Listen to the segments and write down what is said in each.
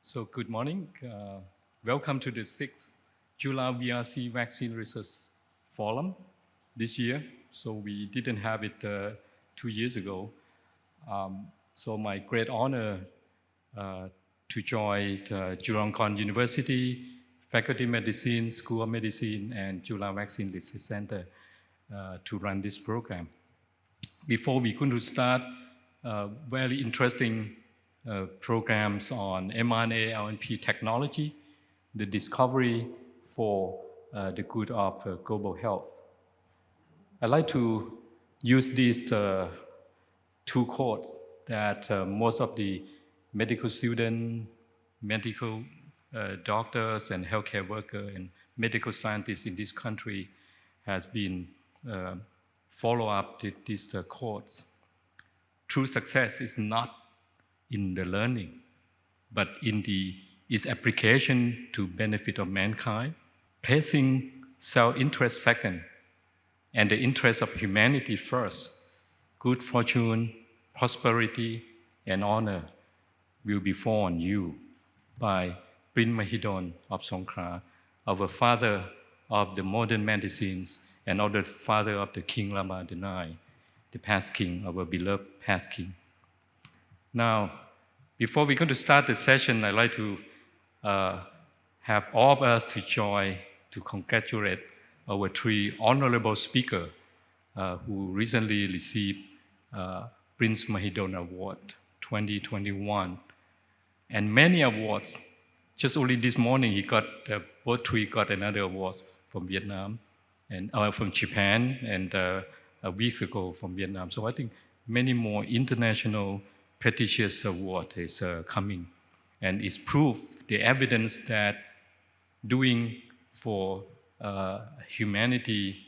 So good morning. Welcome to the sixth ChulaVRC Vaccine Research Forum this year. So we didn't have it 2 years ago. So my great honor to join Chulalongkorn University, Faculty Medicine, School of Medicine, and Chula Vaccine Research Center to run this program. Before we going to start, very interesting programs on mRNA, LNP technology, the discovery for the good of global health. I'd like to use these two quotes that most of the medical students, medical doctors, and healthcare workers and medical scientists in this country has been follow up these quotes. True success is not in the learning, but in its application to benefit of mankind, placing self-interest second, and the interest of humanity first. Good fortune, prosperity, and honor will befall on you by Prince Mahidol of Songkhla, our father of the modern medicines, and also the father of the King Rama IX, the past king, our beloved past king. Now, before we're going to start the session, I'd like to have all of us to join to congratulate our three honorable speakers who recently received Prince Mahidol Award 2021, and many awards. Just only this morning, he got both three got another award from Vietnam and from Japan, and a week ago from Vietnam. So I think many more international prestigious award is coming, and it's proof, the evidence that doing for humanity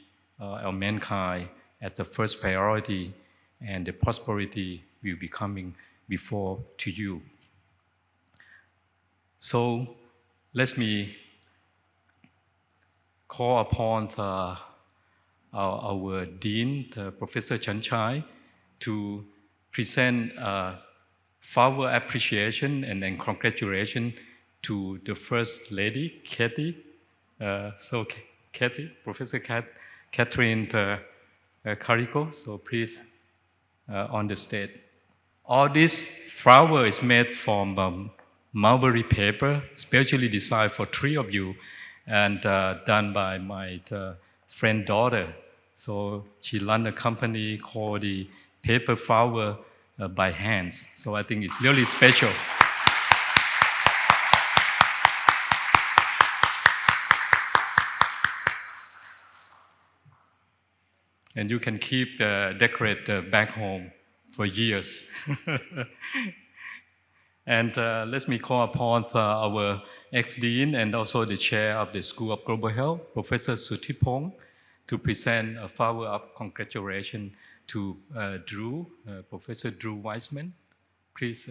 or mankind as the first priority, and the prosperity will be coming before to you. So let me call upon our Dean, Professor Chan Chai, to present flower appreciation and then congratulations to the First Lady, Kathy. Kathy, Professor Catherine Carico, so please on the stage. All this flower is made from mulberry paper, specially designed for three of you, and done by my friend daughter. So she runs a company called the Paper Flower by Hands. So I think it's really special. And you can keep decorate back home for years. And let me call upon our ex-dean and also the chair of the School of Global Health, Professor Suthipong, to present a flower of congratulations to Professor Drew Weissman. Please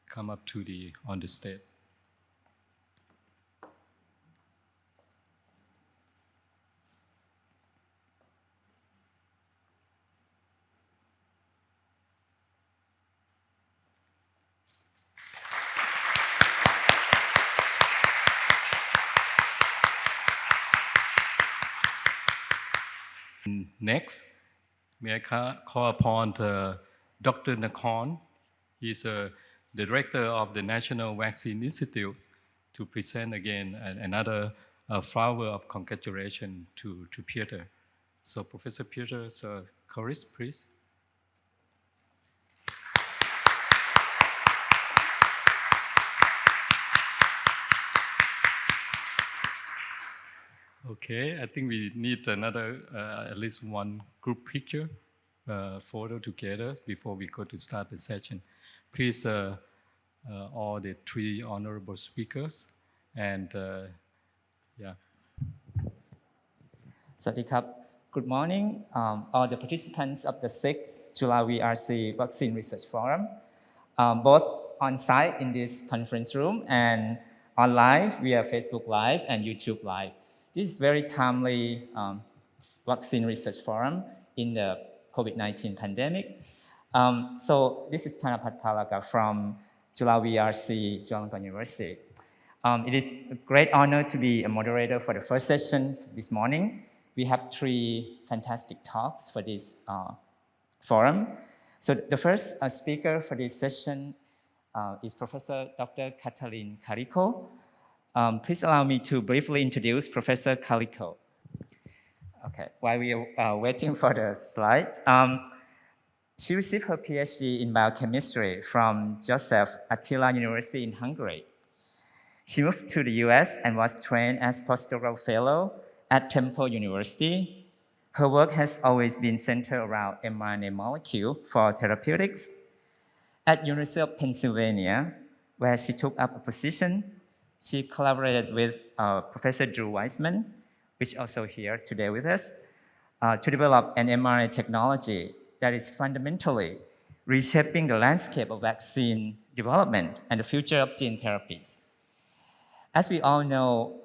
come up to on the stage. Next, may I call upon Dr. Nakorn. He's the director of the National Vaccine Institute to present again another flower of congratulations to Peter. So Professor Peter Corris, please. Okay, I think we need another, at least one group picture, photo together before we go to start the session. Please, all the three honorable speakers, and yeah. สวัสดีครับ Good morning, all the participants of the 6th ChulaVRC Vaccine Research Forum, both on site in this conference room and online via Facebook Live and YouTube Live. This is very timely vaccine research forum in the COVID-19 pandemic. So this is Thanapat Palaka from ChulaVRC, Chulalongkorn University. It is a great honor to be a moderator for the first session this morning. We have 3 fantastic talks for this forum. So the first speaker for this session is Professor Dr. Katalin Kariko. Please allow me to briefly introduce Professor Kariko. Okay, while we are waiting for the slide, she received her PhD in biochemistry from Joseph Attila University in Hungary. She moved to the US and was trained as postdoctoral fellow at Temple University. Her work has always been centered around mRNA molecule for therapeutics. At University of Pennsylvania, where she took up a position, she collaborated with Professor Drew Weissman, which is also here today with us, to develop an mRNA technology that is fundamentally reshaping the landscape of vaccine development and the future of gene therapies. As we all know,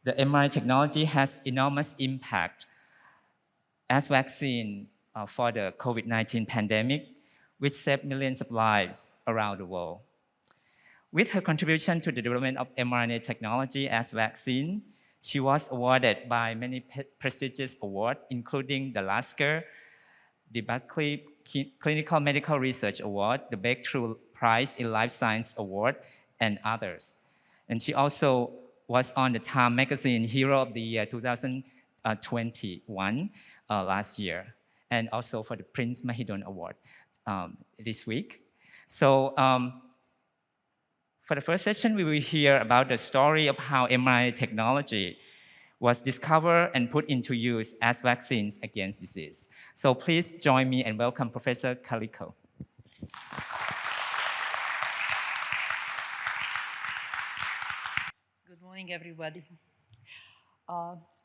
the mRNA technology has enormous impact as vaccine for the COVID-19 pandemic, which saved millions of lives around the world. With her contribution to the development of mRNA technology as vaccine, she was awarded by many prestigious awards, including the Lasker, the Berkeley Clinical Medical Research Award, the Breakthrough Prize in Life Science Award, and others. And she also was on the Time Magazine Hero of the Year 2021 last year, and also for the Prince Mahidol Award this week. So for the first session, we will hear about the story of how mRNA technology was discovered and put into use as vaccines against disease. So please join me and welcome Professor Kariko. Good morning, everybody.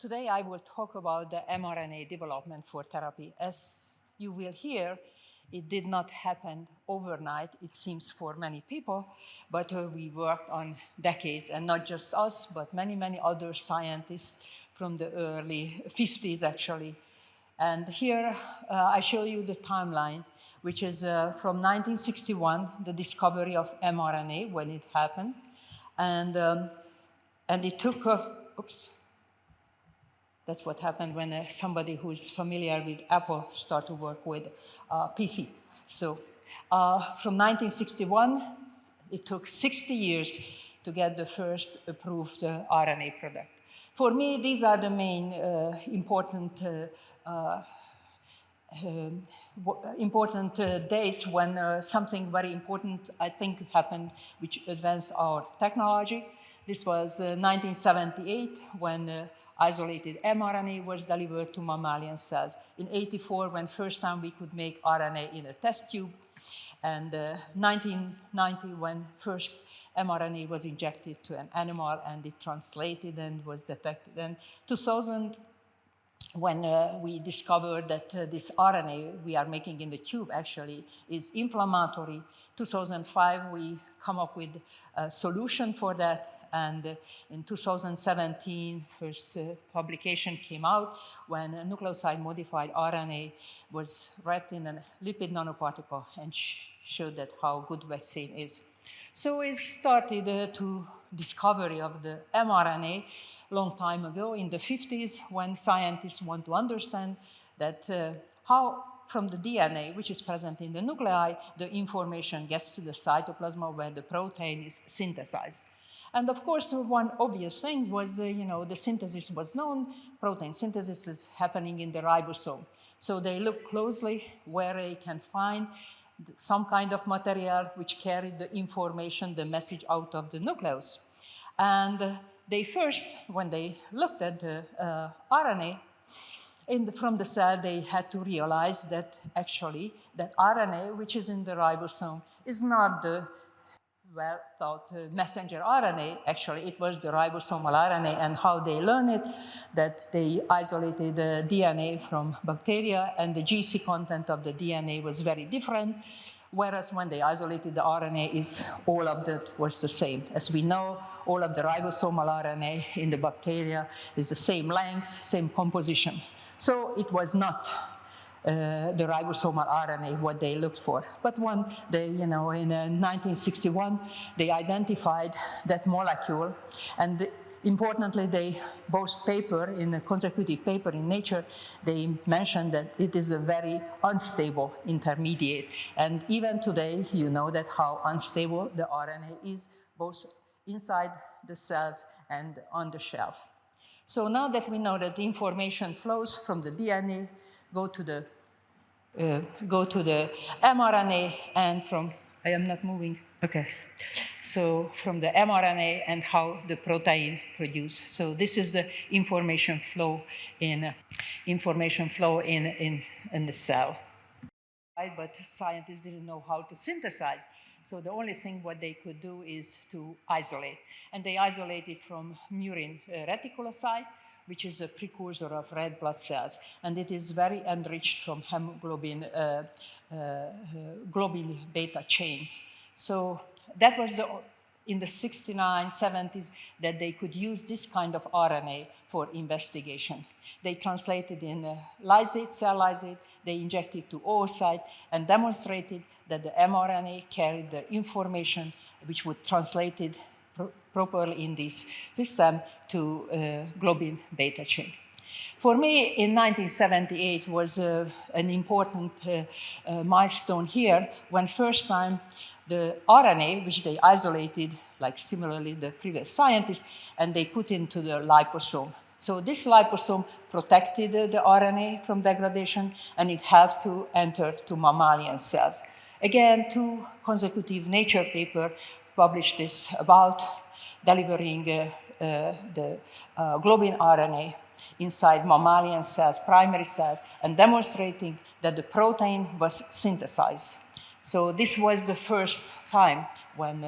Today I will talk about the mRNA development for therapy. As you will hear, it did not happen overnight, it seems, for many people, but we worked on decades, and not just us, but many, many other scientists from the early 50s, actually. And here I show you the timeline, which is from 1961, the discovery of mRNA, when it happened. And it took, oops. That's what happened when somebody who's familiar with Apple started to work with PC. So from 1961, it took 60 years to get the first approved RNA product. For me, these are the main important dates when something very important, I think, happened, which advanced our technology. This was 1978, when isolated mRNA was delivered to mammalian cells. In 84, when first time we could make RNA in a test tube. And 1990, when first mRNA was injected to an animal and it translated and was detected. And 2000, when we discovered that this RNA we are making in the tube actually is inflammatory. 2005, we come up with a solution for that. And in 2017, first publication came out when a nucleoside-modified RNA was wrapped in a lipid nanoparticle and showed that how good vaccine is. So it started to discovery of the mRNA long time ago in the 50s, when scientists want to understand that how from the DNA, which is present in the nuclei, the information gets to the cytoplasm where the protein is synthesized. And of course, one obvious thing was, the synthesis was known. Protein synthesis is happening in the ribosome. So they look closely where they can find some kind of material which carried the information, the message out of the nucleus. And they first, when they looked at the RNA from the cell, they had to realize that actually that RNA, which is in the ribosome, is not the well-thought messenger RNA. Actually, it was the ribosomal RNA, and how they learned it, that they isolated the DNA from bacteria, and the GC content of the DNA was very different, whereas when they isolated the RNA, all of that was the same. As we know, all of the ribosomal RNA in the bacteria is the same length, same composition. So it was not the ribosomal RNA, what they looked for. But when they, in 1961, they identified that molecule, and importantly, they both paper, in a consecutive paper in Nature, they mentioned that it is a very unstable intermediate. And even today, you know that how unstable the RNA is, both inside the cells and on the shelf. So now that we know that the information flows from the DNA, go to the mRNA, and from, I am not moving, okay. So from the mRNA and how the protein produced. So this is the information flow in the cell. Right? But scientists didn't know how to synthesize. So the only thing what they could do is to isolate. And they isolated from murine reticulocyte, which is a precursor of red blood cells. And it is very enriched from hemoglobin globin beta chains. So that was in the 69, 70s, that they could use this kind of RNA for investigation. They translated in lysate, cell lysate, they injected to oocyte and demonstrated that the mRNA carried the information which would translate it properly in this system to globin beta chain. For me, in 1978 was an important milestone here, when first time the RNA, which they isolated, like similarly the previous scientists, and they put into the liposome. So this liposome protected the RNA from degradation, and it had to enter to mammalian cells. Again, 2 consecutive Nature papers published this about delivering the globin RNA inside mammalian cells, primary cells, and demonstrating that the protein was synthesized. So this was the first time when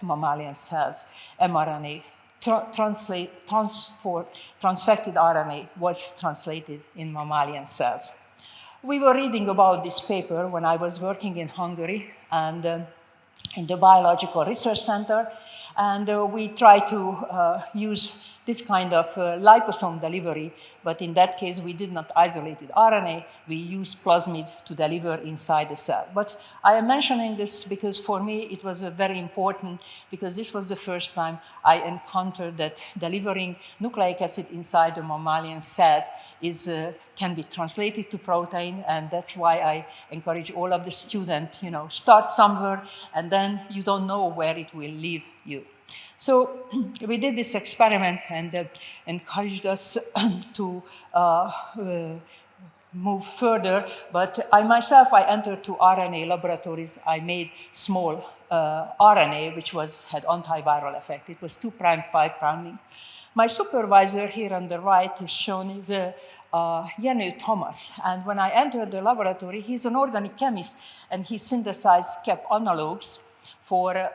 mammalian cells, mRNA, transfected RNA was translated in mammalian cells. We were reading about this paper when I was working in Hungary and in the Biological Research Center, and we tried to use this kind of liposome delivery, but in that case we did not isolate RNA, we used plasmid to deliver inside the cell. But I am mentioning this because for me it was very important, because this was the first time I encountered that delivering nucleic acid inside the mammalian cells can be translated to protein, and that's why I encourage all of the students, start somewhere and then you don't know where it will lead you. So we did this experiment and encouraged us to move further, but I myself entered to RNA laboratories. I made small RNA, which had antiviral effect. It was 2' 5' link. My supervisor here on the right is shown is Jenny Thomas. And when I entered the laboratory, he's an organic chemist, and he synthesized CAP analogs for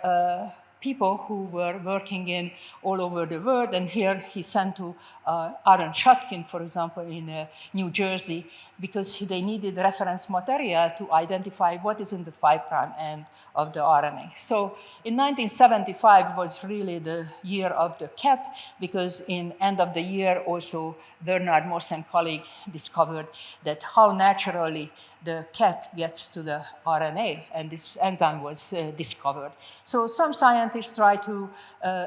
people who were working in all over the world. And here he sent to Aaron Shotkin, for example, in New Jersey, because they needed reference material to identify what is in the 5' end of the RNA. So in 1975 was really the year of the CAP, because in end of the year also Bernard Moss and colleague discovered that how naturally the CAP gets to the RNA, and this enzyme was discovered. So some scientists try to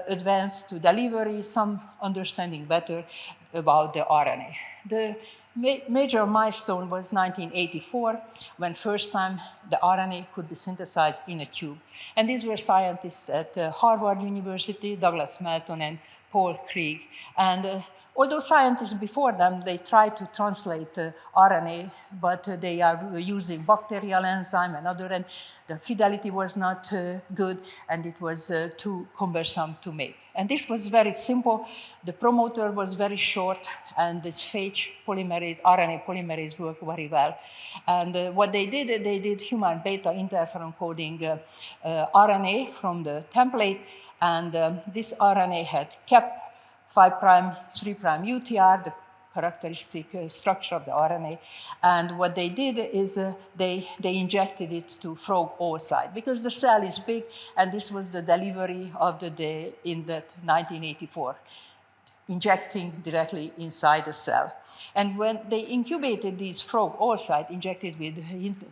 advance to delivery, some understanding better about the RNA. The major milestone was 1984, when first time the RNA could be synthesized in a tube. And these were scientists at Harvard University, Douglas Melton and Paul Krieg. And although scientists before them, they tried to translate RNA, but they are using bacterial enzyme and other, and the fidelity was not good, and it was too cumbersome to make. And this was very simple. The promoter was very short, and this phage polymerase, RNA polymerase, worked very well. And what they did human beta interferon coding RNA from the template, and this RNA had CAP 5', 3' UTR, the characteristic structure of the RNA. And what they did is they injected it to frog oocyte, because the cell is big, and this was the delivery of the day in that 1984, injecting directly inside the cell. And when they incubated these frog oocytes injected with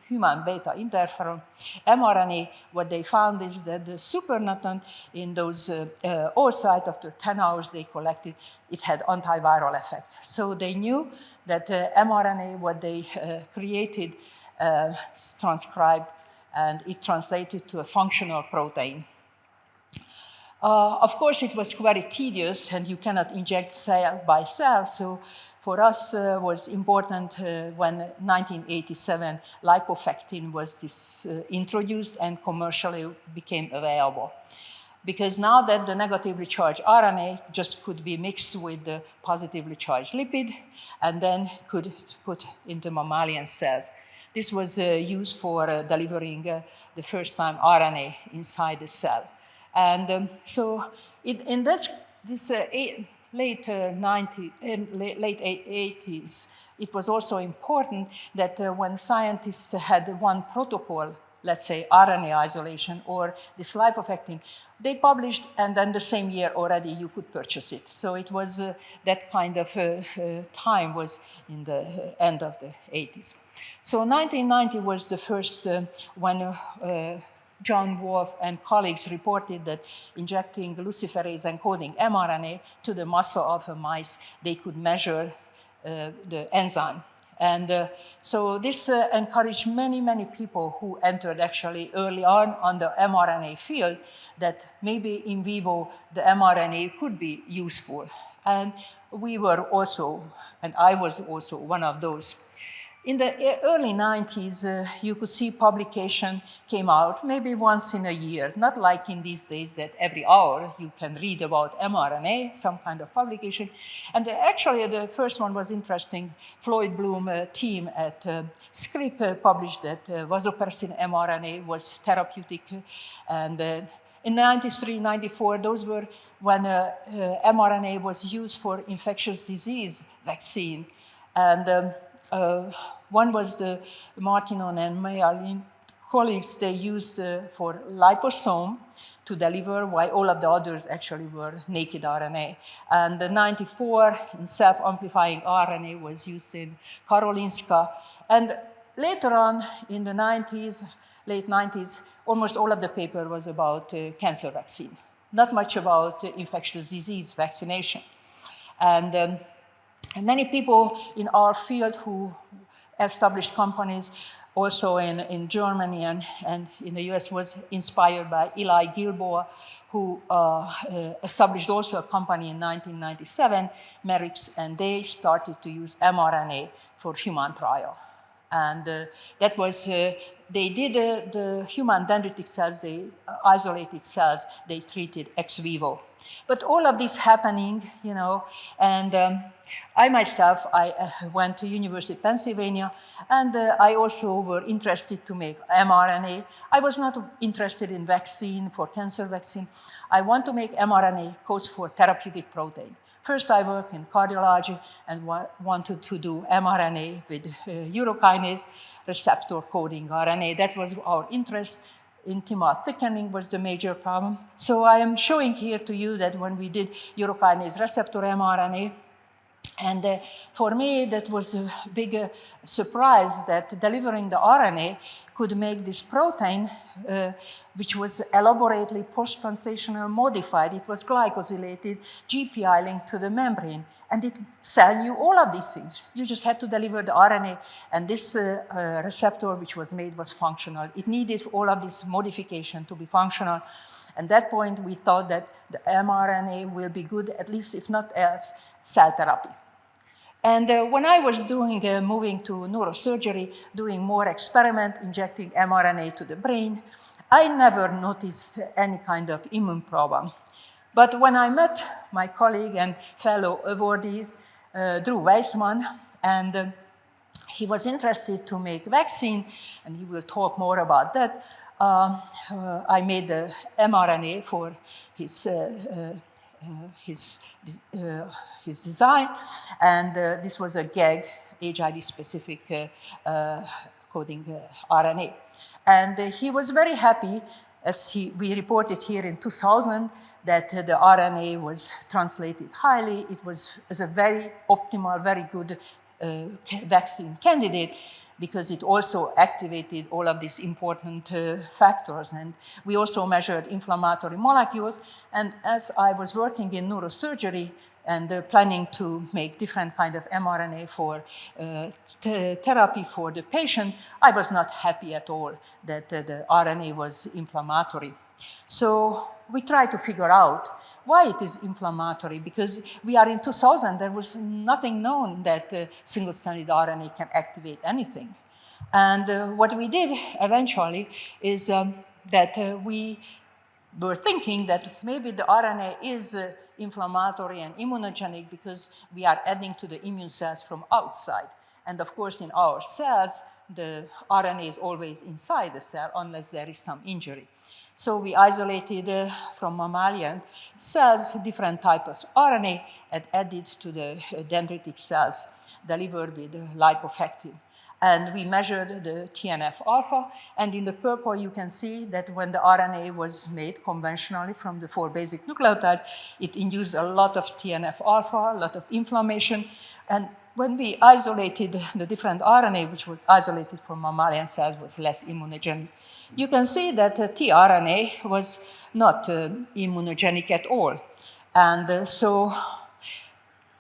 human beta interferon mRNA, what they found is that the supernatant in those oocytes, after 10 hours they collected, it had antiviral effect. So they knew that mRNA, what they created, transcribed, and it translated to a functional protein. Of course, it was very tedious, and you cannot inject cell by cell. So for us, was important when 1987 lipofectin was introduced and commercially became available. Because now that the negatively charged RNA just could be mixed with the positively charged lipid and then could put into mammalian cells. This was used for delivering the first time RNA inside the cell. And so in this late 80s, it was also important that when scientists had one protocol, let's say RNA isolation or this lipofectin, they published, and then the same year already you could purchase it. So it was that kind of time was in the end of the 80s. So 1990 was the first when John Wolf and colleagues reported that injecting luciferase encoding mRNA to the muscle of a mice, they could measure the enzyme. And so this encouraged many, many people who entered actually early on the mRNA field that maybe in vivo the mRNA could be useful. And we were also, and I was also one of those. In the early 90s, you could see publication came out maybe once in a year, not like in these days that every hour you can read about mRNA, some kind of publication. And actually, the first one was interesting. Floyd Bloom team at Scrip published that vasopressin mRNA was therapeutic. And in 93, 94, those were when mRNA was used for infectious disease vaccine. And one was the Martinon and Mayalin colleagues, they used for liposome to deliver, while all of the others actually were naked RNA. And the 94 in self-amplifying RNA was used in Karolinska. And later on in the 90s, late 90s, almost all of the paper was about cancer vaccine, not much about infectious disease vaccination. And many people in our field who established companies also in Germany and in the US was inspired by Eli Gilboa, who established also a company in 1997, Merix, and they started to use mRNA for human trial. And that was, they did the human dendritic cells, they isolated cells, they treated ex vivo. But all of this happening, you know, and I myself, I went to University of Pennsylvania, and I also were interested to make mRNA. I was not interested in vaccine, for cancer vaccine. I want to make mRNA codes for therapeutic protein. First, I worked in cardiology and wanted to do mRNA with urokinase receptor coding RNA. That was our interest. Intimal thickening was the major problem. So I am showing here to you that when we did urokinase receptor mRNA, and for me, that was a big surprise that delivering the RNA could make this protein, which was elaborately post-translational modified. It was glycosylated, GPI linked to the membrane, and it sell you all of these things. You just had to deliver the RNA, and this receptor which was made was functional. It needed all of this modification to be functional. At that point, we thought that the mRNA will be good, at least if not else, cell therapy. And when I was doing, moving to neurosurgery, doing more experiment, injecting mRNA to the brain, I never noticed any kind of immune problem. But when I met my colleague and fellow awardees, Drew Weissman, and he was interested to make vaccine, and he will talk more about that. I made the mRNA for his design, and this was a GAG, HIV-specific coding RNA. And he was very happy As we reported here in 2000, that the RNA was translated highly. It was a very optimal, very good vaccine candidate because it also activated all of these important factors. And we also measured inflammatory molecules. And as I was working in neurosurgery and planning to make different kind of mRNA for therapy for the patient, I was not happy at all that the RNA was inflammatory. So we tried to figure out why it is inflammatory, because we are in 2000, there was nothing known that single-stranded RNA can activate anything. And what we did eventually is that we were thinking that maybe the RNA is inflammatory and immunogenic because we are adding to the immune cells from outside. And of course, in our cells, the RNA is always inside the cell unless there is some injury. So we isolated from mammalian cells different types of RNA and added to the dendritic cells delivered with lipofectin. And we measured the TNF-alpha, and in the purple you can see that when the RNA was made conventionally from the 4 basic nucleotides, it induced a lot of TNF-alpha, a lot of inflammation. And when we isolated the different RNA, which was isolated from mammalian cells, was less immunogenic. You can see that tRNA was not immunogenic at all. And so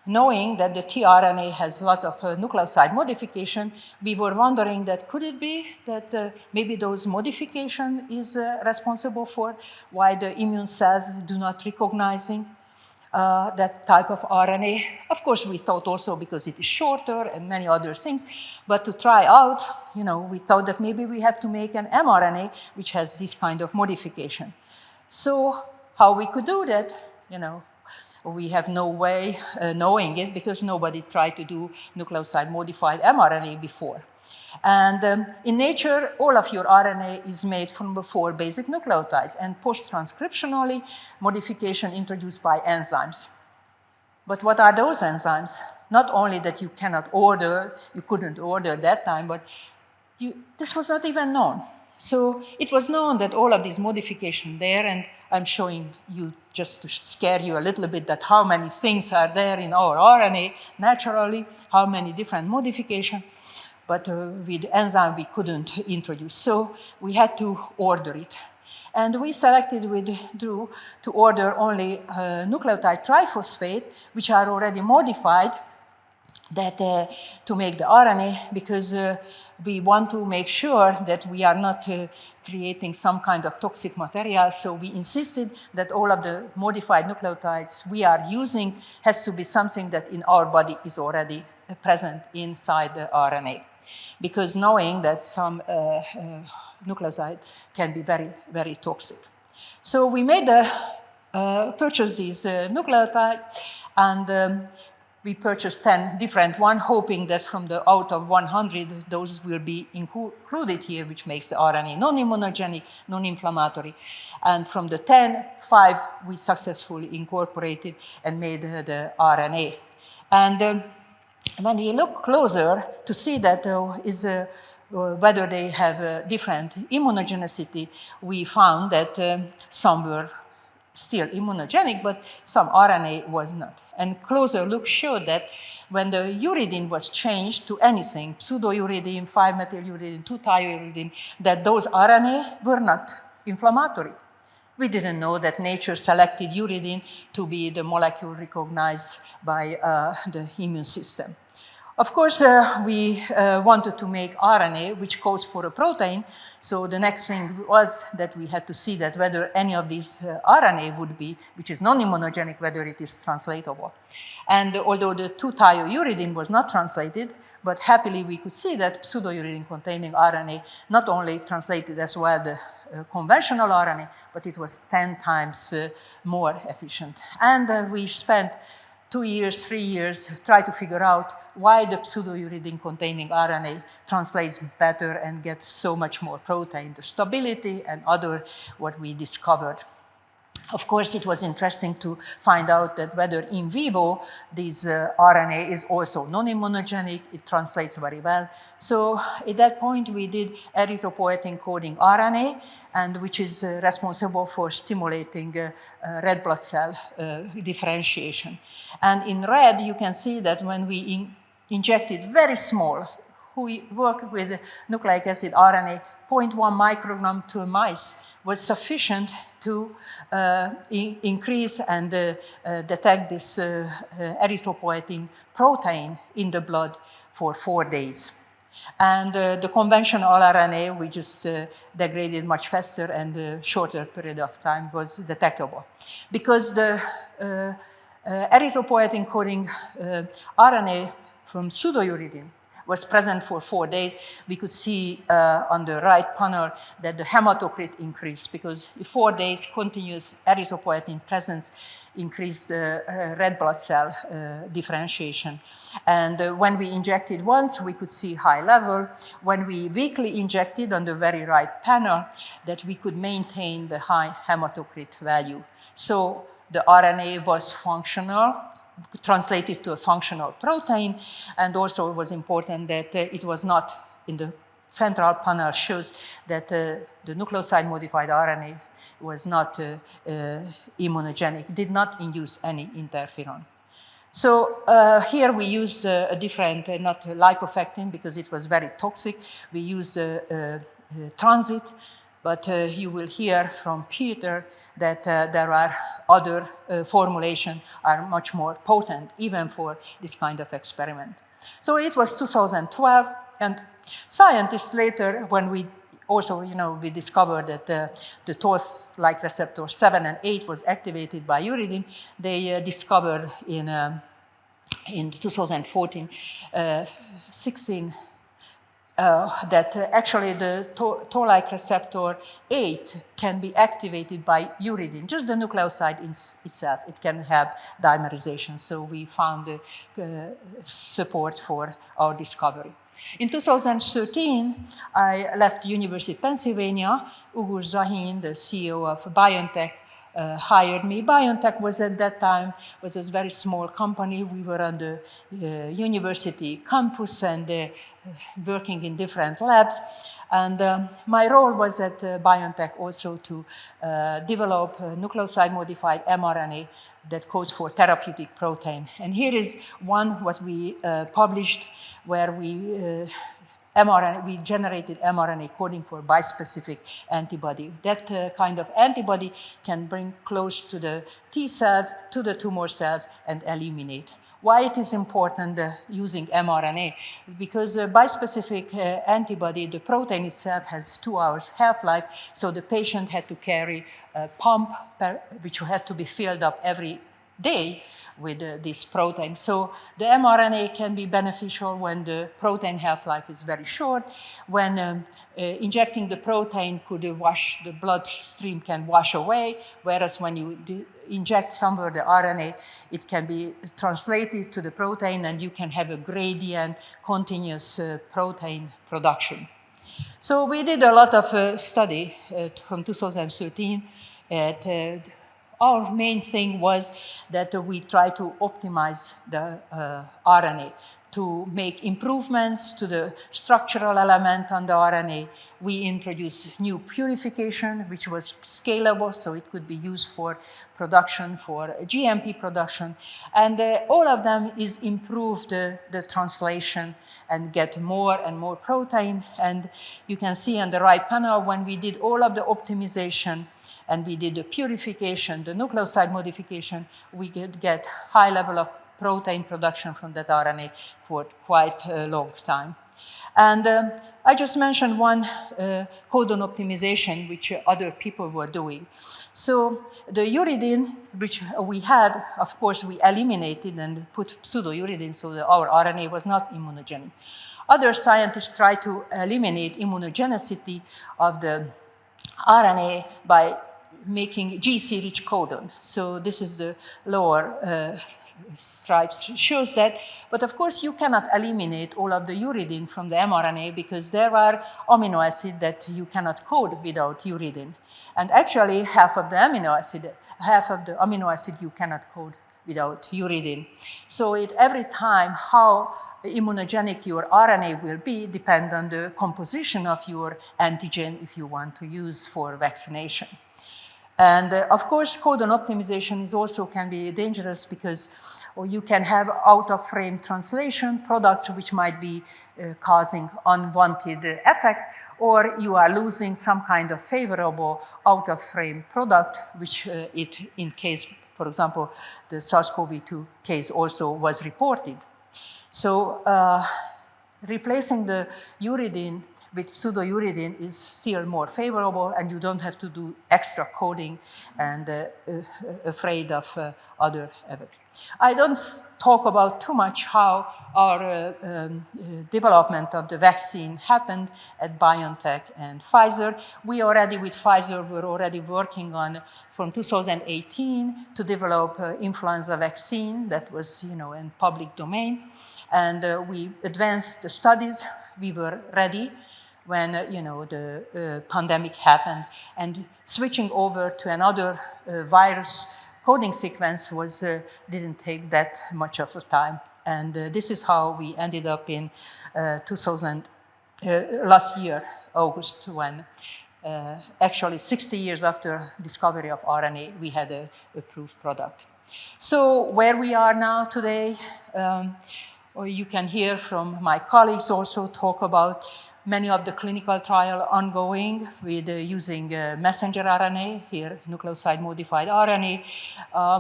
knowing that the tRNA has a lot of nucleoside modification, we were wondering that could it be that maybe those modification is responsible for why the immune cells do not recognizing that type of RNA. Of course, we thought also because it is shorter and many other things, but to try out, we thought that maybe we have to make an mRNA which has this kind of modification. So how we could do that, we have no way knowing it because nobody tried to do nucleoside modified mRNA before. And in nature, all of your RNA is made from the 4 basic nucleotides and post-transcriptionally modification introduced by enzymes. But what are those enzymes? Not only that you couldn't order at that time, but this was not even known. So it was known that all of these modifications there, and I'm showing you just to scare you a little bit that how many things are there in our RNA naturally, how many different modifications, but with enzyme we couldn't introduce. So we had to order it. And we selected with Drew to order only nucleotide triphosphate, which are already modified to make the RNA, because we want to make sure that we are not creating some kind of toxic material. So we insisted that all of the modified nucleotides we are using has to be something that in our body is already present inside the RNA. Because knowing that some nucleoside can be very, very toxic. So we purchased these nucleotides, and we purchased 10 different ones, hoping that from out of 100, those will be included here, which makes the RNA non-immunogenic, non-inflammatory. And from the 10, 5 we successfully incorporated and made the RNA. And when we look closer to see that whether they have different immunogenicity, we found that some were still immunogenic, but some RNA was not. And closer look showed that when the uridine was changed to anything, pseudouridine, 5-methyluridine, 2-thiouridine, that those RNA were not inflammatory. We didn't know that nature selected uridine to be the molecule recognized by the immune system. Of course, we wanted to make RNA, which codes for a protein. So the next thing was that we had to see that whether any of these RNA would be, which is non-immunogenic, whether it is translatable. And although the 2-thiouridine was not translated, but happily we could see that pseudouridine containing RNA not only translated as well the conventional RNA, but it was 10 times more efficient. And we spent 2 years, 3 years, try to figure out why the pseudouridine containing RNA translates better and gets so much more protein, the stability and other what we discovered. Of course, it was interesting to find out that whether in vivo this RNA is also non-immunogenic. It translates very well. So at that point, we did erythropoietin-coding RNA, and which is responsible for stimulating red blood cell differentiation. And in red, you can see that when we injected very small, we work with nucleic acid RNA, 0.1 microgram to mice, was sufficient to increase and detect this erythropoietin protein in the blood for 4 days. And the conventional RNA, we just degraded much faster and a shorter period of time was detectable. Because the erythropoietin coding RNA from pseudouridine was present for 4 days, we could see on the right panel that the hematocrit increased because 4 days continuous erythropoietin presence increased the red blood cell differentiation. And when we injected once, we could see high level. When we weekly injected on the very right panel, that we could maintain the high hematocrit value. So the RNA was functional, translated to a functional protein, and also it was important that it was not in the central panel shows that the nucleoside modified RNA was not immunogenic, did not induce any interferon. So here we used a different, not lipofectin because it was very toxic. We used transit, but you will hear from Peter that there are other formulations are much more potent, even for this kind of experiment. So it was 2012, and scientists later, when we also, we discovered that the Toll-like receptor 7 and 8 was activated by uridine. They discovered in 2014, 16, that actually the Toll-like receptor 8 can be activated by uridine, just the nucleoside itself. It can have dimerization. So we found support for our discovery. In 2013, I left University of Pennsylvania. Ugur Zahin, the CEO of BioNTech, hired me. BioNTech was at that time was a very small company. We were on the university campus and working in different labs. And my role was at BioNTech also to develop nucleoside-modified mRNA that codes for therapeutic protein. And here is one what we published where we generated mRNA coding for bispecific antibody. That kind of antibody can bring close to the T cells, to the tumor cells, and eliminate. Why it is important using mRNA? Because bispecific antibody, the protein itself has 2 hours half-life, so the patient had to carry a pump which had to be filled up every day with this protein. So the mRNA can be beneficial when the protein half-life is very short, when injecting the protein the bloodstream can wash away, whereas when you inject somewhere the RNA, it can be translated to the protein and you can have a gradient continuous protein production. So we did a lot of study from 2013 at our main thing was that we try to optimize the RNA to make improvements to the structural element on the RNA. We introduced new purification, which was scalable, so it could be used for production, for GMP production. And all of them is improve the translation and get more and more protein. And you can see on the right panel, when we did all of the optimization and we did the purification, the nucleoside modification, we could get high level of protein production from that RNA for quite a long time. And I just mentioned one codon optimization which other people were doing. So the uridine, which we had, of course, we eliminated and put pseudouridine so that our RNA was not immunogenic. Other scientists tried to eliminate immunogenicity of the RNA by making GC-rich codon. So this is the lower stripes shows that. But of course, you cannot eliminate all of the uridine from the mRNA because there are amino acids that you cannot code without uridine. And actually, half of the amino acid half of the amino acid you cannot code without uridine. So every time how immunogenic your RNA will be depend on the composition of your antigen if you want to use for vaccination. And of course, codon optimization is also can be dangerous because you can have out-of-frame translation products which might be causing unwanted effect, or you are losing some kind of favorable out-of-frame product, which in case, for example, the SARS-CoV-2 case also was reported. So replacing the uridine with pseudouridine is still more favorable, and you don't have to do extra coding and afraid of other effects. I don't talk about too much how our development of the vaccine happened at BioNTech and Pfizer. We already, with Pfizer, were already working on, from 2018, to develop influenza vaccine that was, in public domain. And we advanced the studies. We were ready when the pandemic happened, and switching over to another virus coding sequence was didn't take that much of a time. And this is how we ended up in last year, August, when actually 60 years after discovery of RNA, we had a approved product. So where we are now today, or you can hear from my colleagues also talk about many of the clinical trial ongoing with using messenger RNA, here nucleoside modified RNA.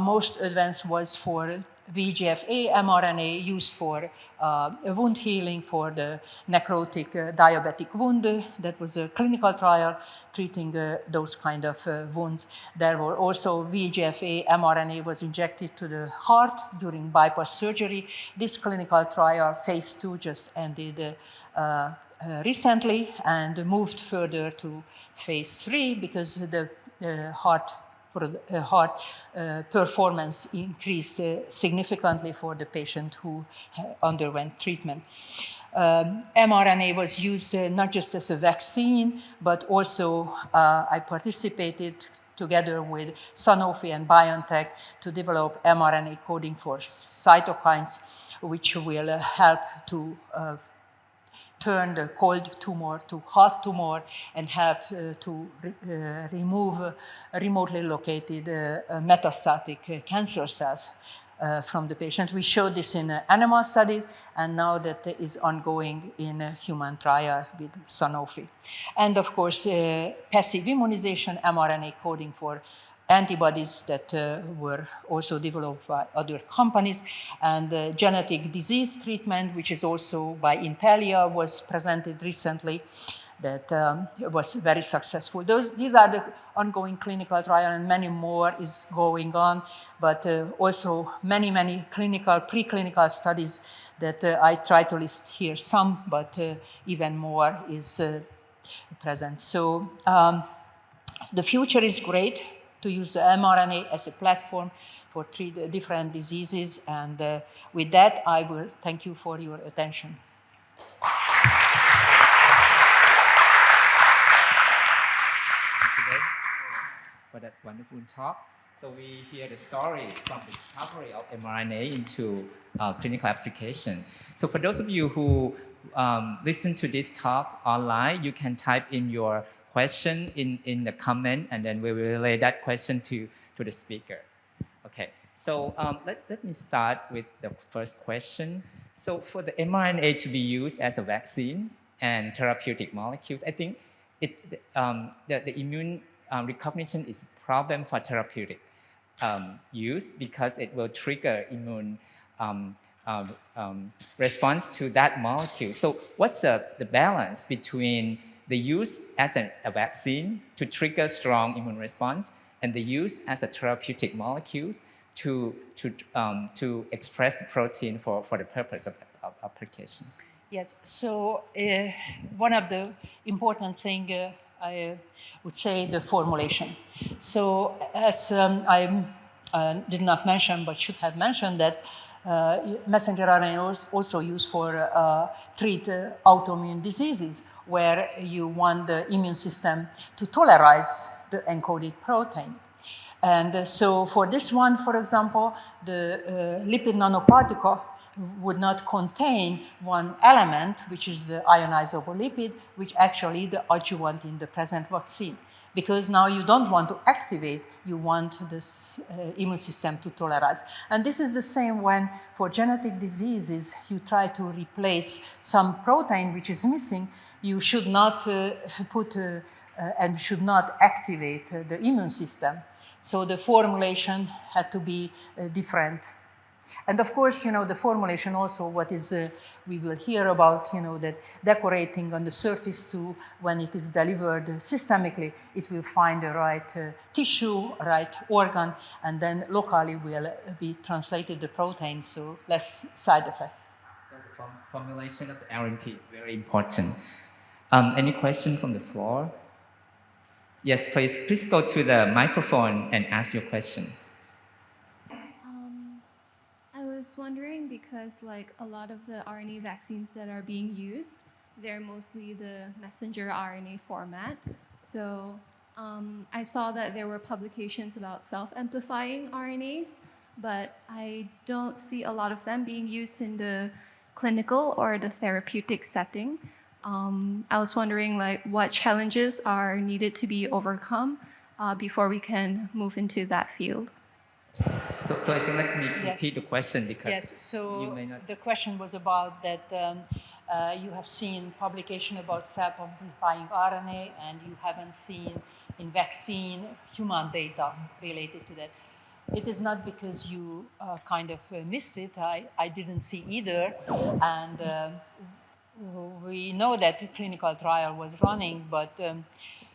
Most advanced was for VEGF-A mRNA used for wound healing for the necrotic diabetic wound. That was a clinical trial treating those kind of wounds. There were also VEGF-A mRNA was injected to the heart during bypass surgery. This clinical trial, phase 2, just ended recently and moved further to phase 3 because the heart performance increased significantly for the patient who underwent treatment. mRNA was used not just as a vaccine, but also I participated together with Sanofi and BioNTech to develop mRNA coding for cytokines, which will help to turn the cold tumor to hot tumor and help to remove remotely located metastatic cancer cells from the patient. We showed this in animal studies, and now that is ongoing in a human trial with Sanofi. And of course, passive immunization, mRNA coding for antibodies that were also developed by other companies, and genetic disease treatment, which is also by Intellia, was presented recently, that was very successful. These are the ongoing clinical trial, and many more is going on, but also many preclinical studies that I try to list here some, but even more is present. So the future is great to use the mRNA as a platform for 3 different diseases. And with that, I will thank you for your attention. Thank you for that wonderful talk. So we hear the story from the discovery of mRNA into clinical application. So for those of you who listen to this talk online, you can type in your question in the comment, and then we will relay that question to the speaker. Okay, so let me start with the first question. So for the mRNA to be used as a vaccine and therapeutic molecules, I think the immune recognition is a problem for therapeutic use because it will trigger immune response to that molecule. So what's the balance between the use as a vaccine to trigger strong immune response and the use as a therapeutic molecules to express the protein for the purpose of application? Yes, so one of the important things I would say the formulation. So as I did not mention, but should have mentioned that messenger RNA is also used for treat autoimmune diseases, where you want the immune system to tolerize the encoded protein. And so for this one, for example, the lipid nanoparticle would not contain one element, which is the ionizable lipid, which actually the adjuvant in the present vaccine. Because now you don't want to activate, you want this immune system to tolerize. And this is the same when for genetic diseases, you try to replace some protein which is missing, you should not put and should not activate the immune system. So the formulation had to be different. And of course, the formulation also, what is, we will hear about, that decorating on the surface to when it is delivered systemically, it will find the right tissue, right organ, and then locally will be translated the protein, so less side effects. So the formulation of the LNP is very important. Any question from the floor? Yes, please go to the microphone and ask your question. I was wondering because like a lot of the RNA vaccines that are being used, they're mostly the messenger RNA format. So I saw that there were publications about self-amplifying RNAs, but I don't see a lot of them being used in the clinical or the therapeutic setting. I was wondering like what challenges are needed to be overcome before we can move into that field. So I think let me repeat the question because yes. So you may not. The question was about that you have seen publication about self-amplifying RNA and you haven't seen in vaccine human data related to that. It is not because you kind of missed it. I didn't see either. And we know that the clinical trial was running, but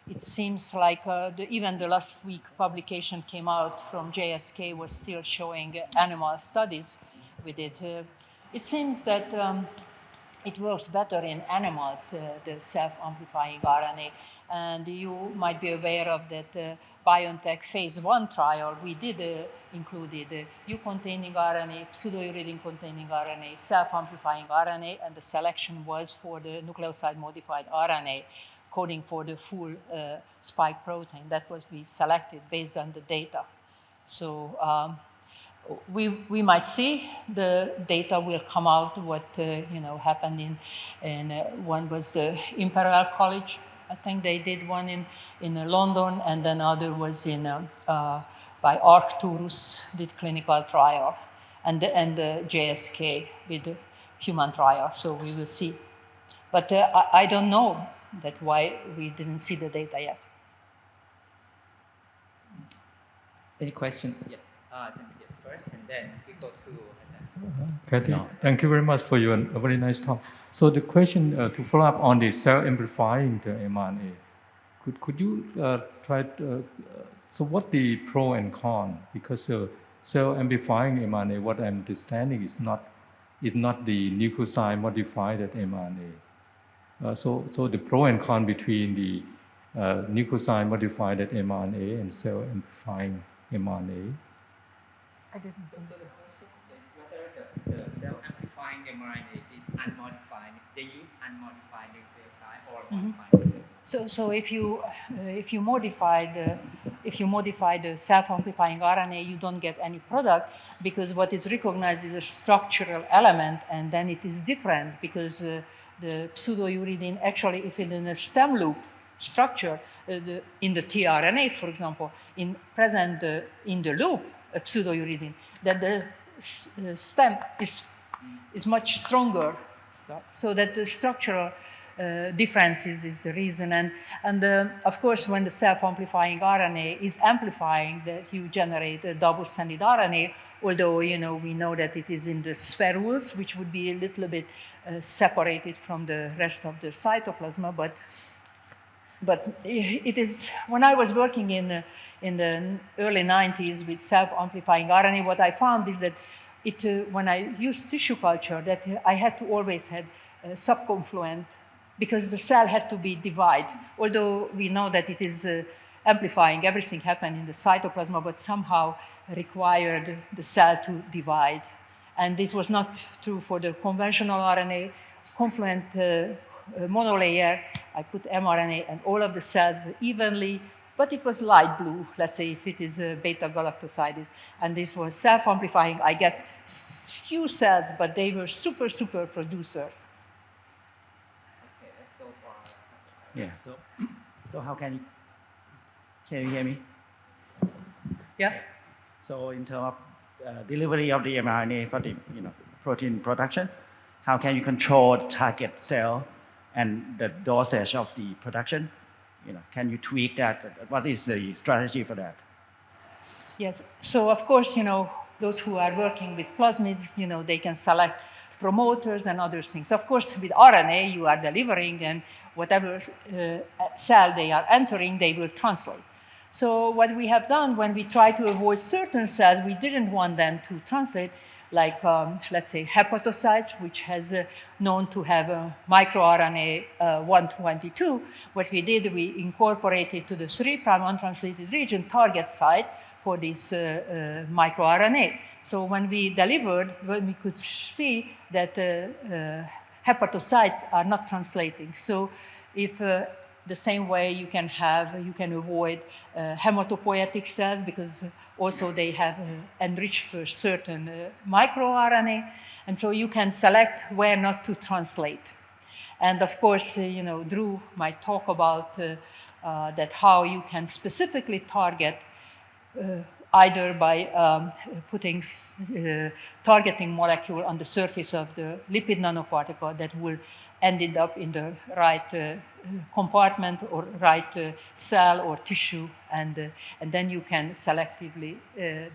it seems like even the last week publication came out from JSK was still showing animal studies with it. It seems that it works better in animals, the self-amplifying RNA. And you might be aware of that BioNTech phase 1 trial. We did included U-containing RNA, pseudouridine-containing RNA, self-amplifying RNA, and the selection was for the nucleoside-modified RNA coding for the full spike protein. That was we selected based on the data. So we might see the data will come out what happened in one was the Imperial College. I think they did one in London, and then other was in by Arcturus did clinical trial, and the JSK with the human trial. So we will see. But I don't know that why we didn't see the data yet. Any question? Yeah. First, and then we go to Kathy, thank you very much for your very nice talk. So the question to follow up on the cell amplifying the mRNA, could you try to, so what the pro and con? Because cell amplifying mRNA, what I'm understanding is not the nucleoside modified mRNA. So the pro and con between the nucleoside modified mRNA and cell amplifying mRNA. I didn't. Whether the cell amplifying mRNA is unmodified, they use unmodified nucleoside or modified. So if you modify the self-amplifying RNA, you don't get any product because what is recognized is a structural element, and then it is different because the pseudouridine actually, if it's in a stem loop structure, in the tRNA, for example, present in the loop, a pseudouridine, that the stem is much stronger, so that the structural differences is the reason. And of course, when the self-amplifying RNA is amplifying, that you generate a double-stranded RNA, although we know that it is in the spherules, which would be a little bit separated from the rest of the cytoplasm, but it is, when I was working in the early 90s with self-amplifying RNA, what I found is that when I used tissue culture, that I had to always have subconfluent, because the cell had to be divided. Although we know that it is amplifying, everything happened in the cytoplasm, but somehow required the cell to divide. And this was not true for the conventional RNA. Confluent monolayer, I put mRNA, and all of the cells evenly but it was light blue, let's say if it is a beta-galactosidase, and this was self-amplifying. I get few cells, but they were super, super producer. Yeah, so how can you hear me? Yeah. So in terms of delivery of the mRNA for the protein production, how can you control the target cell and the dosage of the production? Can you tweak that? What is the strategy for that? Yes. So of course, those who are working with plasmids, they can select promoters and other things. Of course, with RNA, you are delivering, and whatever cell they are entering, they will translate. So what we have done when we try to avoid certain cells, we didn't want them to translate, like, let's say, hepatocytes, which has known to have a microRNA 122. What we did, we incorporated to the 3' untranslated region target site for this microRNA. So when we delivered, we could see that hepatocytes are not translating. So if the same way you can avoid hematopoietic cells, because also they have enriched for certain microRNA, and so you can select where not to translate. And of course, Drew might talk about that how you can specifically target either by putting targeting molecule on the surface of the lipid nanoparticle that will ended up in the right compartment or right cell or tissue, and then you can selectively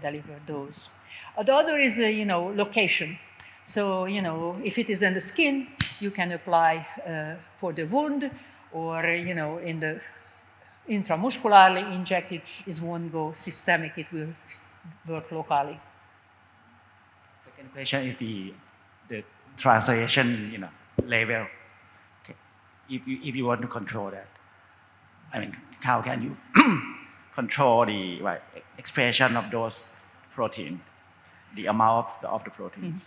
deliver those. The other is, location. So, if it is in the skin, you can apply for the wound, or, in the intramuscularly injected, it won't go systemic, it will work locally. Second question is the translation, level. Okay. If you want to control that, I mean, how can you control the expression of those proteins, the amount of the proteins?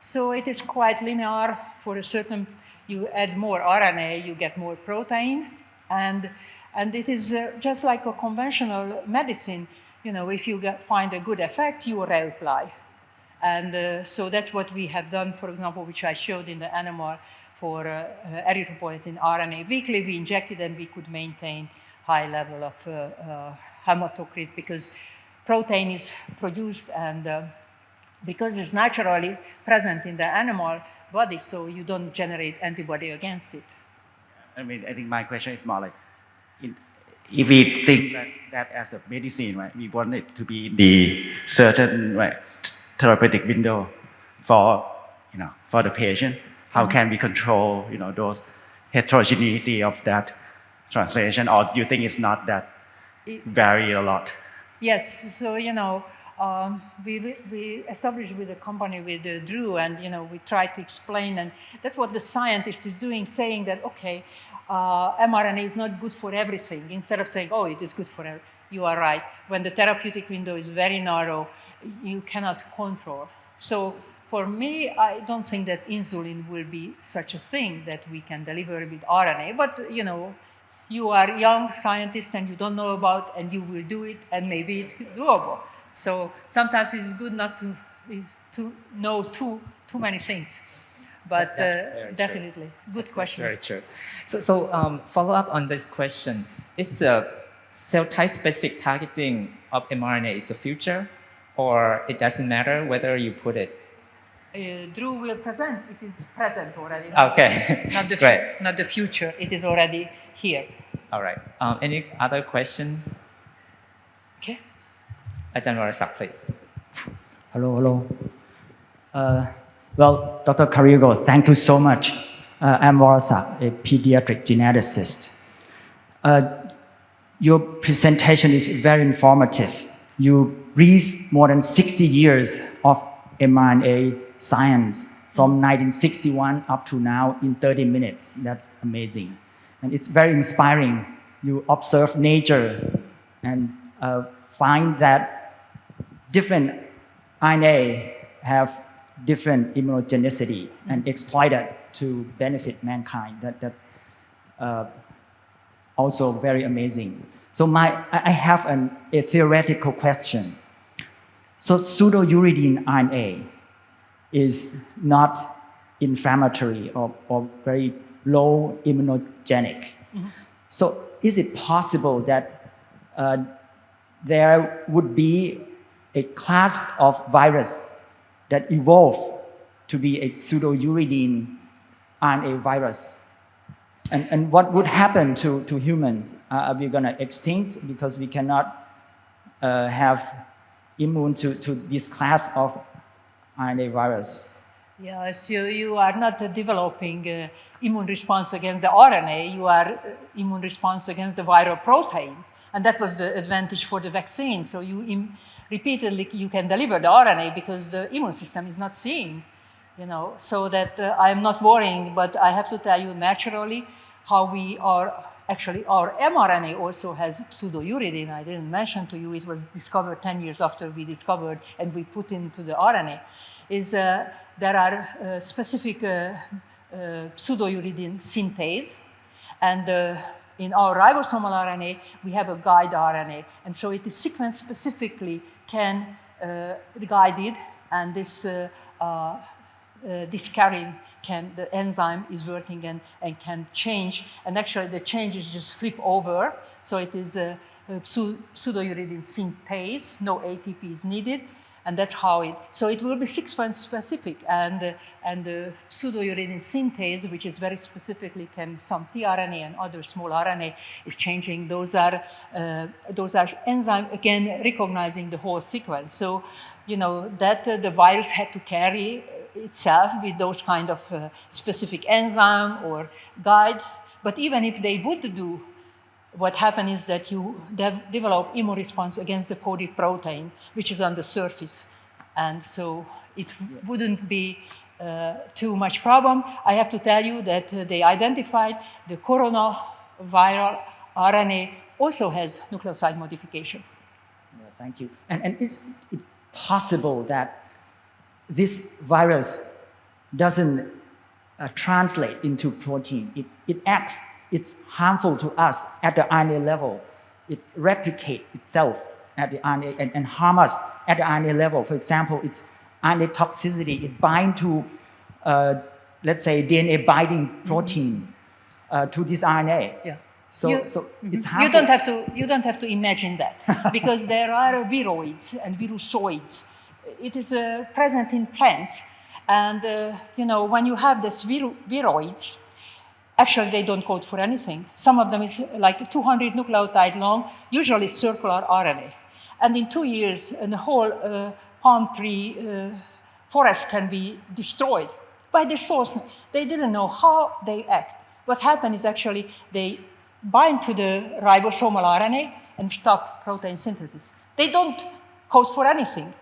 So it is quite linear. For a certain, you add more RNA, you get more protein, and it is just like a conventional medicine. If you find a good effect, you reapply. And so that's what we have done, for example, which I showed in the animal for erythropoietin RNA. Weekly, we injected and we could maintain high level of hematocrit, because protein is produced, and because it's naturally present in the animal body, so you don't generate antibody against it. I think my question is more like, if we think that as a medicine, right, we want it to be in the certain therapeutic window for the patient. How can we control those heterogeneity of that translation, or do you think it's not that vary a lot? Yes. So we established with the company with Drew, and we try to explain, and that's what the scientist is doing, saying that okay, mRNA is not good for everything. Instead of saying, oh, it is good for everything, you are right. When the therapeutic window is very narrow, you cannot control. So for me, I don't think that insulin will be such a thing that we can deliver with RNA. But you are young scientist and you don't know about, and you will do it, and maybe it's doable. So sometimes it's good not to know too many things. But definitely, good question. Very true. So follow up on this question: is cell type specific targeting of mRNA is the future, or it doesn't matter whether you put it? Drew will present. It is present already. Okay. Not the future. It is already here. All right. Any other questions? Okay. Ajahn Warasak, please. Hello. Well, Dr. Carrigo, thank you so much. I'm Warasak, a pediatric geneticist. Your presentation is very informative. You brief more than 60 years of mRNA science from 1961 up to now in 30 minutes. That's amazing. And it's very inspiring. You observe nature and find that different RNA have different immunogenicity and exploit that to benefit mankind. That's also very amazing. So I have a theoretical question. So pseudouridine RNA is not inflammatory or very low immunogenic. So is it possible that there would be a class of virus that evolved to be a pseudouridine RNA virus? And what would happen to humans? Are we going to extinct because we cannot have immune to this class of RNA virus? Yeah, so you are not developing immune response against the RNA, you are immune response against the viral protein. And that was the advantage for the vaccine. So repeatedly you can deliver the RNA because the immune system is not seeing, so that I'm not worrying, but I have to tell you naturally how we are, actually our mRNA also has pseudouridine. I didn't mention to you, it was discovered 10 years after we discovered and we put into the RNA, there are specific pseudouridine synthase, and in our ribosomal RNA, we have a guide RNA. And so it is sequence specifically can guide it, and this carrying the enzyme is working and can change. And actually the changes just flip over. So it is a pseudouridine synthase, no ATP is needed. And that's how so it will be sequence specific, and the pseudouridine synthase, which is very specifically some tRNA and other small RNA is changing. Those are enzymes again recognizing the whole sequence. So that the virus had to carry itself with those kind of specific enzyme or guide. But even if they would do, what happens is that you develop immune response against the coded protein, which is on the surface. And so it wouldn't be too much problem. I have to tell you that they identified the coronaviral RNA also has nucleoside modification. Yeah, thank you. And is it possible that this virus doesn't translate into protein? It acts, it's harmful to us at the RNA level. It replicates itself at the RNA and harm us at the RNA level. For example, it's RNA toxicity. It binds to, let's say, DNA binding proteins to this RNA. Yeah. So it's harmful. You don't have to imagine that because there are viroids and virusoids. It is present in plants, and when you have these viroids, actually they don't code for anything. Some of them is like 200 nucleotide long, usually circular RNA, and in 2 years, the whole palm tree forest can be destroyed by the source. They didn't know how they act. What happened is actually they bind to the ribosomal RNA and stop protein synthesis. They don't code for anything.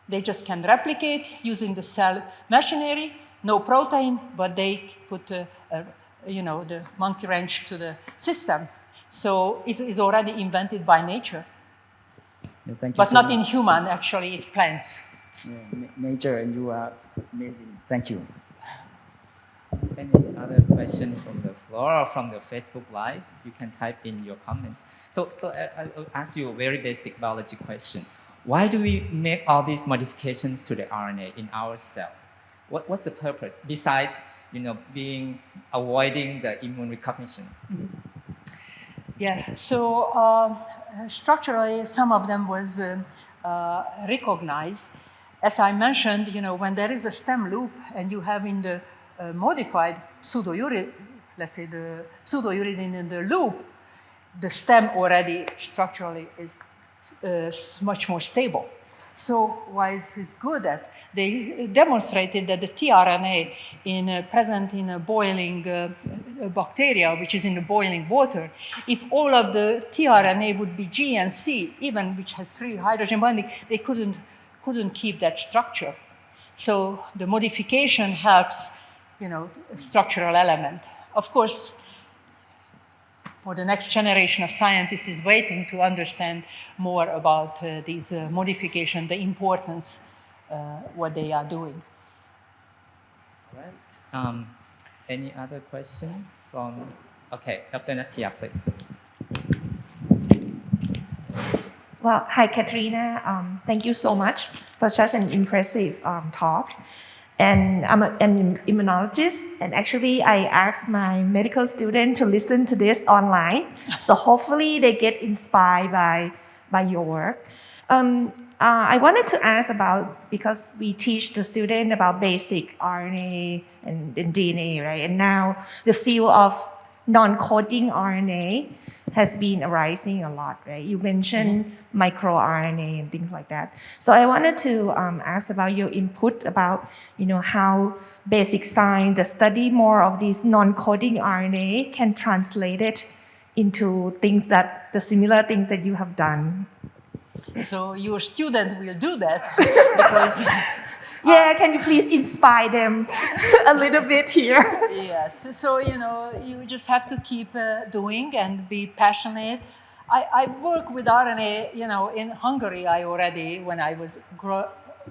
They just can replicate using the cell machinery, no protein, but they put the monkey wrench to the system. So it is already invented by nature. Yeah, thank you but so not much. in human, actually, it's plants. Yeah, nature, and you are amazing. Thank you. Any other question from the floor or from the Facebook Live? You can type in your comments. So I'll ask you a very basic biology question. Why do we make all these modifications to the RNA in our cells? What's the purpose besides, avoiding the immune recognition? Mm-hmm. Yeah. So structurally, some of them was recognized. As I mentioned, when there is a stem loop and you have in the modified pseudouridine, let's say the pseudouridine in the loop, the stem already structurally is much more stable. So why is this good? That they demonstrated that the tRNA present in a boiling bacteria, which is in the boiling water, if all of the tRNA would be G and C, even which has 3 hydrogen bonding, they couldn't keep that structure. So the modification helps, structural element. Of course, for the next generation of scientists is waiting to understand more about these modification, the importance, what they are doing. All right. Any other question from Okay, Dr. Natia, please. Well, hi, Katrina. Thank you so much for such an impressive talk. And I'm an immunologist, and actually I asked my medical student to listen to this online. So hopefully they get inspired by your work. I wanted to ask about, because we teach the student about basic RNA and DNA, right? And now the field of non-coding RNA has been arising a lot, right? You mentioned microRNA and things like that. So I wanted to ask about your input about, how basic science, the study more of these non-coding RNA can translate it into the similar things that you have done. So your student will do that because yeah, can you please inspire them a little bit here? Yes, so you just have to keep doing and be passionate. I work with RNA, in Hungary. When I was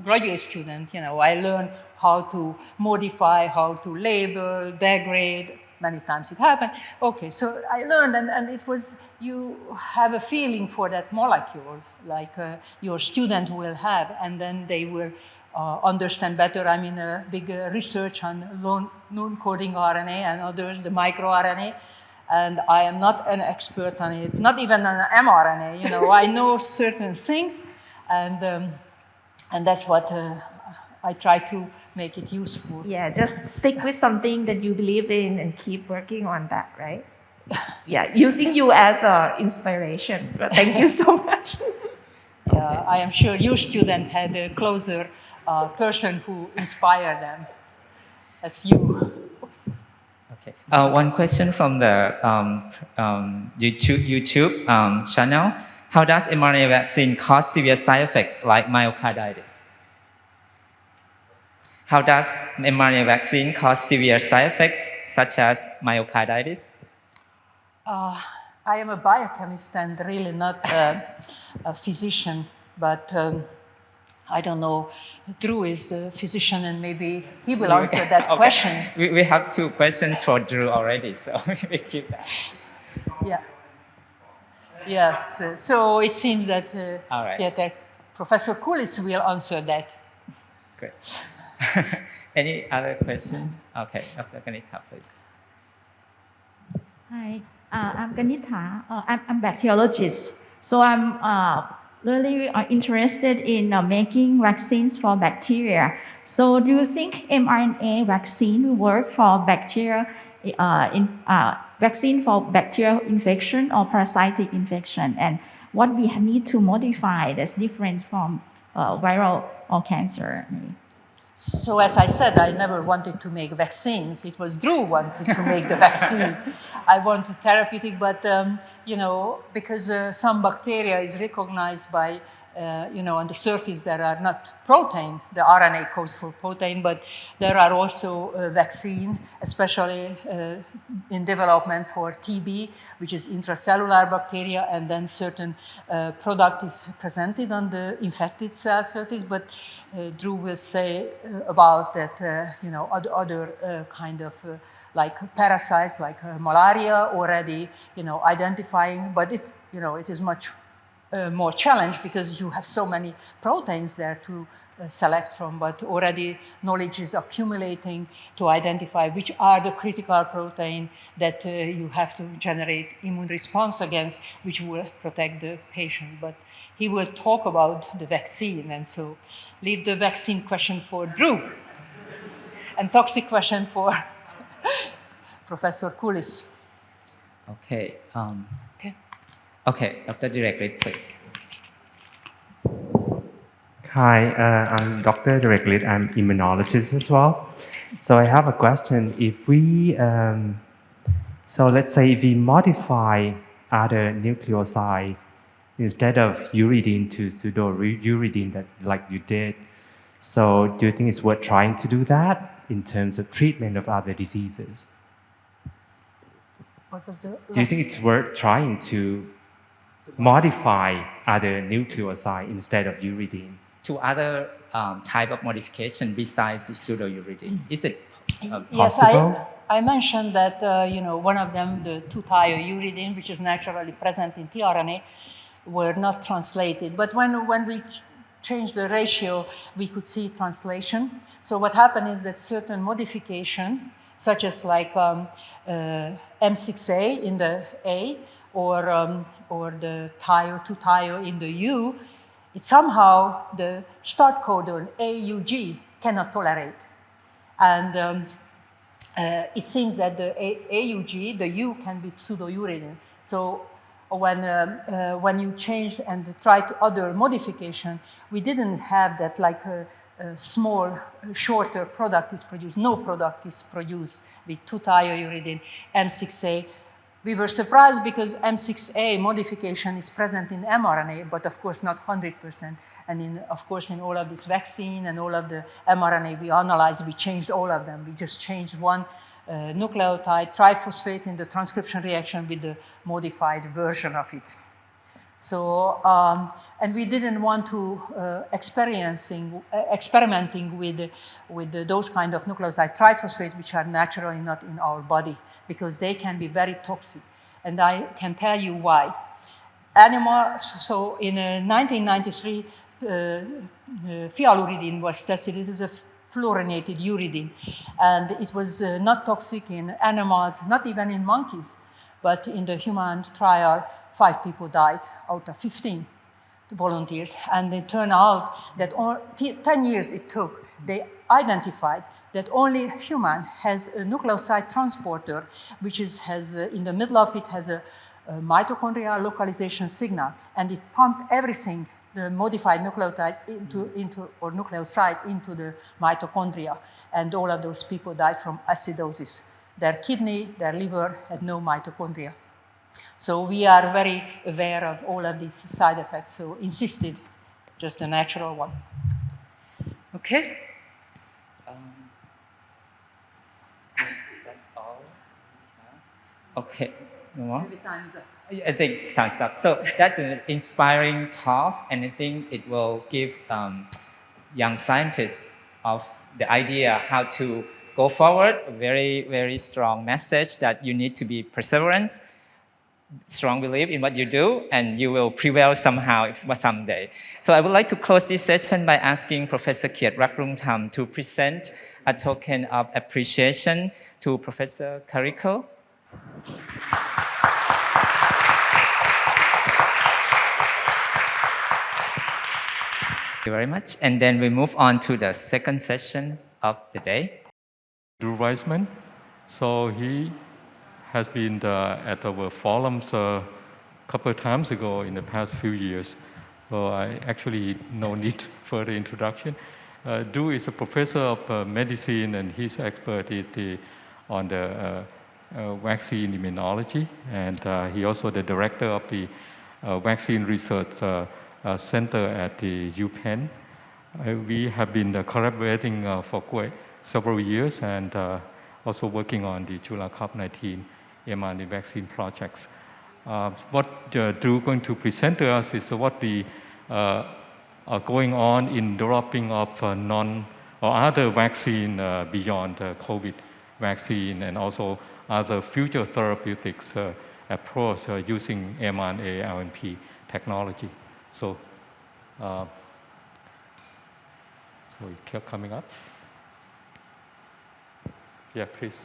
graduate student, I learned how to modify, how to label, degrade. Many times it happened. Okay, so I learned, and it was, you have a feeling for that molecule, like your student will have, and then they will understand better. I'm in a big research on non-coding RNA and others, the microRNA, and I am not an expert on it, not even on mRNA. I know certain things, and that's what I try to make it useful. Yeah, just stick with something that you believe in and keep working on that, right? Yeah, using you as an inspiration. But thank you so much. Yeah, I am sure your student had a closer person who inspired them as you. Okay. One question from the YouTube channel. How does mRNA vaccine cause severe side effects like myocarditis? How does mRNA vaccine cause severe side effects such as myocarditis? I am a biochemist and really not a physician, but I don't know. Drew is a physician, and maybe he will answer that okay. question. We have 2 questions for Drew already, so we keep that. Yeah. Yes. So it seems that All right. Professor Kulis will answer that. Great. Any other question? Okay, Dr. Ganita, please. Hi, I'm Ganita. I'm bacteriologist. So I'm really interested in making vaccines for bacteria. So do you think mRNA vaccine will work for bacteria, vaccine for bacterial infection or parasitic infection? And what we need to modify that's different from viral or cancer? So as I said, I never wanted to make vaccines. It was Drew wanted to make the vaccine. I wanted therapeutic, but because some bacteria is recognized by, on the surface there are not protein. The RNA codes for protein, but there are also vaccine, especially in development for TB, which is intracellular bacteria, and then certain product is presented on the infected cell surface. But Drew will say about that, other kind of like parasites, like malaria, already, identifying. But it is much more challenge because you have so many proteins there to select from. But already knowledge is accumulating to identify which are the critical protein that you have to generate immune response against, which will protect the patient. But he will talk about the vaccine, and so leave the vaccine question for Drew and toxic question for Professor Kulis. Okay. Okay, Dr. Directly, please. Hi, I'm Dr. Directly. I'm immunologist as well. So I have a question. If we, so let's say if we modify other nucleosides instead of uridine to pseudo-uridine, that like you did, so do you think it's worth trying to do that in terms of treatment of other diseases? What was the Do you think it's worth trying to modify other nucleoside instead of uridine? To other type of modification besides pseudo-uridine, is it Yes, possible? I mentioned that one of them, the 2-thiouridine, which is naturally present in tRNA, were not translated. But when we changed the ratio, we could see translation. So what happened is that certain modification, such as like M6A in the A, or the 2-thio in the U, it somehow the start codon AUG cannot tolerate. And it seems that the AUG, the U, can be pseudouridine. So when you change and try to other modification, we didn't have that like a small, shorter product is produced. No product is produced with 2-thiouridine, M6A. We were surprised because M6A modification is present in mRNA, but of course not 100%. And of course, in all of this vaccine and all of the mRNA we analyzed, we changed all of them. We just changed one nucleotide, triphosphate, in the transcription reaction with the modified version of it. So, and we didn't want to experimenting with those kind of nucleoside triphosphate, which are naturally not in our body, because they can be very toxic. And I can tell you why. So in 1993, phyaluridine was tested. It is a fluorinated uridine. And it was not toxic in animals, not even in monkeys. But in the human trial, 5 people died out of 15 volunteers. And it turned out that 10 years it took, they identified that only human has a nucleoside transporter, which has in the middle of it has a mitochondrial localization signal, and it pumped everything, the modified nucleotides or nucleoside into the mitochondria, and all of those people died from acidosis. Their kidney, their liver had no mitochondria. So we are very aware of all of these side effects, so insisted just a natural one. Okay? That's all. Okay, no more? I think it's time's up. So that's an inspiring talk, and I think it will give young scientists of the idea how to go forward. A very, very strong message that you need to be perseverance, strong belief in what you do, and you will prevail somehow someday. So I would like to close this session by asking Professor Kiet Rakrungtham to present a token of appreciation to Professor Kariko. Thank you very much. And then we move on to the second session of the day. Drew Weissman. So he has been at our forums a couple of times ago in the past few years. So I actually no need further introduction. Drew is a professor of medicine, and his expert is on the vaccine immunology, and he also the director of the vaccine research center at the UPenn. We have been collaborating for quite several years, and also working on the ChulaCOV-19 mRNA vaccine projects. What Drew is going to present to us is what are going on in developing of other vaccine beyond COVID vaccine, and also other future therapeutics approach using mRNA LNP technology. So, so it kept coming up. Yeah, please.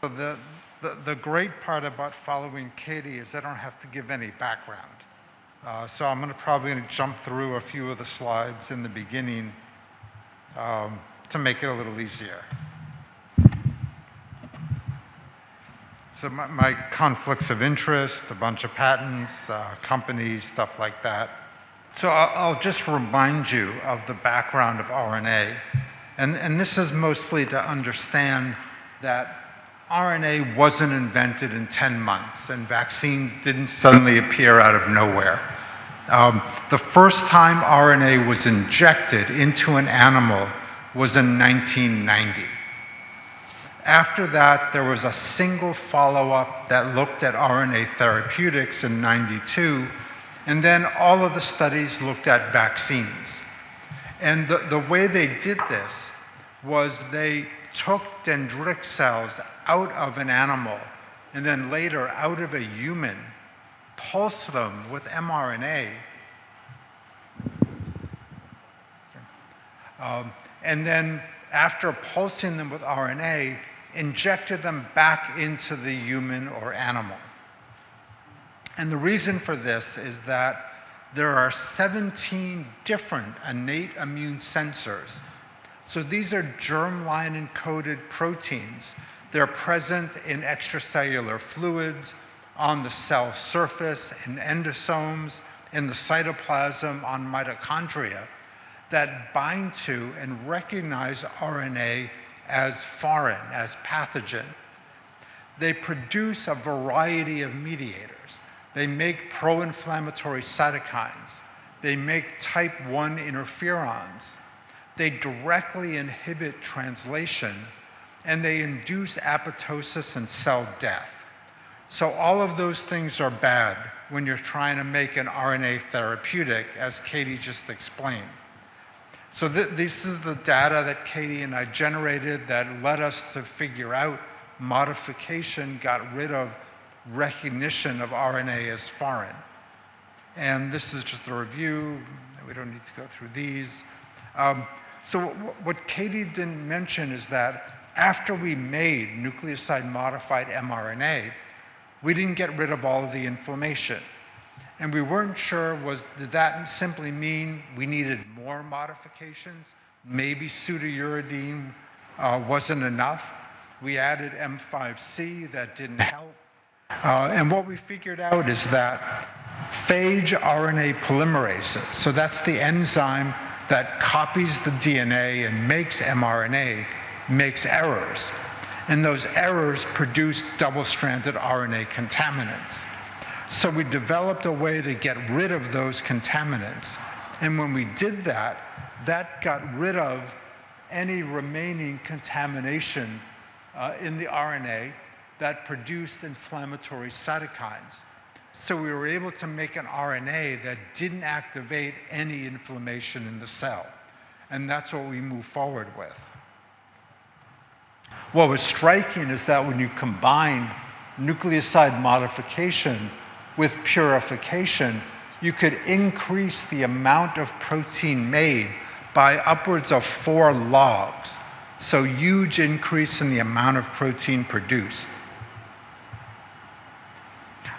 So the great part about following Katie is I don't have to give any background. So I'm probably going to jump through a few of the slides in the beginning to make it a little easier. So my conflicts of interest, a bunch of patents, companies, stuff like that. So I'll just remind you of the background of RNA. And this is mostly to understand that RNA wasn't invented in 10 months, and vaccines didn't suddenly appear out of nowhere. The first time RNA was injected into an animal was in 1990. After that, there was a single follow-up that looked at RNA therapeutics in 92, and then all of the studies looked at vaccines. And the way they did this was they took dendritic cells out of an animal and then later out of a human, pulsed them with mRNA, and then after pulsing them with RNA, injected them back into the human or animal. And the reason for this is that there are 17 different innate immune sensors. So these are germline encoded proteins. They're present in extracellular fluids, on the cell surface, in endosomes, in the cytoplasm, on mitochondria, that bind to and recognize RNA as foreign, as pathogen. They produce a variety of mediators. They make pro-inflammatory cytokines. They make type 1 interferons. They directly inhibit translation, and they induce apoptosis and cell death. So all of those things are bad when you're trying to make an RNA therapeutic, as Katie just explained. So this is the data that Katie and I generated that led us to figure out modification got rid of recognition of RNA as foreign. And this is just a review. We don't need to go through these. So what Katie didn't mention is that after we made nucleoside-modified mRNA, we didn't get rid of all of the inflammation. And we weren't sure, did that simply mean we needed more modifications? Maybe pseudouridine wasn't enough. We added M5C, that didn't help. And what we figured out is that phage RNA polymerases, so that's the enzyme that copies the DNA and makes mRNA, makes errors. And those errors produce double-stranded RNA contaminants. So we developed a way to get rid of those contaminants. And when we did that, that got rid of any remaining contamination in the RNA that produced inflammatory cytokines. So we were able to make an RNA that didn't activate any inflammation in the cell. And that's what we move forward with. What was striking is that when you combine nucleoside modification with purification, you could increase the amount of protein made by upwards of 4 logs. So huge increase in the amount of protein produced.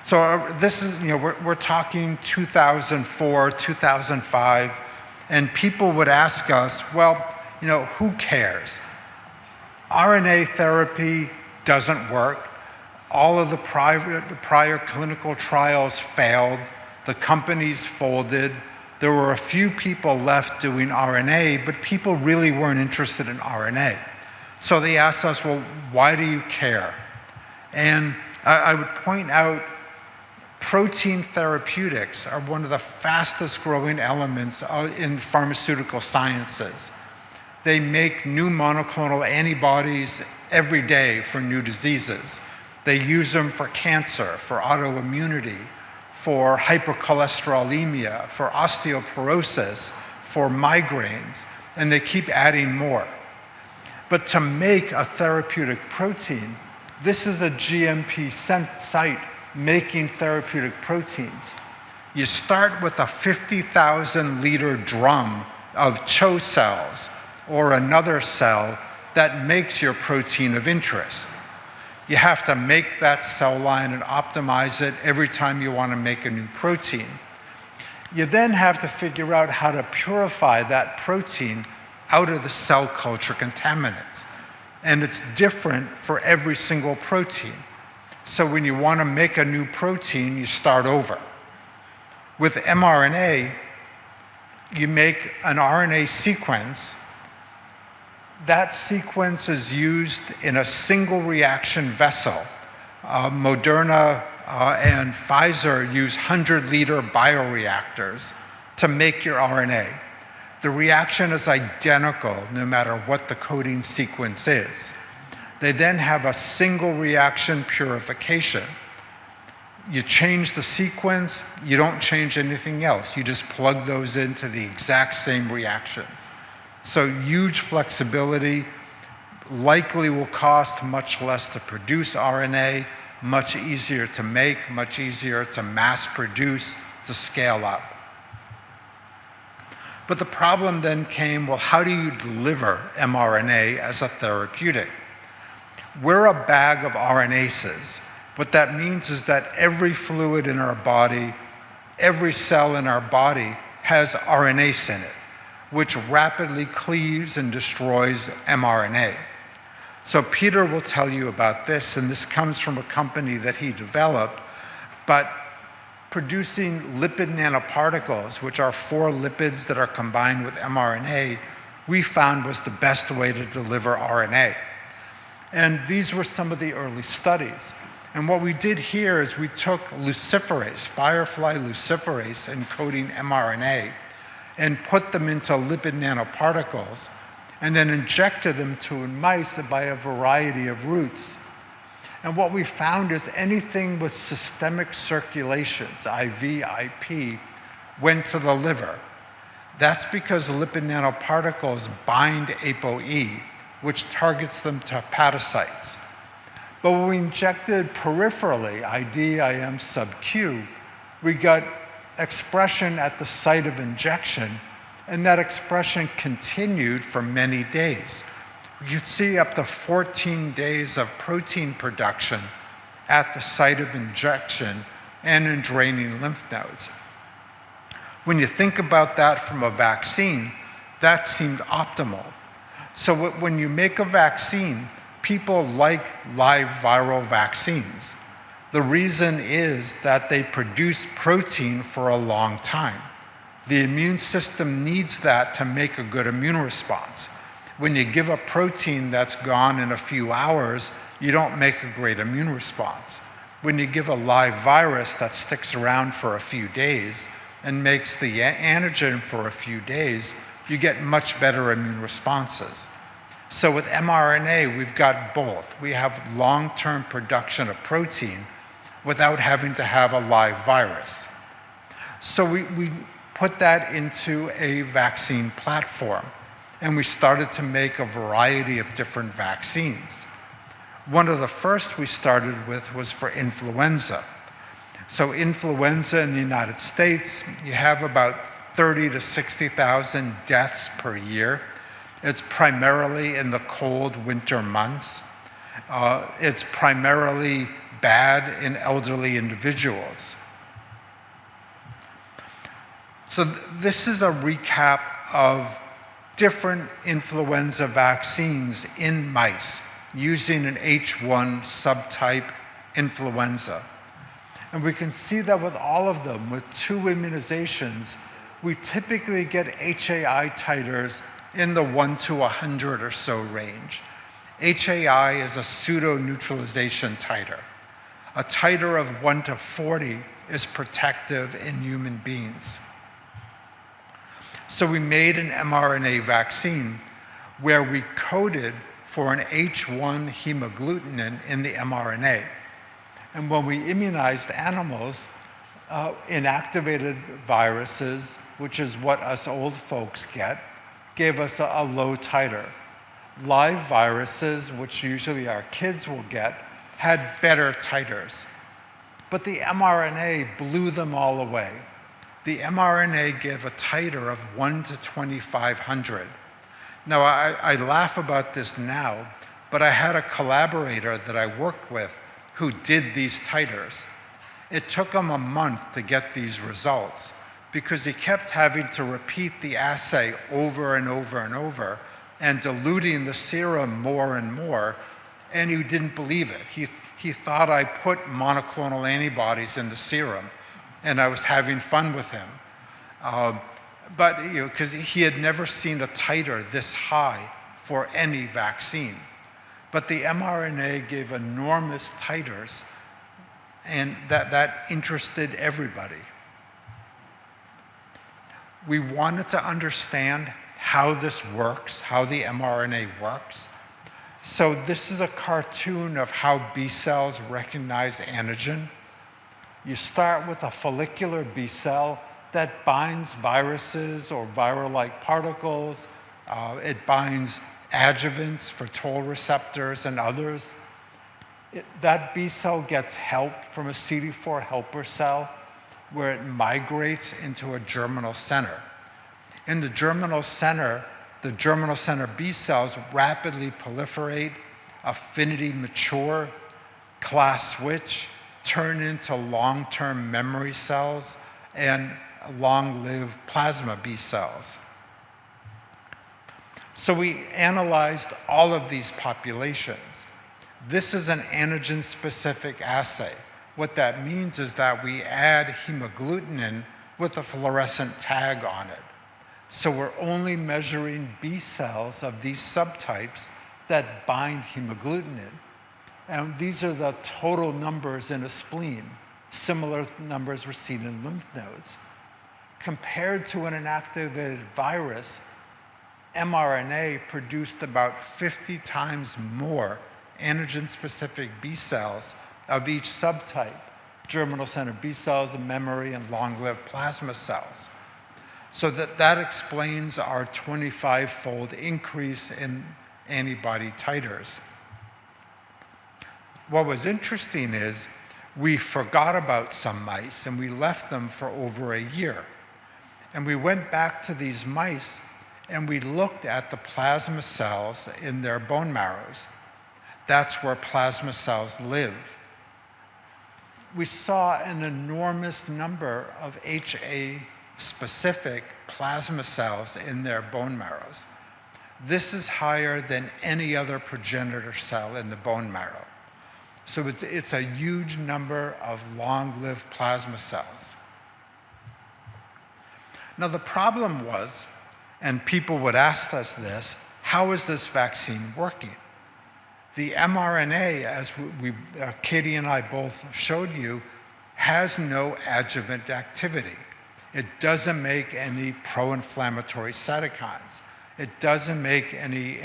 So this is, we're talking 2004, 2005, and people would ask us, well, who cares? RNA therapy doesn't work. All of the prior clinical trials failed. The companies folded. There were a few people left doing RNA, but people really weren't interested in RNA. So they asked us, well, why do you care? And I would point out protein therapeutics are one of the fastest growing elements in pharmaceutical sciences. They make new monoclonal antibodies every day for new diseases. They use them for cancer, for autoimmunity, for hypercholesterolemia, for osteoporosis, for migraines, and they keep adding more. But to make a therapeutic protein, this is a GMP site making therapeutic proteins. You start with a 50,000 liter drum of CHO cells or another cell that makes your protein of interest. You have to make that cell line and optimize it every time you want to make a new protein. You then have to figure out how to purify that protein out of the cell culture contaminants. And it's different for every single protein. So when you want to make a new protein, you start over. With mRNA, you make an RNA sequence. That sequence is used in a single reaction vessel. Moderna and Pfizer use 100-liter bioreactors to make your RNA. The reaction is identical no matter what the coding sequence is. They then have a single reaction purification. You change the sequence, you don't change anything else. You just plug those into the exact same reactions. So huge flexibility, likely will cost much less to produce RNA, much easier to make, much easier to mass produce, to scale up. But the problem then came, well, how do you deliver mRNA as a therapeutic? We're a bag of RNases. What that means is that every fluid in our body, every cell in our body has RNase in it, which rapidly cleaves and destroys mRNA. So Peter will tell you about this, and this comes from a company that he developed, but producing lipid nanoparticles, which are 4 lipids that are combined with mRNA, we found was the best way to deliver RNA. And these were some of the early studies. And what we did here is we took luciferase, firefly luciferase, encoding mRNA, and put them into lipid nanoparticles, and then injected them to mice by a variety of routes. And what we found is anything with systemic circulations, IV, IP, went to the liver. That's because lipid nanoparticles bind ApoE, which targets them to hepatocytes. But when we injected peripherally, IM sub-Q, we got expression at the site of injection, and that expression continued for many days. You'd see up to 14 days of protein production at the site of injection and in draining lymph nodes. When you think about that from a vaccine, that seemed optimal. So when you make a vaccine, people like live viral vaccines. The reason is that they produce protein for a long time. The immune system needs that to make a good immune response. When you give a protein that's gone in a few hours, you don't make a great immune response. When you give a live virus that sticks around for a few days and makes the antigen for a few days, you get much better immune responses. So with mRNA, we've got both. We have long-term production of protein without having to have a live virus. So we put that into a vaccine platform, and we started to make a variety of different vaccines. One of the first we started with was for influenza. So influenza in the United States, you have about 30 to 60,000 deaths per year. It's primarily in the cold winter months. It's primarily bad in elderly individuals. So this is a recap of different influenza vaccines in mice using an H1 subtype influenza. And we can see that with all of them, with 2 immunizations, we typically get HAI titers in the 1 to 100 or so range. HAI is a pseudo-neutralization titer. A titer of 1 to 40 is protective in human beings. So we made an mRNA vaccine where we coded for an H1 hemagglutinin in the mRNA. And when we immunized animals, inactivated viruses, which is what us old folks get, gave us a low titer. Live viruses, which usually our kids will get, had better titers. But the mRNA blew them all away. The mRNA gave a titer of 1 to 2,500. Now, I laugh about this now, but I had a collaborator that I worked with who did these titers. It took him a month to get these results because he kept having to repeat the assay over and over and over and diluting the serum more and more, and he didn't believe it. He thought I put monoclonal antibodies in the serum, and I was having fun with him. But because he had never seen a titer this high for any vaccine. But the mRNA gave enormous titers, and that interested everybody. We wanted to understand how this works, how the mRNA works. So this is a cartoon of how B cells recognize antigen. You start with a follicular B cell that binds viruses or viral-like particles. It binds adjuvants for toll receptors and others, that B cell gets help from a CD4 helper cell where it migrates into a germinal center. In the germinal center B cells rapidly proliferate, affinity mature, class switch, turn into long-term memory cells, and long-lived plasma B cells. So we analyzed all of these populations. This is an antigen-specific assay. What that means is that we add hemagglutinin with a fluorescent tag on it. So we're only measuring B cells of these subtypes that bind hemagglutinin. And these are the total numbers in a spleen. Similar numbers were seen in lymph nodes. Compared to an inactivated virus, mRNA produced about 50 times more antigen-specific B cells of each subtype, germinal center B cells, and memory, and long-lived plasma cells. So that explains our 25-fold increase in antibody titers. What was interesting is we forgot about some mice and we left them for over a year. And we went back to these mice and we looked at the plasma cells in their bone marrows. That's where plasma cells live. We saw an enormous number of HA-specific plasma cells in their bone marrows. This is higher than any other progenitor cell in the bone marrow. So it's a huge number of long-lived plasma cells. Now the problem was, and people would ask us this, how is this vaccine working? The mRNA, as Katie and I both showed you, has no adjuvant activity. It doesn't make any pro-inflammatory cytokines. It doesn't make any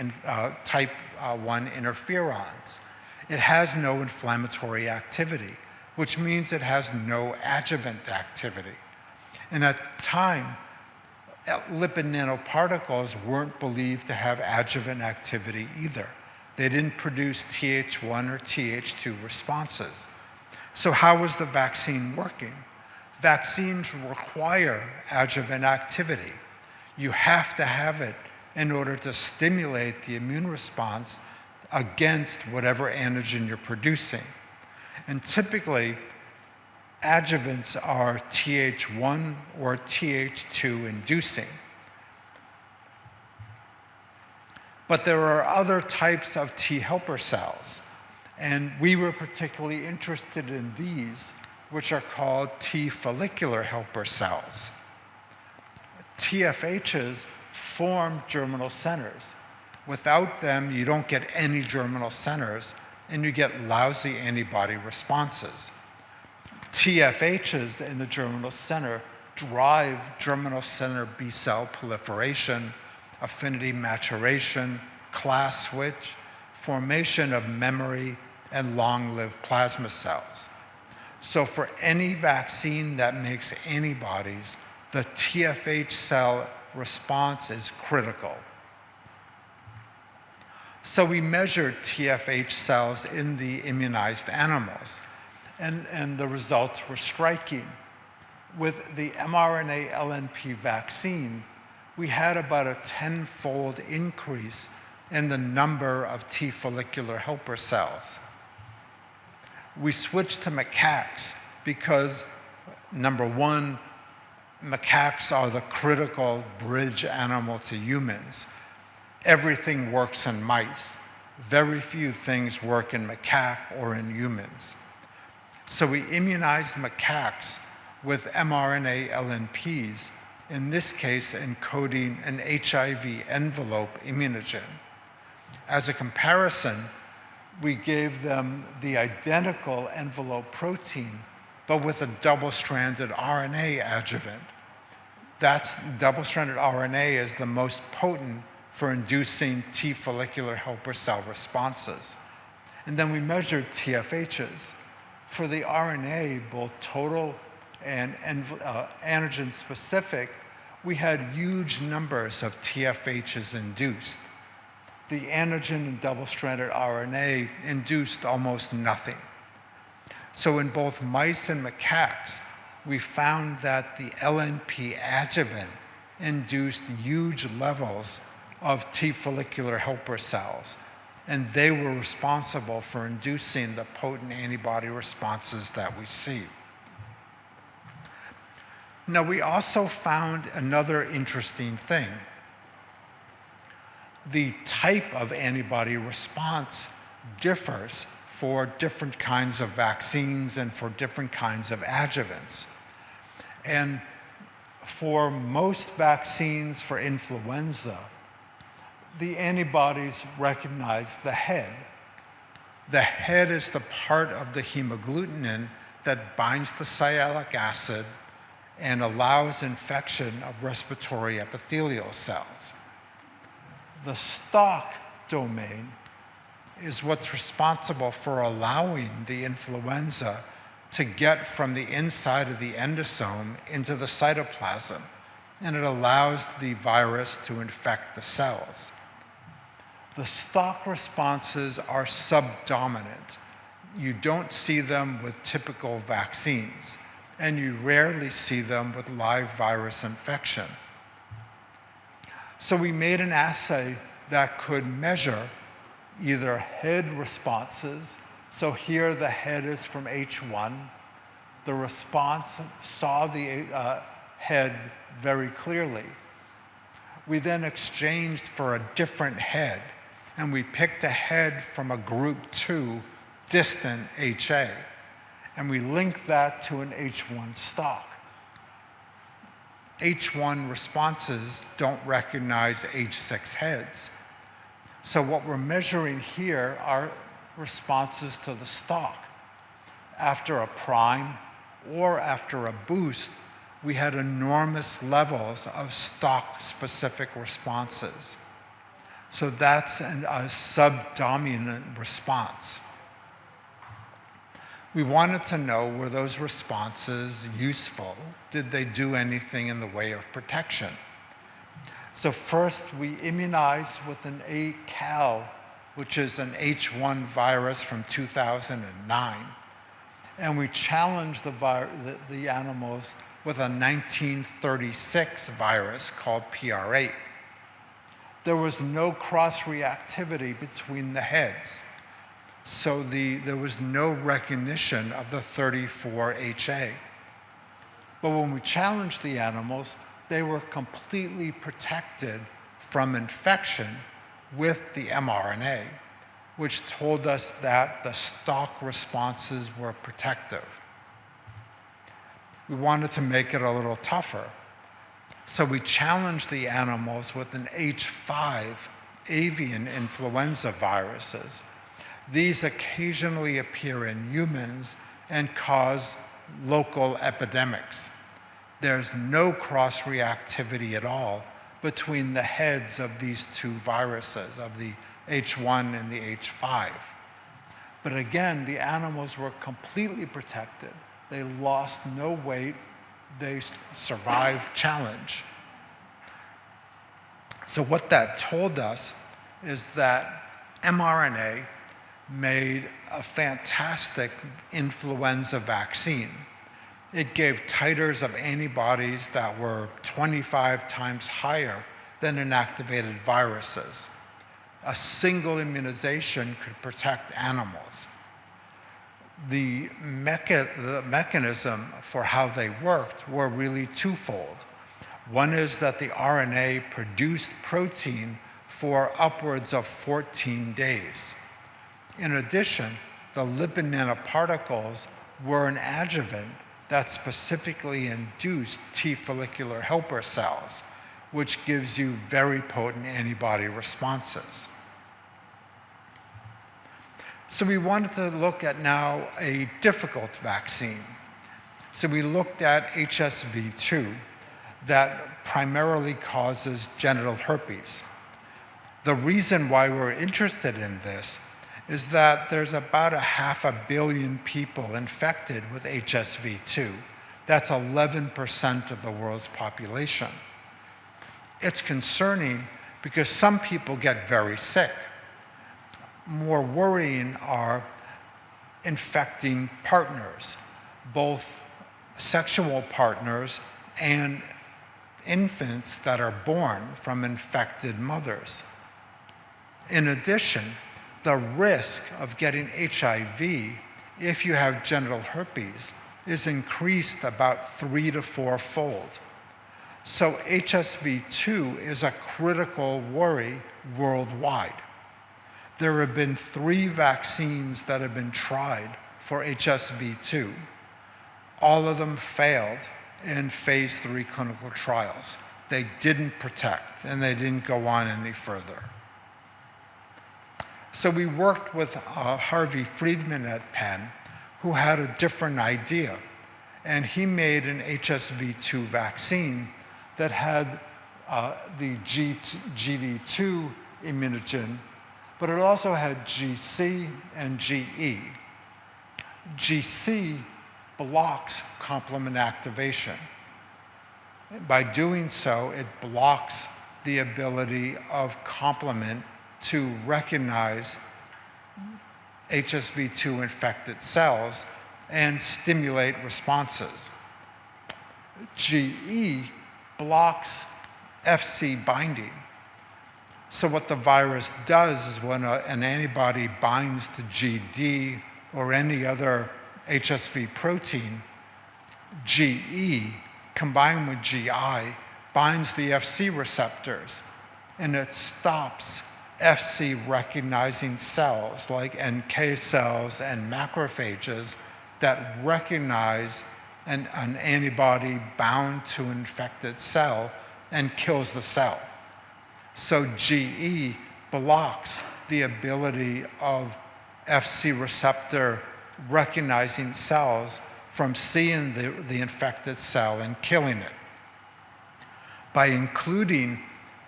type 1 interferons. It has no inflammatory activity, which means it has no adjuvant activity. And at the time, lipid nanoparticles weren't believed to have adjuvant activity either. They didn't produce Th1 or Th2 responses. So how was the vaccine working? Vaccines require adjuvant activity. You have to have it in order to stimulate the immune response against whatever antigen you're producing. And typically, adjuvants are Th1 or Th2 inducing. But there are other types of T helper cells, and we were particularly interested in these, which are called T follicular helper cells. TFHs form germinal centers. Without them, you don't get any germinal centers, and you get lousy antibody responses. TFHs in the germinal center drive germinal center B cell proliferation, affinity maturation, class switch, formation of memory, and long-lived plasma cells. So for any vaccine that makes antibodies, the TFH cell response is critical. So we measured TFH cells in the immunized animals, and the results were striking. With the mRNA LNP vaccine, we had about a 10-fold increase in the number of T follicular helper cells. We switched to macaques because, number one, macaques are the critical bridge animal to humans. Everything works in mice. Very few things work in macaque or in humans. So we immunized macaques with mRNA LNPs, in this case encoding an HIV envelope immunogen. As a comparison, we gave them the identical envelope protein, but with a double-stranded RNA adjuvant. Double-stranded RNA is the most potent for inducing T follicular helper cell responses. And then we measured TFHs. For the RNA, both total and antigen specific, we had huge numbers of TFHs induced. the antigen and double-stranded RNA induced almost nothing. So in both mice and macaques, we found that the LNP adjuvant induced huge levels of T follicular helper cells, and they were responsible for inducing the potent antibody responses that we see. Now, we also found another interesting thing. The type of antibody response differs for different kinds of vaccines and for different kinds of adjuvants. And for most vaccines for influenza, the antibodies recognize the head. The head is the part of the hemagglutinin that binds to sialic acid and allows infection of respiratory epithelial cells. The stalk domain is what's responsible for allowing the influenza to get from the inside of the endosome into the cytoplasm, and it allows the virus to infect the cells. The stalk responses are subdominant. You don't see them with typical vaccines, and you rarely see them with live virus infection. So we made an assay that could measure either head responses. So here the head is from H1. The response saw the head very clearly. We then exchanged for a different head, and we picked a head from a group 2 distant HA, and we linked that to an H1 stalk. H1 responses don't recognize H6 heads. So what we're measuring here are responses to the stalk. After a prime or after a boost, we had enormous levels of stalk-specific responses. So that's a subdominant response. We wanted to know, were those responses useful? Did they do anything in the way of protection? So first, we immunized with an ACAL, which is an H1 virus from 2009. And we challenged the animals with a 1936 virus called PR8. There was no cross-reactivity between the heads. So there was no recognition of the 34 HA. But when we challenged the animals, they were completely protected from infection with the mRNA, which told us that the stalk responses were protective. We wanted to make it a little tougher. So we challenged the animals with an H5 avian influenza viruses. These occasionally appear in humans and cause local epidemics. There's no cross-reactivity at all between the heads of these two viruses, of the H1 and the H5. But again, the animals were completely protected. They lost no weight. They survived challenge. So what that told us is that mRNA made a fantastic influenza vaccine. It gave titers of antibodies that were 25 times higher than inactivated viruses. A single immunization could protect animals. The mechanism for how they worked were really twofold. One is that the RNA produced protein for upwards of 14 days. In addition, the lipid nanoparticles were an adjuvant that specifically induced T follicular helper cells, which gives you very potent antibody responses. So we wanted to look at now a difficult vaccine. So we looked at HSV2 that primarily causes genital herpes. The reason why we're interested in this is that there's about 500 million people infected with HSV2. That's 11% of the world's population. It's concerning because some people get very sick. More worrying are infecting partners, both sexual partners and infants that are born from infected mothers. In addition, the risk of getting HIV if you have genital herpes is increased about 3 to 4-fold. So HSV-2 is a critical worry worldwide. There have been 3 vaccines that have been tried for HSV-2. All of them failed in phase 3 clinical trials. They didn't protect, and they didn't go on any further. So we worked with Harvey Friedman at Penn, who had a different idea. And he made an HSV-2 vaccine that had the GD2 immunogen, but it also had GC and GE. GC blocks complement activation. By doing so, it blocks the ability of complement to recognize HSV-2 infected cells and stimulate responses. GE blocks FC binding. So what the virus does is when an antibody binds to GD or any other HSV protein, GE combined with GI binds the FC receptors, and it stops FC recognizing cells like NK cells and macrophages that recognize an antibody bound to an infected cell and kills the cell. So GE blocks the ability of FC receptor recognizing cells from seeing the infected cell and killing it. By including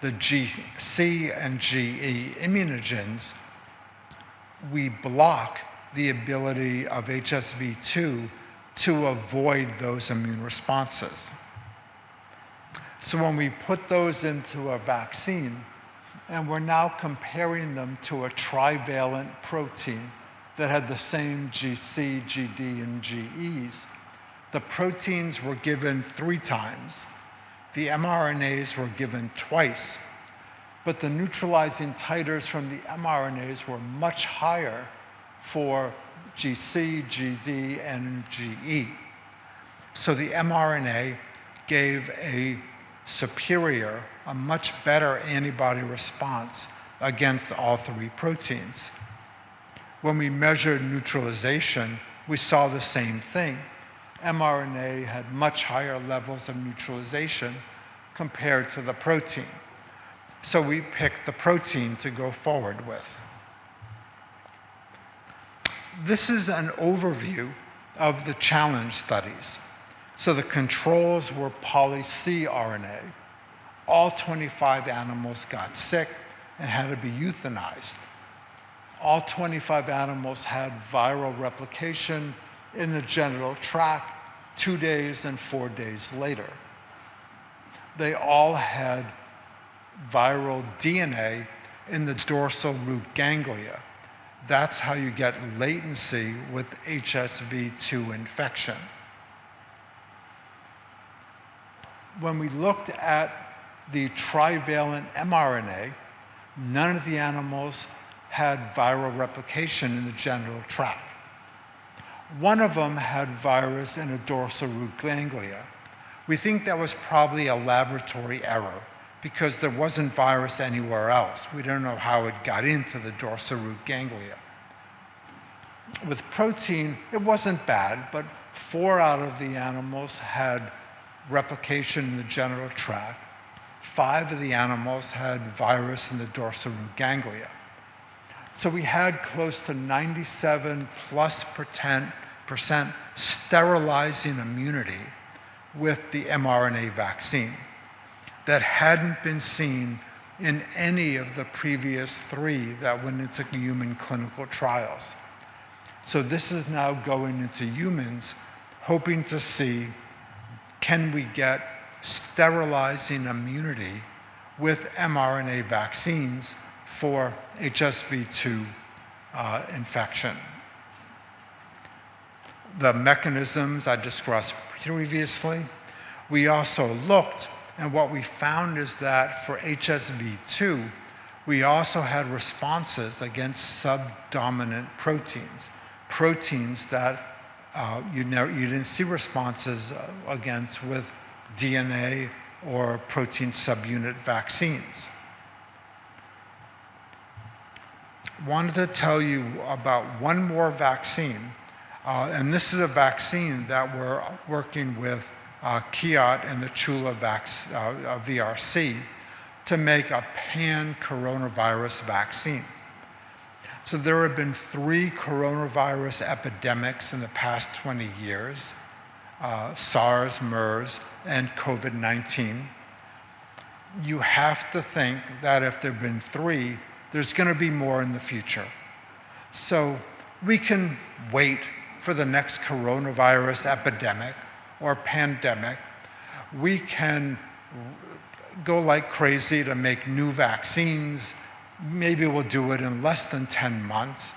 the GC and GE immunogens, we block the ability of HSV-2 to avoid those immune responses. So when we put those into a vaccine, and we're now comparing them to a trivalent protein that had the same GC, GD, and GEs, the proteins were given 3 times. The mRNAs were given twice, but the neutralizing titers from the mRNAs were much higher for GC, GD, and GE. So the mRNA gave a superior, a much better antibody response against all 3 proteins. When we measured neutralization, we saw the same thing. mRNA had much higher levels of neutralization compared to the protein. So we picked the protein to go forward with. This is an overview of the challenge studies. So the controls were poly-C RNA. All 25 animals got sick and had to be euthanized. All 25 animals had viral replication in the genital tract 2 days and 4 days later. They all had viral DNA in the dorsal root ganglia. That's how you get latency with HSV-2 infection. When we looked at the trivalent mRNA, none of the animals had viral replication in the genital tract. One of them had virus in a dorsal root ganglia. We think that was probably a laboratory error because there wasn't virus anywhere else. We don't know how it got into the dorsal root ganglia. With protein, it wasn't bad, but 4 out of the animals had replication in the genital tract. 5 of the animals had virus in the dorsal root ganglia. So we had close to 97+% sterilizing immunity with the mRNA vaccine that hadn't been seen in any of the previous 3 that went into human clinical trials. So this is now going into humans, hoping to see, can we get sterilizing immunity with mRNA vaccines for HSV2 infection. The mechanisms I discussed previously. We also looked, and what we found is that for HSV2, we also had responses against subdominant proteins, proteins that you didn't see responses against with DNA or protein subunit vaccines. Wanted to tell you about one more vaccine, and this is a vaccine that we're working with Kiat and the ChulaVRC to make a pan-coronavirus vaccine. So there have been 3 coronavirus epidemics in the past 20 years, SARS, MERS, and COVID-19. You have to think that if there have been 3, there's going to be more in the future. So we can wait for the next coronavirus epidemic or pandemic. We can go like crazy to make new vaccines. Maybe we'll do it in less than 10 months,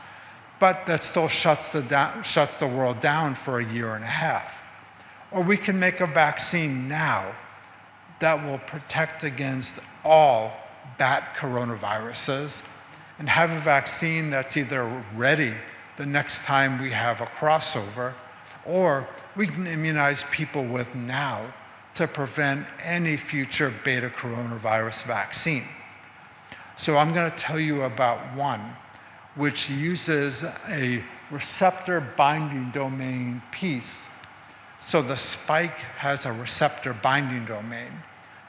but that still shuts the world down for a year and a half. Or we can make a vaccine now that will protect against all bat coronaviruses and have a vaccine that's either ready the next time we have a crossover, or we can immunize people with now to prevent any future beta coronavirus vaccine. So I'm going to tell you about one which uses a receptor binding domain piece. So the spike has a receptor binding domain.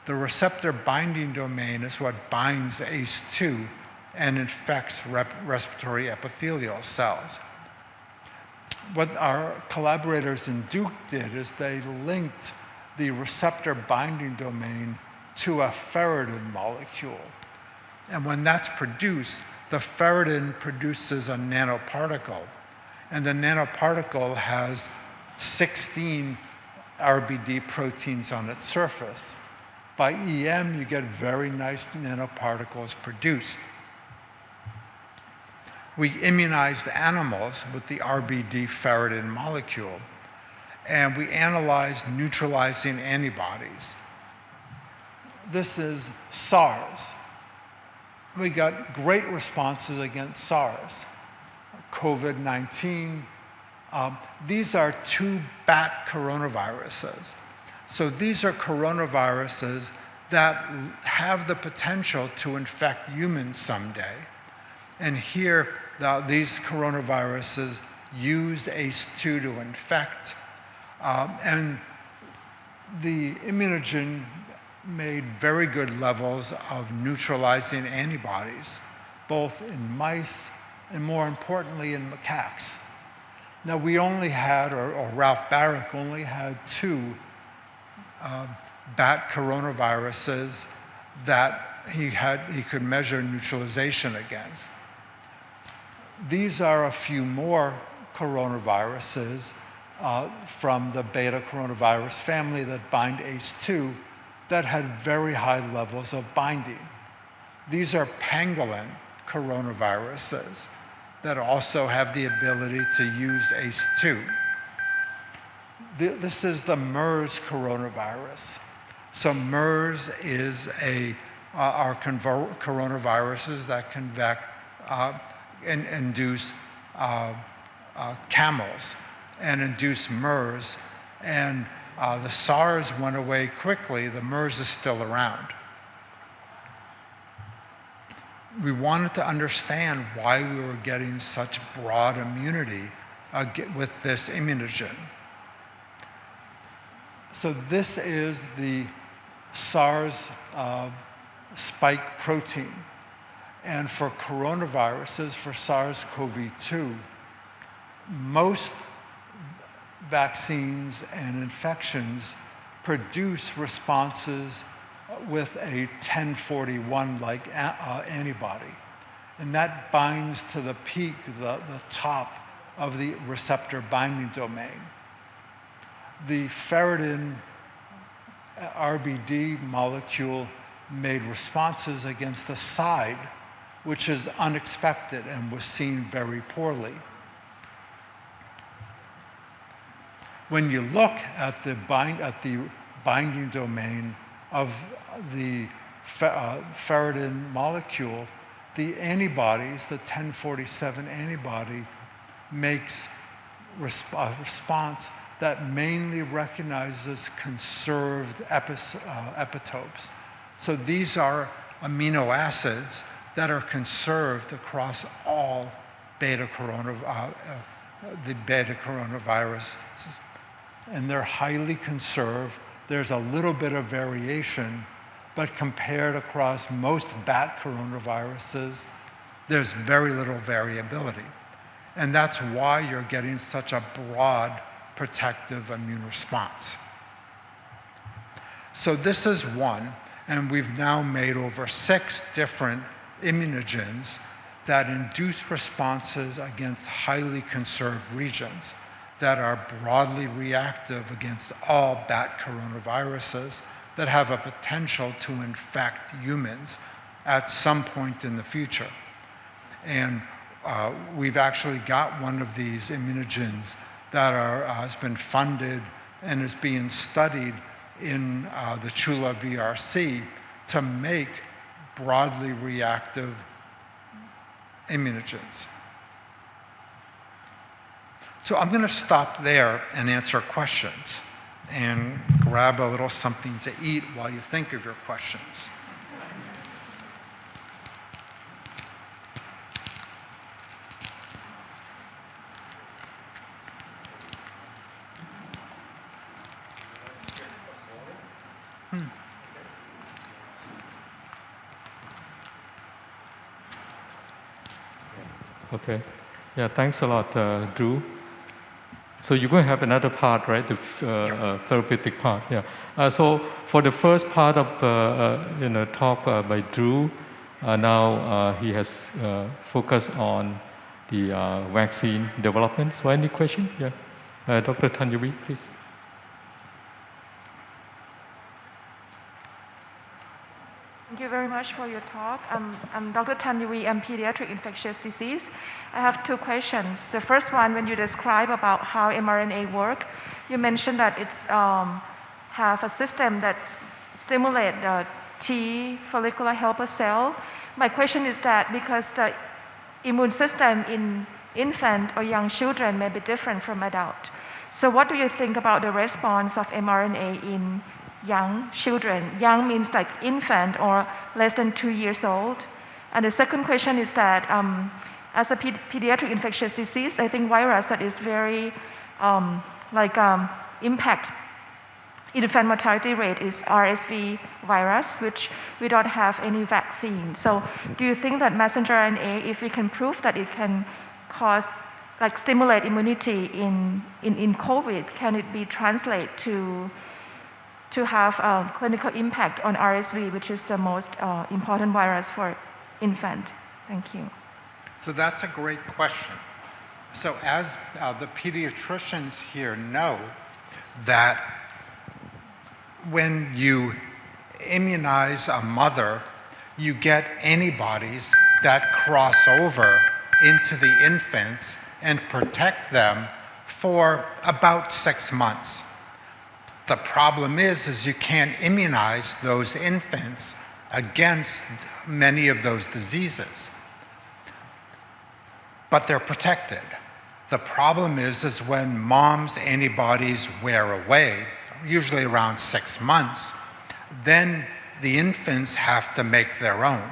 The receptor binding domain is what binds ACE2 and infects respiratory epithelial cells. What our collaborators in Duke did is they linked the receptor binding domain to a ferritin molecule. And when that's produced, the ferritin produces a nanoparticle. And the nanoparticle has 16 RBD proteins on its surface. By EM, you get very nice nanoparticles produced. We immunized animals with the RBD ferritin molecule, and we analyzed neutralizing antibodies. This is SARS. We got great responses against SARS. COVID-19. These are 2 bat coronaviruses. So these are coronaviruses that have the potential to infect humans someday. And here, these coronaviruses use ACE2 to infect, and the immunogen made very good levels of neutralizing antibodies, both in mice and more importantly in macaques. Now we only had, or Ralph Barrick only had 2 bat coronaviruses that he could measure neutralization against. These are a few more coronaviruses from the beta coronavirus family that bind ACE2 that had very high levels of binding. These are pangolin coronaviruses that also have the ability to use ACE2. This is the MERS coronavirus. So MERS is are coronaviruses that can induce camels and induce MERS. And the SARS went away quickly. The MERS is still around. We wanted to understand why we were getting such broad immunity with this immunogen. So this is the SARS spike protein. And for coronaviruses, for SARS-CoV-2, most vaccines and infections produce responses with a 1041-like antibody. And that binds to the peak, the top of the receptor binding domain. The ferritin RBD molecule made responses against the side, which is unexpected and was seen very poorly. When you look at the binding domain of the ferritin molecule, the antibodies, the 1047 antibody, makes a response that mainly recognizes conserved epitopes. So these are amino acids that are conserved across all the beta coronaviruses. And they're highly conserved. There's a little bit of variation, but compared across most bat coronaviruses, there's very little variability. And that's why you're getting such a broad protective immune response. So this is one, and we've now made over 6 different immunogens that induce responses against highly conserved regions that are broadly reactive against all bat coronaviruses that have a potential to infect humans at some point in the future. And we've actually got one of these immunogens that has been funded and is being studied in the ChulaVRC to make broadly reactive immunogens. So I'm going to stop there and answer questions and grab a little something to eat while you think of your questions. Okay. Yeah, thanks a lot, Drew. So you're going to have another part, right? The therapeutic part. Yeah. So for the first part of the talk by Drew, now he has focused on the vaccine development. So any question? Yeah. Dr. Tanyavi, please. Thank you very much for your talk. I'm Dr. Tanyavi. I'm pediatric infectious disease. I have 2 questions. The first one, when you describe about how mRNA work, you mentioned that it's have a system that stimulate the T follicular helper cell. My question is that because the immune system in infant or young children may be different from adult. So what do you think about the response of mRNA in young children? Young means like infant or less than 2 years old. And the second question is that as a pediatric infectious disease, I think virus that is very impact infant mortality rate is RSV virus, which we don't have any vaccine. So do you think that messenger RNA, if we can prove that it can cause, stimulate immunity in COVID, can it be translated to have a clinical impact on RSV, which is the most important virus for infant? Thank you. So that's a great question. So as the pediatricians here know, that when you immunize a mother, you get antibodies that cross over into the infants and protect them for about 6 months. The problem is you can't immunize those infants against many of those diseases, but they're protected. The problem is when mom's antibodies wear away, usually around 6 months, then the infants have to make their own.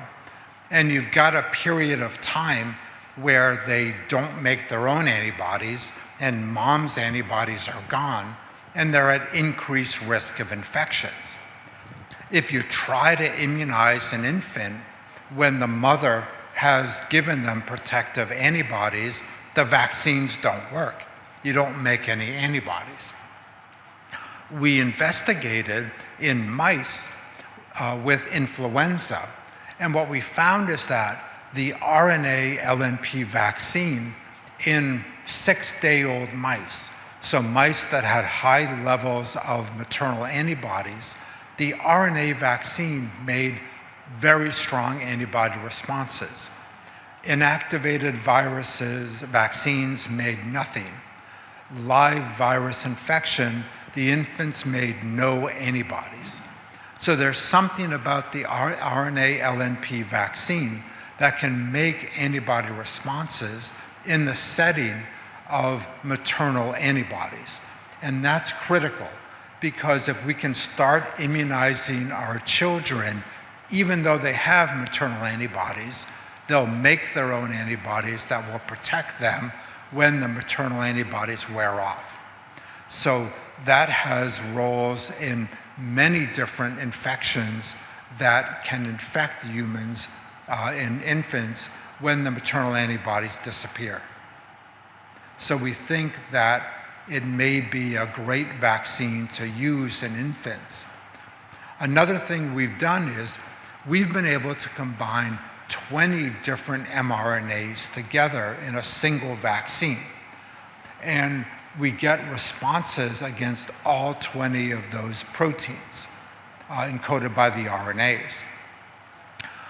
And you've got a period of time where they don't make their own antibodies and mom's antibodies are gone, and they're at increased risk of infections. If you try to immunize an infant when the mother has given them protective antibodies, the vaccines don't work. You don't make any antibodies. We investigated in mice with influenza, and what we found is that the RNA LNP vaccine in 6-day-old mice, so mice that had high levels of maternal antibodies, The RNA vaccine made very strong antibody responses. Inactivated vaccines made nothing. Live virus infection, the infants made no antibodies. So there's something about the RNA LNP vaccine that can make antibody responses in the setting of maternal antibodies. And that's critical, because if we can start immunizing our children, even though they have maternal antibodies, they'll make their own antibodies that will protect them when the maternal antibodies wear off. So that has roles in many different infections that can infect humans in infants when the maternal antibodies disappear. So we think that it may be a great vaccine to use in infants. Another thing we've done is we've been able to combine 20 different mRNAs together in a single vaccine. And we get responses against all 20 of those proteins encoded by the RNAs.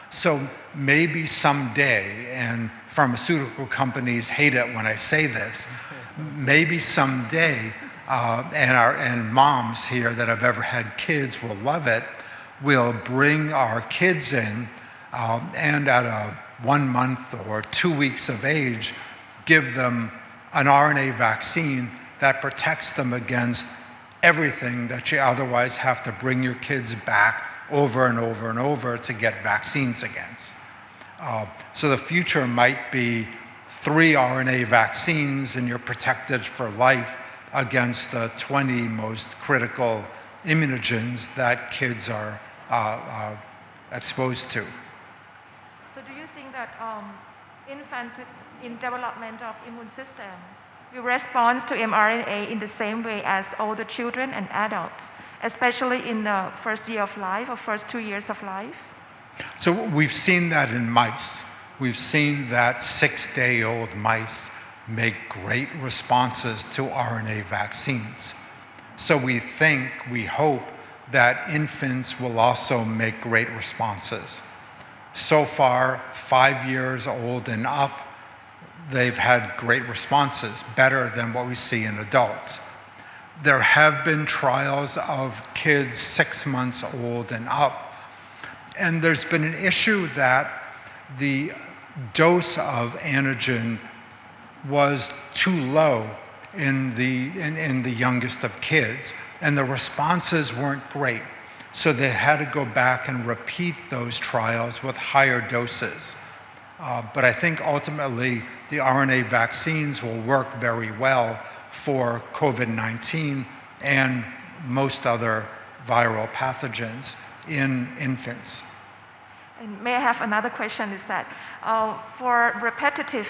So maybe someday, and pharmaceutical companies hate it when I say this, maybe someday, and moms here that have ever had kids will love it, we'll bring our kids in and at a 1 month or 2 weeks of age, give them an RNA vaccine that protects them against everything that you otherwise have to bring your kids back over and over and over to get vaccines against. So the future might be 3 RNA vaccines and you're protected for life against the 20 most critical immunogens that kids are exposed to. So do you think that infants in development of immune system will respond to mRNA in the same way as older children and adults, especially in the first year of life or first 2 years of life? So we've seen that in mice. We've seen that 6-day-old mice make great responses to RNA vaccines. So we think, we hope, that infants will also make great responses. So far, 5 years old and up, they've had great responses, better than what we see in adults. There have been trials of kids 6 months old and up, and there's been an issue that the dose of antigen was too low in the youngest of kids, and the responses weren't great. So they had to go back and repeat those trials with higher doses. But I think ultimately the RNA vaccines will work very well for COVID-19 and most other viral pathogens in infants. And may I have another question is that for repetitive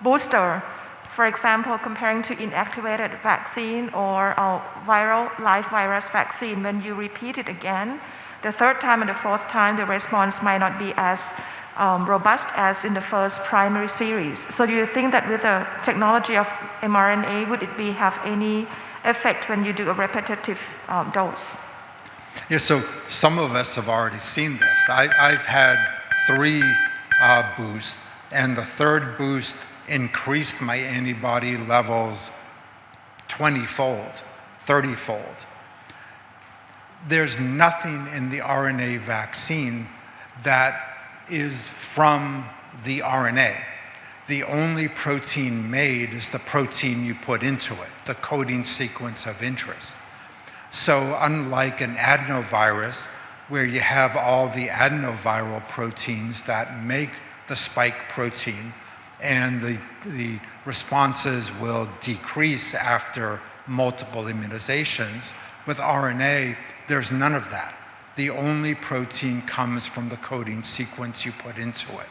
booster, for example, comparing to inactivated vaccine or viral live virus vaccine, when you repeat it again, the third time and the fourth time, the response might not be as robust as in the first primary series. So do you think that with the technology of mRNA, would it have any effect when you do a repetitive dose? Yeah, so some of us have already seen this. I've had 3 boosts, and the third boost increased my antibody levels 20-fold, 30-fold. There's nothing in the RNA vaccine that is from the RNA. The only protein made is the protein you put into it, the coding sequence of interest. So unlike an adenovirus, where you have all the adenoviral proteins that make the spike protein, and the responses will decrease after multiple immunizations, with RNA, there's none of that. The only protein comes from the coding sequence you put into it.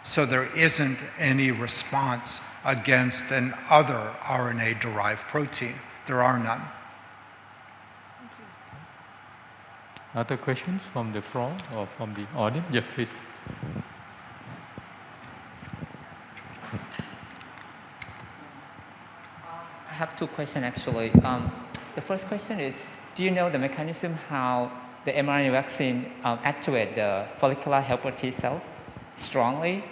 So there isn't any response against an other RNA-derived protein. There are none. Other questions from the floor or from the audience? Yes, please. I have 2 questions actually. The first question is, do you know the mechanism how the mRNA vaccine activate the follicular helper T cells strongly?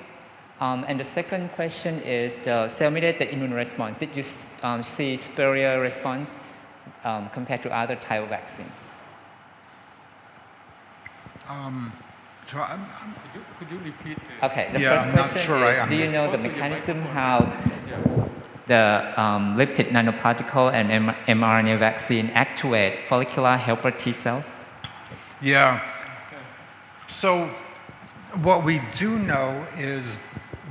And the second question is the cell-mediated immune response. Did you see superior response compared to other type of vaccines? Could you repeat? Okay, the Yeah, first I'm not question sure I is, do you know the Go to your mechanism microphone. how the lipid nanoparticle and mRNA vaccine activate follicular helper T cells? Yeah. So what we do know is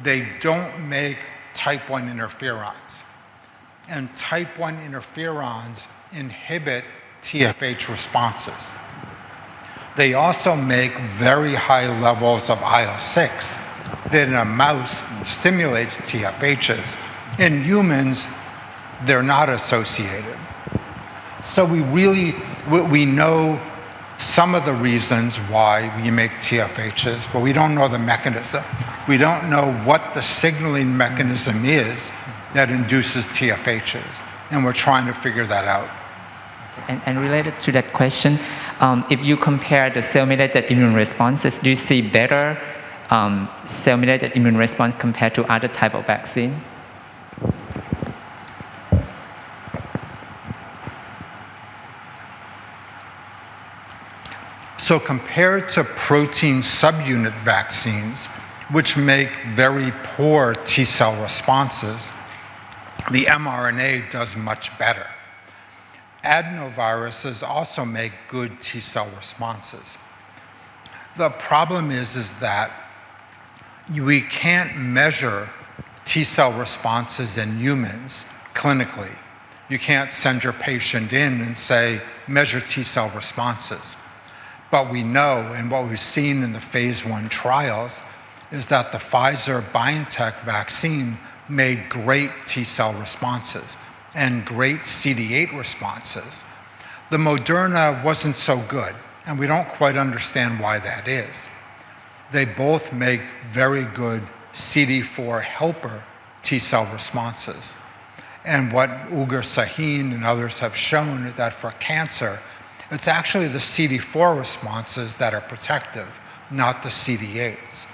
they don't make type 1 interferons. And type 1 interferons inhibit TFH responses. They also make very high levels of IL-6 that in a mouse stimulates TFHs. In humans, they're not associated. So we know some of the reasons why we make TFHs, but we don't know the mechanism. We don't know what the signaling mechanism is that induces TFHs, and we're trying to figure that out. And related to that question, if you compare the cell-mediated immune responses, do you see better cell-mediated immune response compared to other type of vaccines? So compared to protein subunit vaccines, which make very poor T cell responses, the mRNA does much better. Adenoviruses also make good T cell responses. The problem is that we can't measure T cell responses in humans clinically. You can't send your patient in and say, measure T cell responses. But we know, and what we've seen in the phase 1 trials, is that the Pfizer-BioNTech vaccine made great T cell responses and great CD8 responses. The Moderna wasn't so good, and we don't quite understand why that is. They both make very good CD4 helper T cell responses. And what Ugur Sahin and others have shown is that for cancer, it's actually the CD4 responses that are protective, not the CD8s.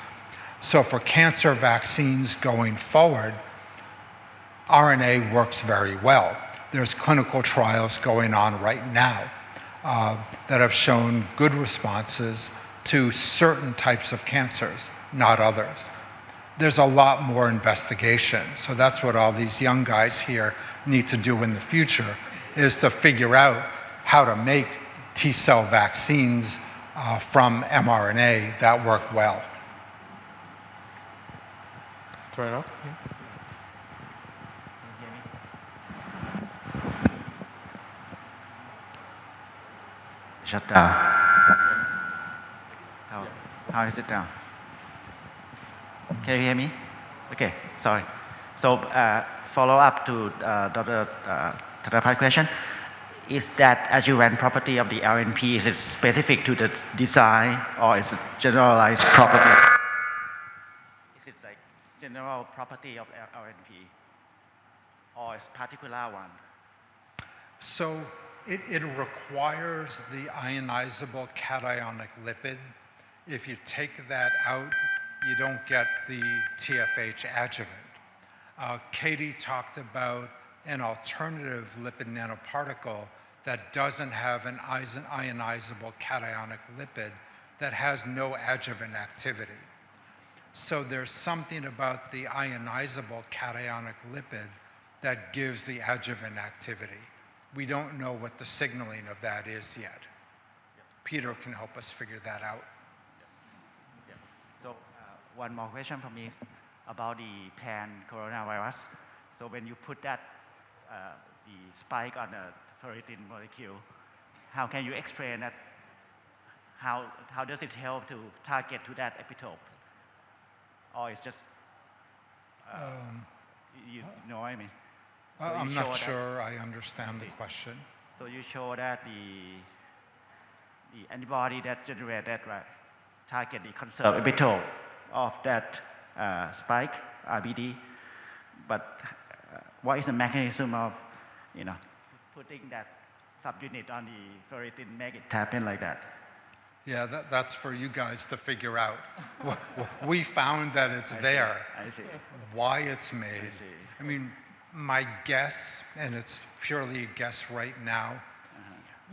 So for cancer vaccines going forward, RNA works very well. There's clinical trials going on right now that have shown good responses to certain types of cancers, not others. There's a lot more investigation. So that's what all these young guys here need to do in the future, is to figure out how to make T cell vaccines from mRNA that work well. Try it out. Shut down. How is it down? Can you hear me? Okay, sorry. So follow up to Dr. Thadapat's question. Is that adjuvant property of the LNP, is it specific to the design or is it generalized property? Is it like general property of LNP or is particular one? So it requires the ionizable cationic lipid. If you take that out, you don't get the TFH adjuvant. Katie talked about an alternative lipid nanoparticle that doesn't have an ionizable cationic lipid that has no adjuvant activity. So there's something about the ionizable cationic lipid that gives the adjuvant activity. We don't know what the signaling of that is yet. Peter can help us figure that out. So one more question for me about the pan-coronavirus. So when you put that, the spike on a ferritin molecule, how can you explain that? How does it help to target to that epitope? Or it's just, you know what I mean? So I'm not sure I understand the question. So you show that the antibody that generated, right, target the conserved epitope of that spike, RBD, but what is the mechanism of, putting that subunit on the ferritin make it happen like that? Yeah, that's for you guys to figure out. We found that it's there. I see. Why it's made. I see. I mean, my guess, and it's purely a guess right now,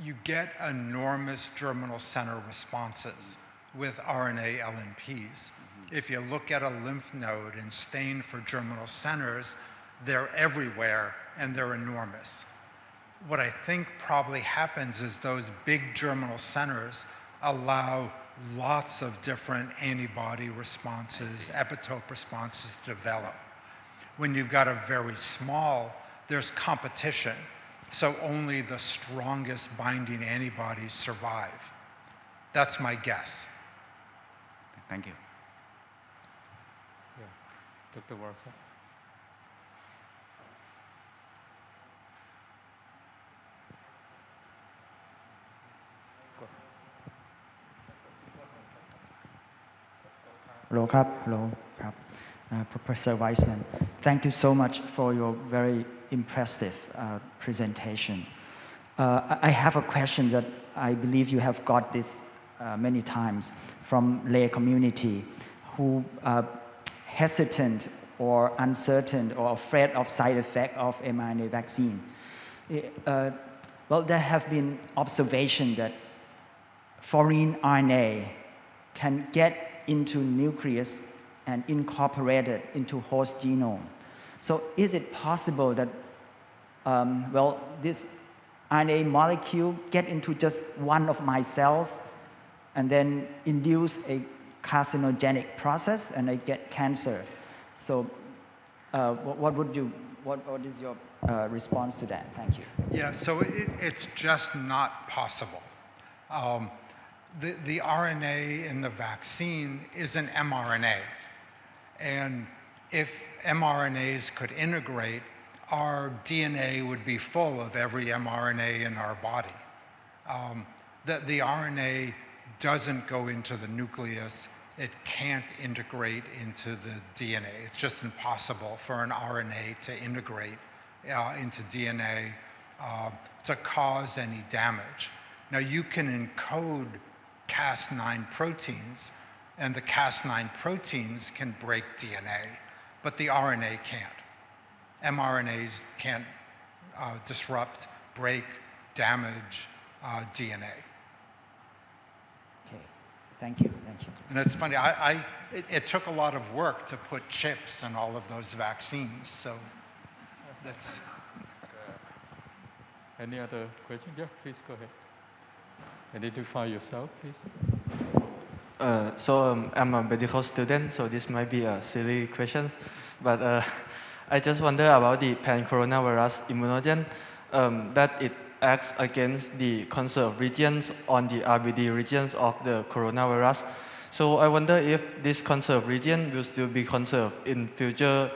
you get enormous germinal center responses with RNA LNPs. If you look at a lymph node and stain for germinal centers, they're everywhere and they're enormous. What I think probably happens is those big germinal centers allow lots of different antibody responses, epitope responses to develop. When you've got a very small, there's competition. So only the strongest binding antibodies survive. That's my guess. Thank you. Yeah. Dr. Warsa. Hello, Krab. Hello, Krab. Professor Weissman, thank you so much for your very impressive presentation. I have a question that I believe you have got this many times from lay community who are hesitant or uncertain or afraid of side effect of mRNA vaccine. Well, there have been observation that foreign RNA can get into nucleus and incorporated into host genome. So is it possible that, well, this RNA molecule get into just one of my cells and then induce a carcinogenic process and I get cancer? So what is your response to that? Thank you. Yeah, so it's just not possible. The RNA in the vaccine is an mRNA. And if mRNAs could integrate, our DNA would be full of every mRNA in our body. The RNA doesn't go into the nucleus. It can't integrate into the DNA. It's just impossible for an RNA to integrate into DNA to cause any damage. Now, you can encode Cas9 proteins, and the Cas9 proteins can break DNA, but the RNA can't. mRNAs can't disrupt, break, damage DNA. Okay, thank you, thank you. And it's funny, it took a lot of work to put chips in all of those vaccines, so that's... Any other question? Yeah, please go ahead. Identify yourself, please. I'm a medical student, so this might be a silly question, but I just wonder about the pan-coronavirus immunogen, that it acts against the conserved regions on the RBD regions of the coronavirus. So I wonder if this conserved region will still be conserved in future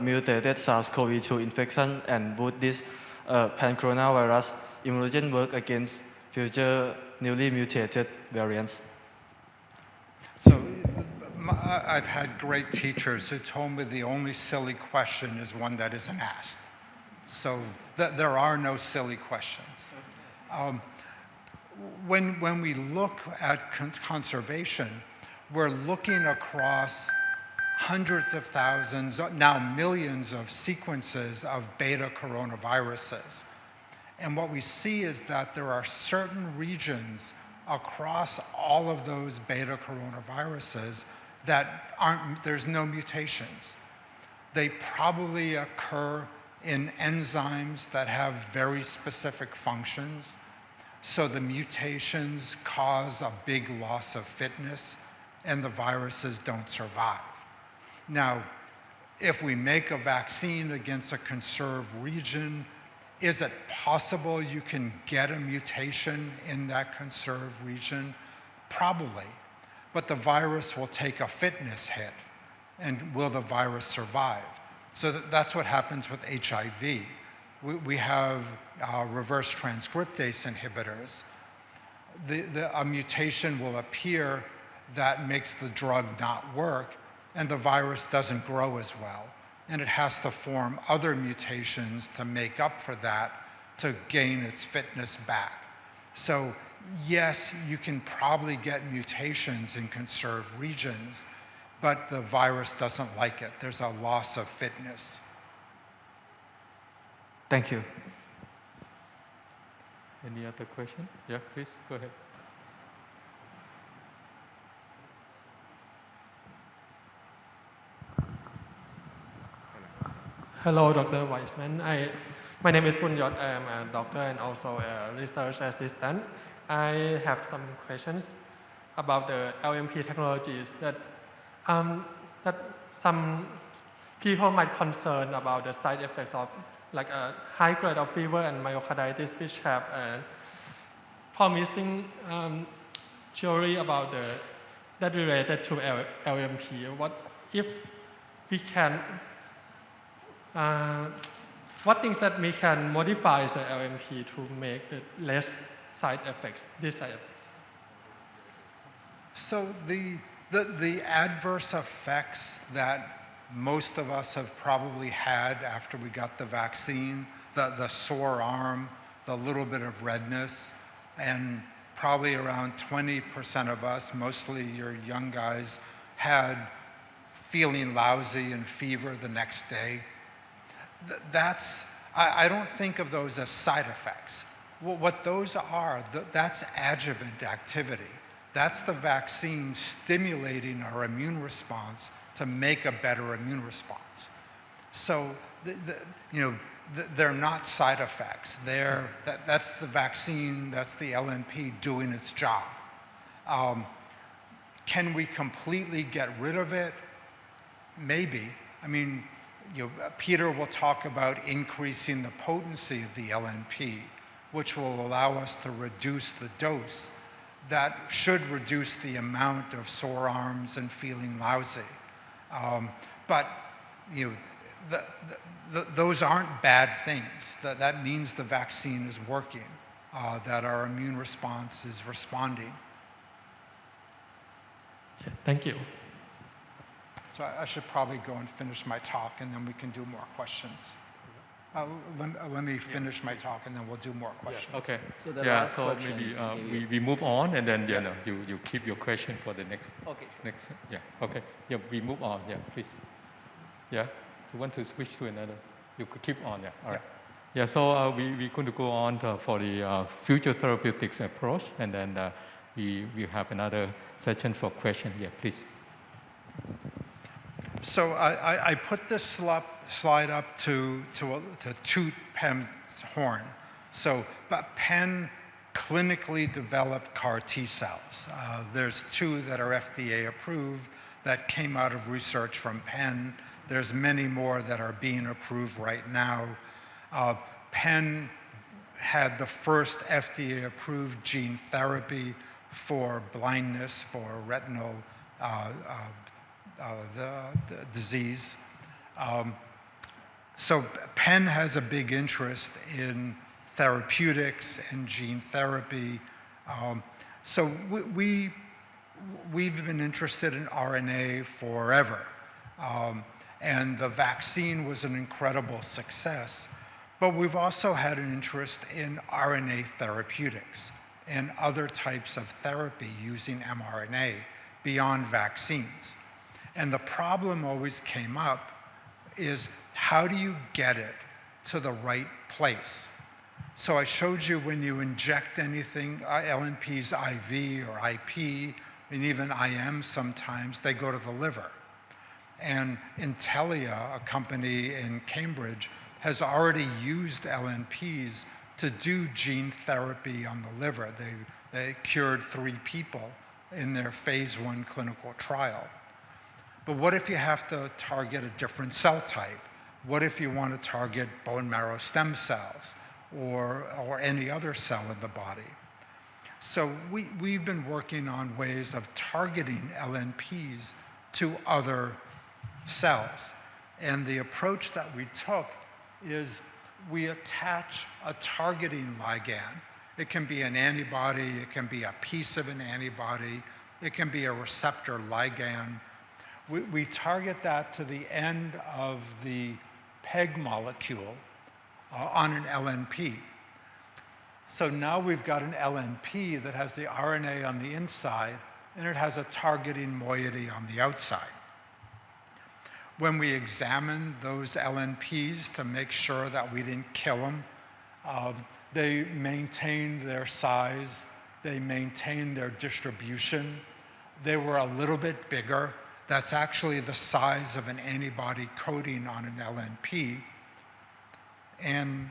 mutated SARS-CoV-2 infection, and would this pan-coronavirus immunogen work against future newly mutated variants? So I've had great teachers who told me the only silly question is one that isn't asked. So there are no silly questions. When we look at conservation, we're looking across hundreds of thousands, now millions of sequences of beta coronaviruses. And what we see is that there are certain regions across all of those beta coronaviruses that there's no mutations. They probably occur in enzymes that have very specific functions. So the mutations cause a big loss of fitness and the viruses don't survive. Now, if we make a vaccine against a conserved region, is it possible you can get a mutation in that conserved region? Probably, but the virus will take a fitness hit, and will the virus survive? So that's what happens with HIV. We have reverse transcriptase inhibitors. A mutation will appear that makes the drug not work, and the virus doesn't grow as well. And it has to form other mutations to make up for that to gain its fitness back. So yes, you can probably get mutations in conserved regions, but the virus doesn't like it. There's a loss of fitness. Thank you. Any other question? Yeah, please go ahead. Hello, Dr. Weissman. My name is Punyot. I am a doctor and also a research assistant. I have some questions about the LNP technologies that some people might concern about the side effects of like a high grade of fever and myocarditis, which have a promising theory about that related to LNP. What if we can what things that we can modify the LNP to make the less side effects, these side effects? So the adverse effects that most of us have probably had after we got the vaccine, the sore arm, the little bit of redness, and probably around 20% of us, mostly your young guys, had feeling lousy and fever the next day. I don't think of those as side effects. What those are, that's adjuvant activity. That's the vaccine stimulating our immune response to make a better immune response. So, they're not side effects. That's the vaccine, that's the LNP doing its job. Can we completely get rid of it? Maybe. I mean, Peter will talk about increasing the potency of the LNP, which will allow us to reduce the dose. That should reduce the amount of sore arms and feeling lousy. But those aren't bad things. That means the vaccine is working, that our immune response is responding. Okay, thank you. So I should probably go and finish my talk, and then we can do more questions. Let me finish my talk, and then we'll do more questions. Yeah, okay. So the last question, maybe we move on, and then you keep your question for the next. Okay. Next, yeah. Okay. Yeah, we move on. Yeah, please. Yeah. So want to switch to another? You could keep on. Yeah. All right. Yeah. So we're going to go on for the future therapeutics approach, and then we have another session for question. Yeah, please. So I put this slide up to toot Penn's horn. So, but Penn clinically developed CAR T cells. There's 2 that are FDA approved that came out of research from Penn. There's many more that are being approved right now. Penn had the first FDA approved gene therapy for blindness, for retinal the disease. So Penn has a big interest in therapeutics and gene therapy. So we've been interested in RNA forever. And the vaccine was an incredible success. But we've also had an interest in RNA therapeutics and other types of therapy using mRNA beyond vaccines. And the problem always came up is how do you get it to the right place? So I showed you when you inject anything, LNPs IV or IP, and even IM sometimes, they go to the liver. And Intellia, a company in Cambridge, has already used LNPs to do gene therapy on the liver. They cured 3 people in their phase 1 clinical trial. But what if you have to target a different cell type? What if you want to target bone marrow stem cells or any other cell in the body? So we've been working on ways of targeting LNPs to other cells. And the approach that we took is we attach a targeting ligand. It can be an antibody, it can be a piece of an antibody, it can be a receptor ligand. We target that to the end of the PEG molecule on an LNP. So now we've got an LNP that has the RNA on the inside, and it has a targeting moiety on the outside. When we examined those LNPs to make sure that we didn't kill them, they maintained their size, they maintained their distribution. They were a little bit bigger. That's actually the size of an antibody coating on an LNP. And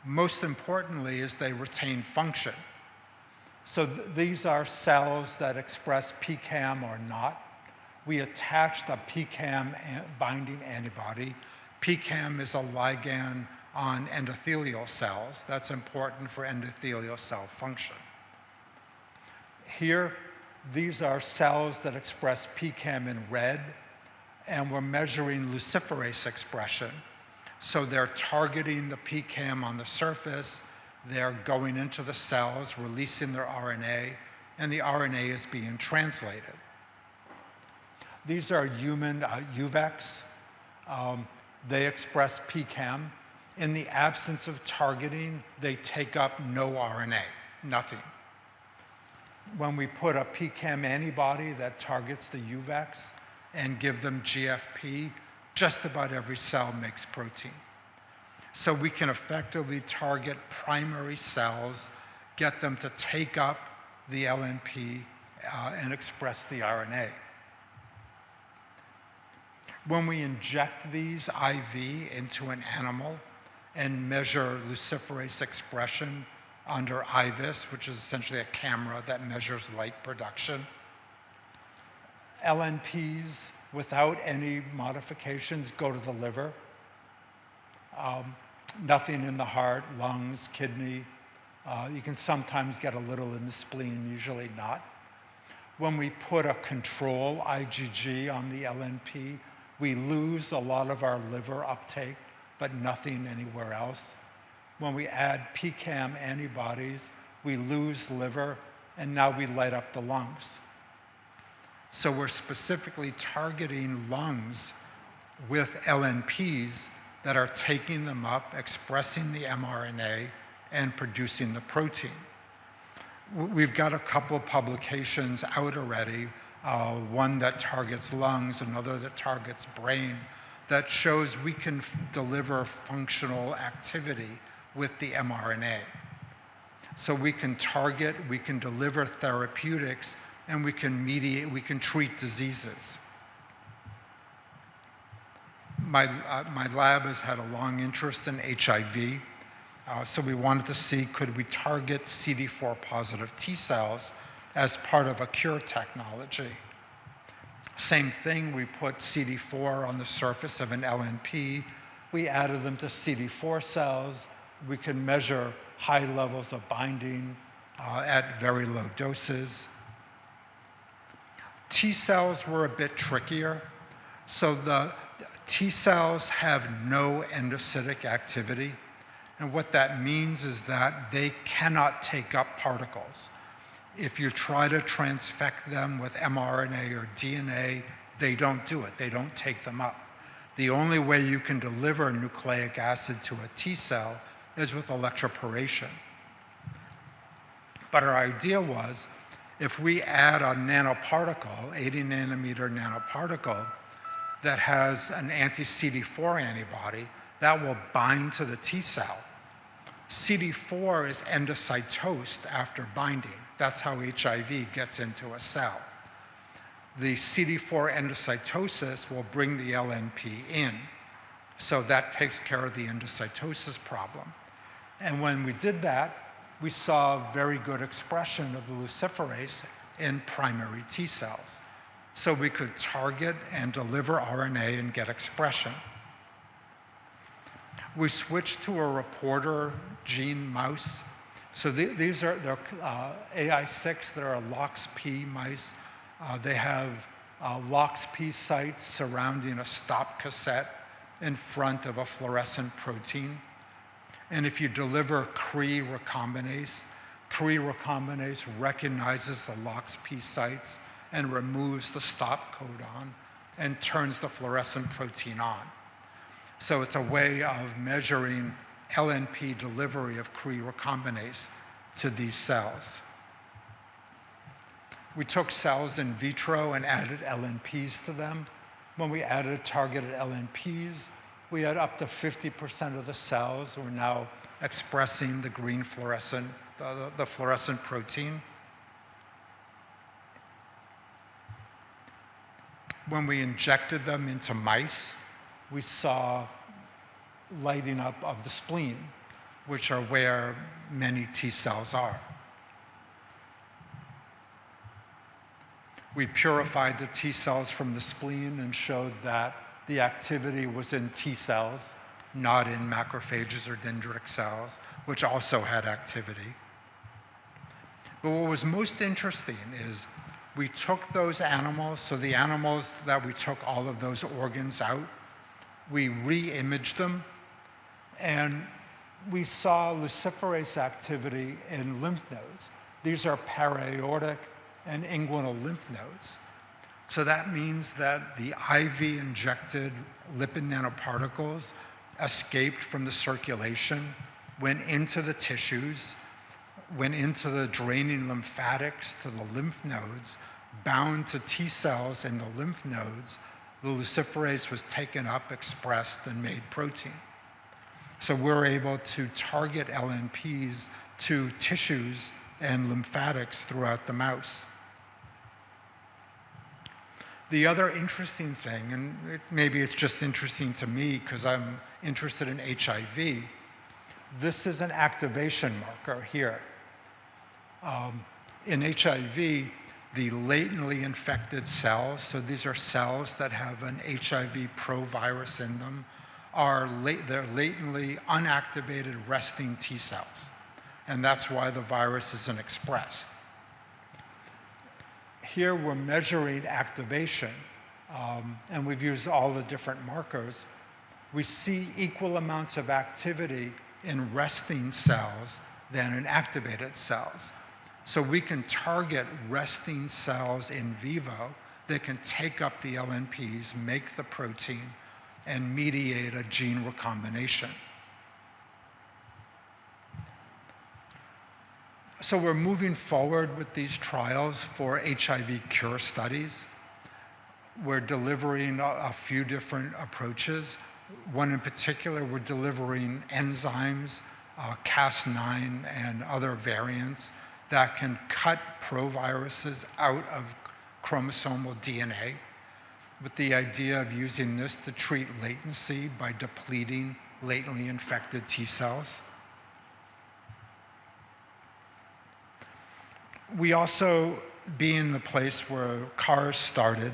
most importantly is they retain function. So these are cells that express PCAM or not. We attached a PCAM binding antibody. PCAM is a ligand on endothelial cells. That's important for endothelial cell function. Here, these are cells that express PCAM in red, and we're measuring luciferase expression. So they're targeting the PCAM on the surface, they're going into the cells, releasing their RNA, and the RNA is being translated. These are human UVECs. They express PCAM. In the absence of targeting, they take up no RNA, nothing. When we put a PCAM antibody that targets the UVECs and give them GFP, just about every cell makes protein. So we can effectively target primary cells, get them to take up the LNP and express the RNA. When we inject these IV into an animal and measure luciferase expression under IVIS, which is essentially a camera that measures light production, LNPs without any modifications go to the liver. Nothing in the heart, lungs, kidney. You can sometimes get a little in the spleen, usually not. When we put a control IgG on the LNP, we lose a lot of our liver uptake, but nothing anywhere else. When we add PCAM antibodies, we lose liver, and now we light up the lungs. So we're specifically targeting lungs with LNPs that are taking them up, expressing the mRNA, and producing the protein. We've got a couple of publications out already, one that targets lungs, another that targets brain, that shows we can deliver functional activity with the mRNA. So we can target, we can deliver therapeutics, and we can mediate, we can treat diseases. My lab has had a long interest in HIV, so we wanted to see, could we target CD4 positive T cells as part of a cure technology? Same thing, we put CD4 on the surface of an LNP, we added them to CD4 cells, we can measure high levels of binding at very low doses. T cells were a bit trickier. So the T cells have no endocytic activity. And what that means is that they cannot take up particles. If you try to transfect them with mRNA or DNA, they don't do it. They don't take them up. The only way you can deliver nucleic acid to a T cell is with electroporation. But our idea was, if we add a nanoparticle, 80 nanometer nanoparticle, that has an anti-CD4 antibody, that will bind to the T cell. CD4 is endocytosed after binding. That's how HIV gets into a cell. The CD4 endocytosis will bring the LNP in. So that takes care of the endocytosis problem. And when we did that, we saw very good expression of the luciferase in primary T cells. So we could target and deliver RNA and get expression. We switched to a reporter gene mouse. So these are AI6, they're a LOXP mice. They have LOXP sites surrounding a stop cassette in front of a fluorescent protein. And if you deliver Cre recombinase recognizes the LOXP sites and removes the stop codon and turns the fluorescent protein on. So it's a way of measuring LNP delivery of Cre recombinase to these cells. We took cells in vitro and added LNPs to them. When we added targeted LNPs, we had up to 50% of the cells were now expressing the green fluorescent, the fluorescent protein. When we injected them into mice, we saw lighting up of the spleen, which are where many T cells are. We purified the T cells from the spleen and showed that the activity was in T cells, not in macrophages or dendritic cells, which also had activity. But what was most interesting is we took those animals, so the animals that we took all of those organs out, we re-imaged them, and we saw luciferase activity in lymph nodes. These are para-aortic and inguinal lymph nodes. So that means that the IV injected lipid nanoparticles escaped from the circulation, went into the tissues, went into the draining lymphatics to the lymph nodes, bound to T cells in the lymph nodes. The luciferase was taken up, expressed, and made protein. So we're able to target LNPs to tissues and lymphatics throughout the mouse. The other interesting thing, and maybe it's just interesting to me because I'm interested in HIV, this is an activation marker here. In HIV, the latently infected cells, so these are cells that have an HIV provirus in them, they're latently unactivated resting T cells. And that's why the virus isn't expressed. Here we're measuring activation, and we've used all the different markers. We see equal amounts of activity in resting cells than in activated cells. So we can target resting cells in vivo that can take up the LNPs, make the protein, and mediate a gene recombination. So we're moving forward with these trials for HIV cure studies. We're delivering a few different approaches. One in particular, we're delivering enzymes, Cas9 and other variants that can cut proviruses out of chromosomal DNA, with the idea of using this to treat latency by depleting latently infected T cells. We also, being the place where CARs started,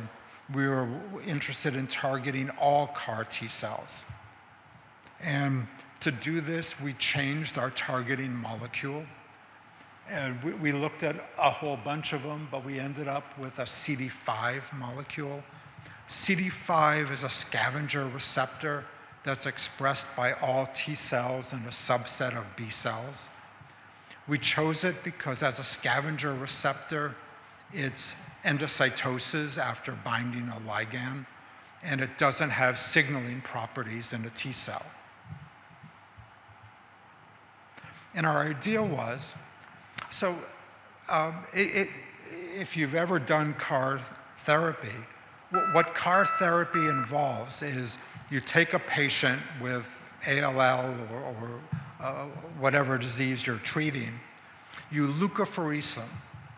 we were interested in targeting all CAR T cells. And to do this, we changed our targeting molecule. And we looked at a whole bunch of them, but we ended up with a CD5 molecule. CD5 is a scavenger receptor that's expressed by all T cells and a subset of B cells. We chose it because as a scavenger receptor, it's endocytoses after binding a ligand, and it doesn't have signaling properties in a T cell. And our idea was, so if you've ever done CAR therapy, what CAR therapy involves is you take a patient with ALL or whatever disease you're treating, you leukapheresis them.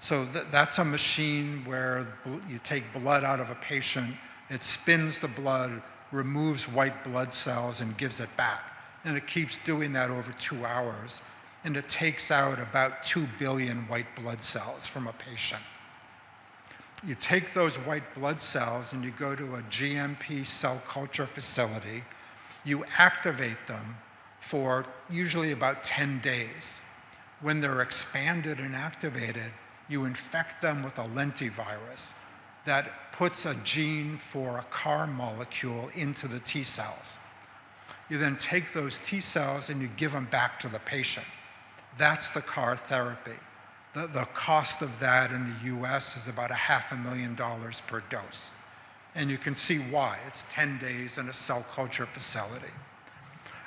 So that's a machine where you take blood out of a patient, it spins the blood, removes white blood cells, and gives it back. And it keeps doing that over 2 hours. And it takes out about 2 billion white blood cells from a patient. You take those white blood cells and you go to a GMP cell culture facility, you activate them for usually about 10 days. When they're expanded and activated, you infect them with a lentivirus that puts a gene for a CAR molecule into the T cells. You then take those T cells and you give them back to the patient. That's the CAR therapy. The cost of that in the US is about $500,000 per dose. And you can see why. It's 10 days in a cell culture facility.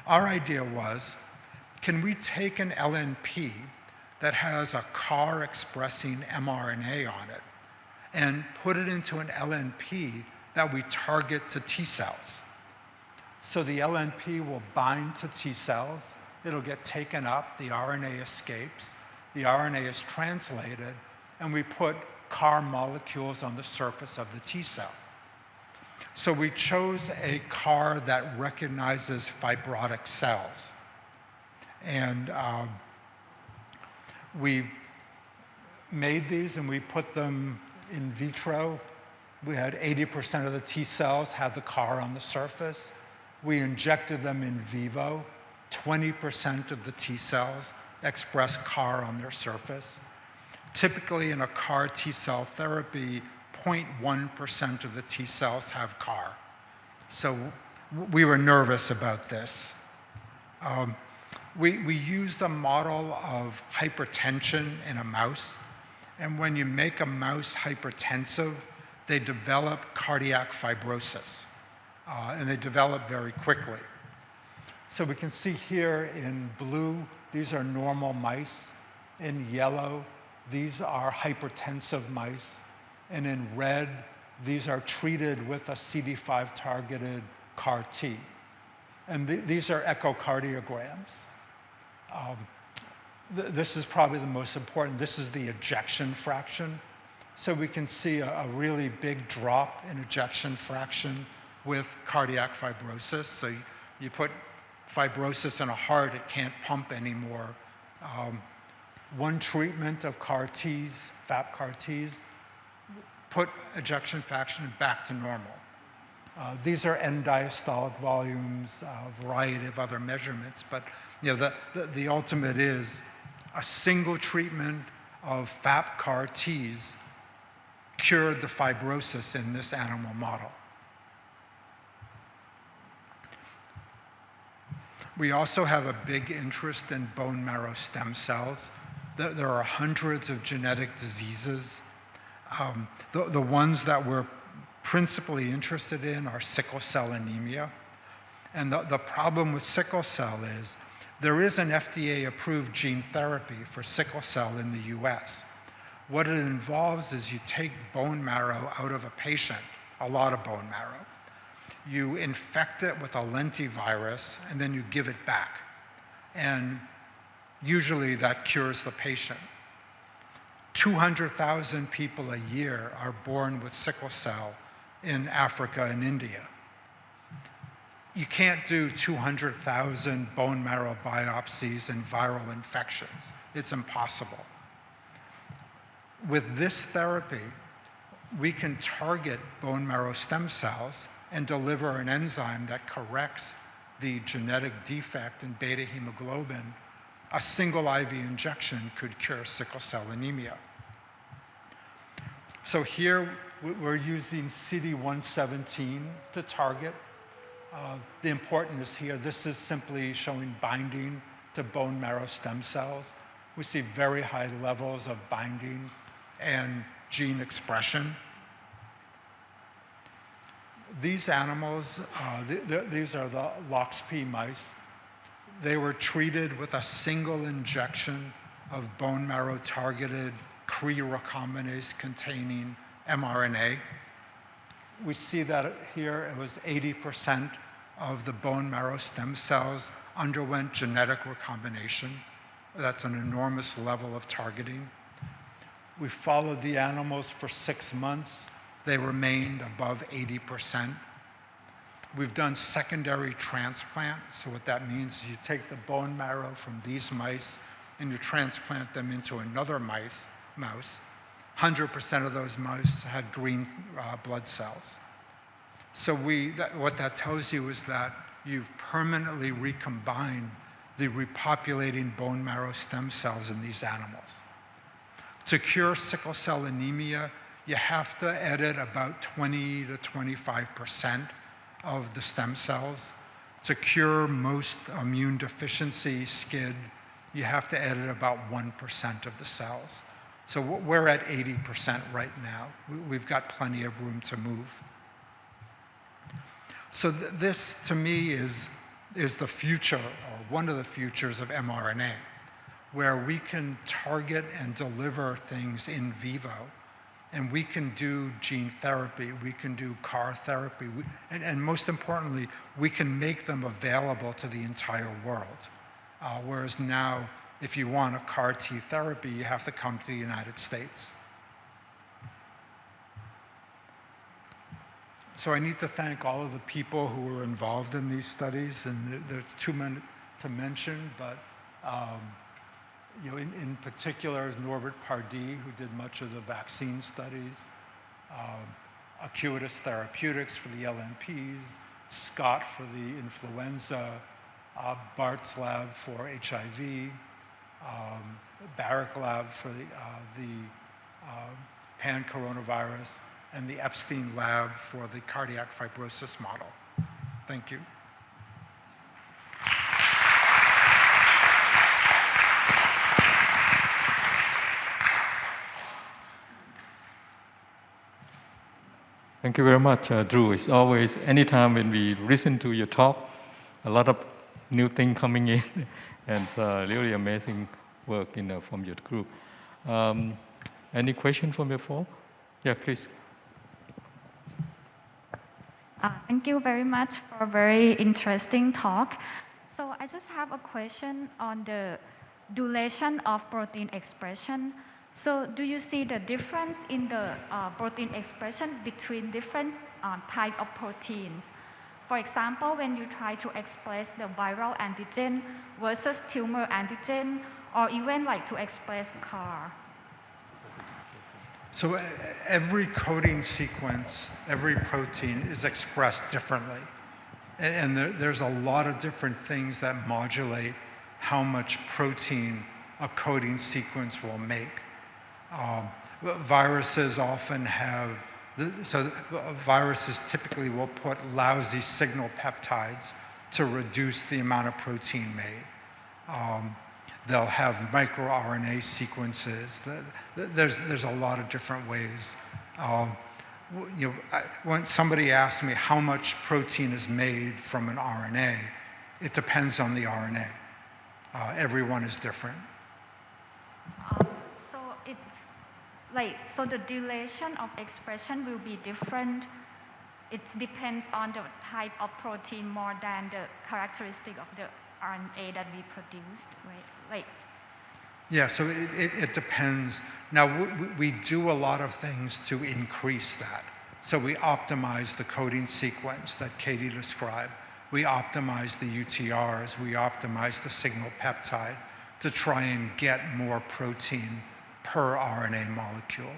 Our idea was, can we take an LNP, that has a CAR expressing mRNA on it and put it into an LNP that we target to T cells. So the LNP will bind to T cells, it'll get taken up, the RNA escapes, the RNA is translated, and we put CAR molecules on the surface of the T cell. So we chose a CAR that recognizes fibrotic cells. And we made these and we put them in vitro. We had 80% of the T cells have the CAR on the surface. We injected them in vivo. 20% of the T cells express CAR on their surface. Typically in a CAR T cell therapy, 0.1% of the T cells have CAR. So we were nervous about this. We used a model of hypertension in a mouse. And when you make a mouse hypertensive, they develop cardiac fibrosis. And they develop very quickly. So we can see here in blue, these are normal mice. In yellow, these are hypertensive mice. And in red, these are treated with a CD5 targeted CAR T. And these are echocardiograms. This is probably the most important. This is the ejection fraction. So we can see a really big drop in ejection fraction with cardiac fibrosis. So you put fibrosis in a heart, it can't pump anymore. One treatment of CAR Ts, FAP CAR Ts, put ejection fraction back to normal. These are end diastolic volumes, a variety of other measurements, but the ultimate is a single treatment of FAP CAR Ts cured the fibrosis in this animal model. We also have a big interest in bone marrow stem cells. There are hundreds of genetic diseases. The ones that we're principally interested in are sickle cell anemia. And the problem with sickle cell is there is an FDA-approved gene therapy for sickle cell in the US. What it involves is you take bone marrow out of a patient, a lot of bone marrow. You infect it with a lentivirus, and then you give it back. And usually that cures the patient. 200,000 people a year are born with sickle cell in Africa and India. You can't do 200,000 bone marrow biopsies and viral infections. It's impossible. With this therapy, we can target bone marrow stem cells and deliver an enzyme that corrects the genetic defect in beta hemoglobin. A single IV injection could cure sickle cell anemia. So here we're using CD117 to target. The importance here, this is simply showing binding to bone marrow stem cells. We see very high levels of binding and gene expression. These animals, these are the LOXP mice. They were treated with a single injection of bone marrow targeted Cre recombinase containing mRNA. We see that here it was 80% of the bone marrow stem cells underwent genetic recombination. That's an enormous level of targeting. We followed the animals for 6 months. They remained above 80%. We've done secondary transplant. So what that means is you take the bone marrow from these mice and you transplant them into another mouse. 100% of those mice had green blood cells. So what that tells you is that you've permanently recombined the repopulating bone marrow stem cells in these animals. To cure sickle cell anemia, you have to edit about 20 to 25% of the stem cells. To cure most immune deficiency, SCID, you have to edit about 1% of the cells. So we're at 80% right now. We've got plenty of room to move. So this, to me, is the future, or one of the futures of mRNA. where we can target and deliver things in vivo. And we can do gene therapy, we can do CAR therapy, and most importantly, we can make them available to the entire world. Whereas now, if you want a CAR T therapy, you have to come to the United States. So I need to thank all of the people who were involved in these studies, and there's too many to mention, but in particular, Norbert Pardee, who did much of the vaccine studies, Acuitas Therapeutics for the LNPs, Scott for the influenza, Bart's lab for HIV, Barrick lab for the pan-coronavirus, and the Epstein lab for the cardiac fibrosis model. Thank you. Thank you very much, Drew. It's always, anytime when we listen to your talk, a lot of new things coming in, and really amazing work from your group. Any question from your floor? Yeah, please. Thank you very much for a very interesting talk. So I just have a question on the duration of protein expression. So do you see the difference in the protein expression between different type of proteins? For example, when you try to express the viral antigen versus tumor antigen, or even like to express CAR. So every coding sequence, every protein is expressed differently. And there's a lot of different things that modulate how much protein a coding sequence will make. Viruses often have, viruses typically will put lousy signal peptides to reduce the amount of protein made. They'll have microRNA sequences. There's a lot of different ways. When somebody asks me how much protein is made from an RNA, it depends on the RNA. Everyone is different. So it's like, so the duration of expression will be different. It depends on the type of protein more than the characteristic of the RNA that we produced, right? Like. Yeah, so it depends. Now, we do a lot of things to increase that. So we optimize the coding sequence that Katie described. We optimize the UTRs. We optimize the signal peptide to try and get more protein per RNA molecule.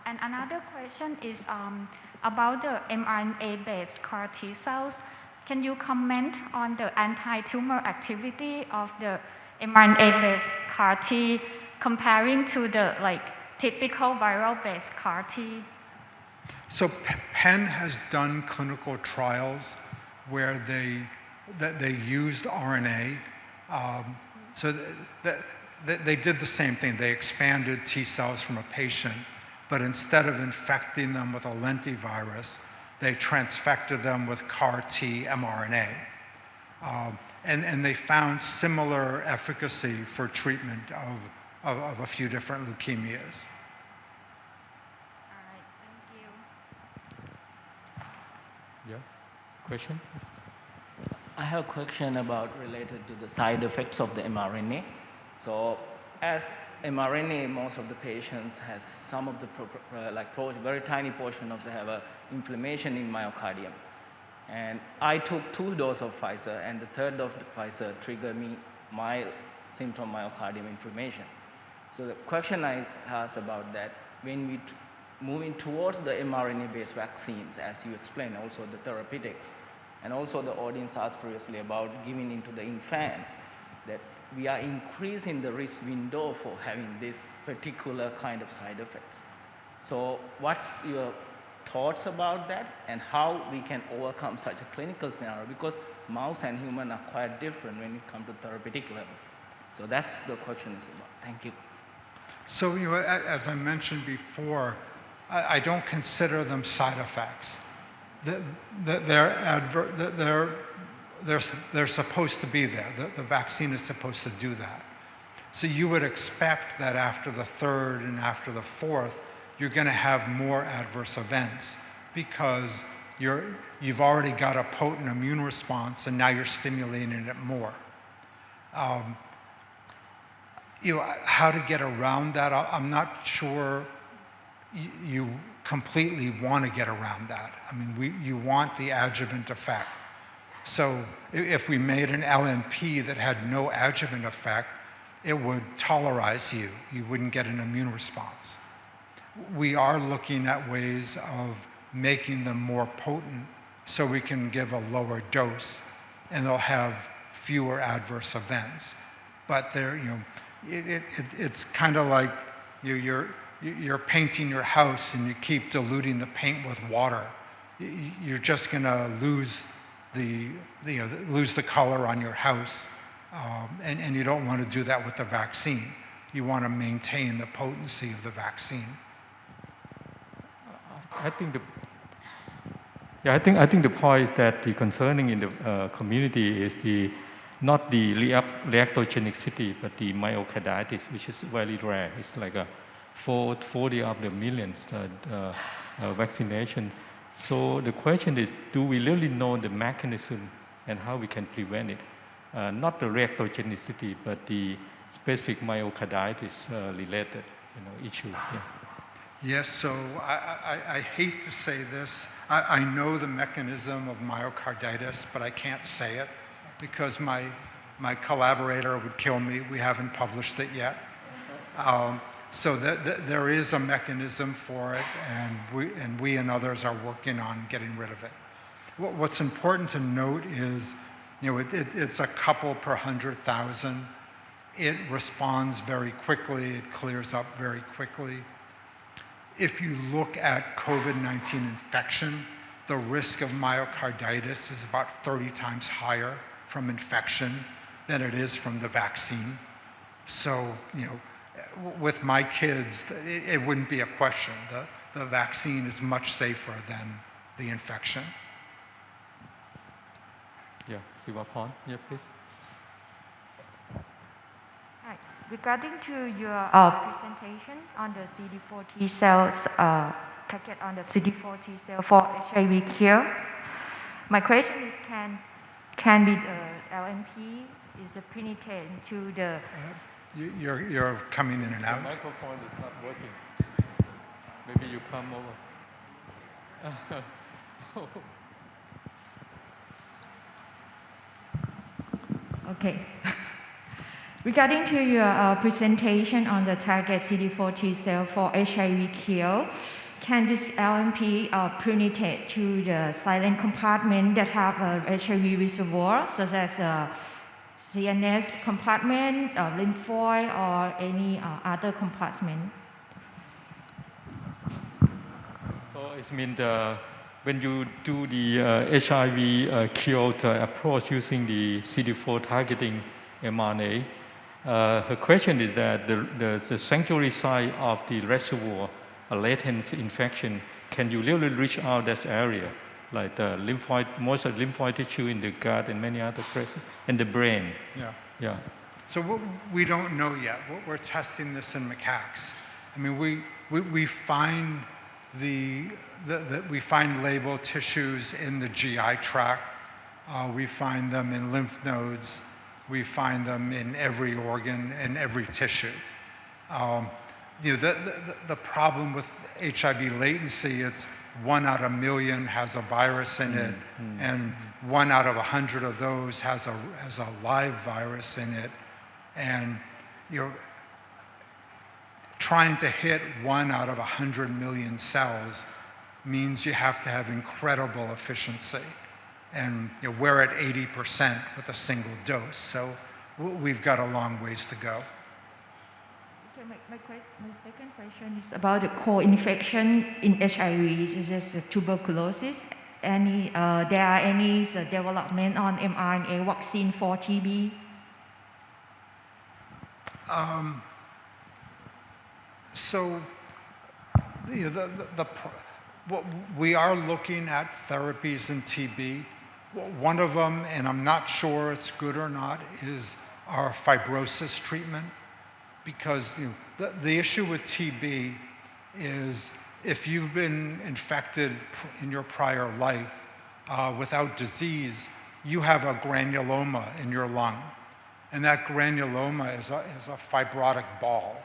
And another question is about the mRNA-based CAR T cells. Can you comment on the anti-tumor activity of the mRNA-based CAR T comparing to the typical viral-based CAR T? So Penn has done clinical trials where they used RNA. So they did the same thing. They expanded T cells from a patient, but instead of infecting them with a lentivirus, they transfected them with CAR T mRNA. And they found similar efficacy for treatment of a few different leukemias. All right, thank you. Yeah, question? I have a question related to the side effects of the mRNA. So as mRNA, most of the patients has some of the very tiny portion of them have a inflammation in myocardium. And I took 2 doses of Pfizer, and the third dose of Pfizer triggered me mild symptom myocardium inflammation. So the question I ask about that, when we moving towards the mRNA-based vaccines, as you explained, also the therapeutics, and also the audience asked previously about giving into the infants, that we are increasing the risk window for having this particular kind of side effects. So what's your thoughts about that, and how we can overcome such a clinical scenario? Because mouse and human are quite different when it comes to therapeutic level. So that's the question is about. Thank you. So as I mentioned before, I don't consider them side effects. They're they're supposed to be there. The vaccine is supposed to do that. So you would expect that after the third and after the fourth, you're going to have more adverse events because you've already got a potent immune response and now you're stimulating it more. How to get around that, I'm not sure you completely want to get around that. I mean, you want the adjuvant effect. So if we made an LNP that had no adjuvant effect, it would tolerize you. You wouldn't get an immune response. We are looking at ways of making them more potent so we can give a lower dose and they'll have fewer adverse events. But it's kind of like you're painting your house and you keep diluting the paint with water. You're just going to lose the color on your house. And you don't want to do that with the vaccine. You want to maintain the potency of the vaccine. I think the point is that the concerning in the community is not the reactogenicity, but the myocarditis, which is very rare. It's like 40 of the millions vaccination. So the question is, do we really know the mechanism and how we can prevent it? Not the reactogenicity, but the specific myocarditis related issue. Yeah. Yes, so I hate to say this. I know the mechanism of myocarditis, but I can't say it because my collaborator would kill me. We haven't published it yet. So there is a mechanism for it, and we and others are working on getting rid of it. What's important to note is, it's a couple per 100,000. It responds very quickly. It clears up very quickly. If you look at COVID-19 infection, the risk of myocarditis is about 30 times higher from infection than it is from the vaccine. So, with my kids, it wouldn't be a question. The vaccine is much safer than the infection. Yeah, Sivapan, yeah, please. Hi. Regarding to your presentation on the CD4 T cells, target on the CD4 T cell for HIV cure, my question is, can be the LNP is penetrate into the... You're coming in and out. The microphone is not working. Maybe you come over. Okay. Regarding to your presentation on the target CD4 T cell for HIV cure, can this LNP penetrate to the silent compartment that have a HIV reservoir, such as CNS compartment, lymphoid, or any other compartment? So it means when you do the HIV cure approach using the CD4 targeting mRNA, her question is that the sanctuary site of the reservoir, a latent infection, can you really reach out that area, like the lymphoid, most of the lymphoid tissue in the gut and many other places, and the brain? Yeah. Yeah. So we don't know yet. We're testing this in macaques. I mean, we find we find labeled tissues in the GI tract. We find them in lymph nodes. We find them in every organ and every tissue. The problem with HIV latency, it's 1 out of 1,000,000 has a virus in it, and 1 out of 100 of those has a live virus in it, and trying to hit 1 out of 100 million cells means you have to have incredible efficiency. And we're at 80% with a single dose. So we've got a long ways to go. Okay, my second question is about the co-infection in HIV, such as tuberculosis. There are any development on mRNA vaccine for TB? So we are looking at therapies in TB. One of them, and I'm not sure it's good or not, is our fibrosis treatment. Because the issue with TB is if you've been infected in your prior life without disease, you have a granuloma in your lung. And that granuloma is a fibrotic ball.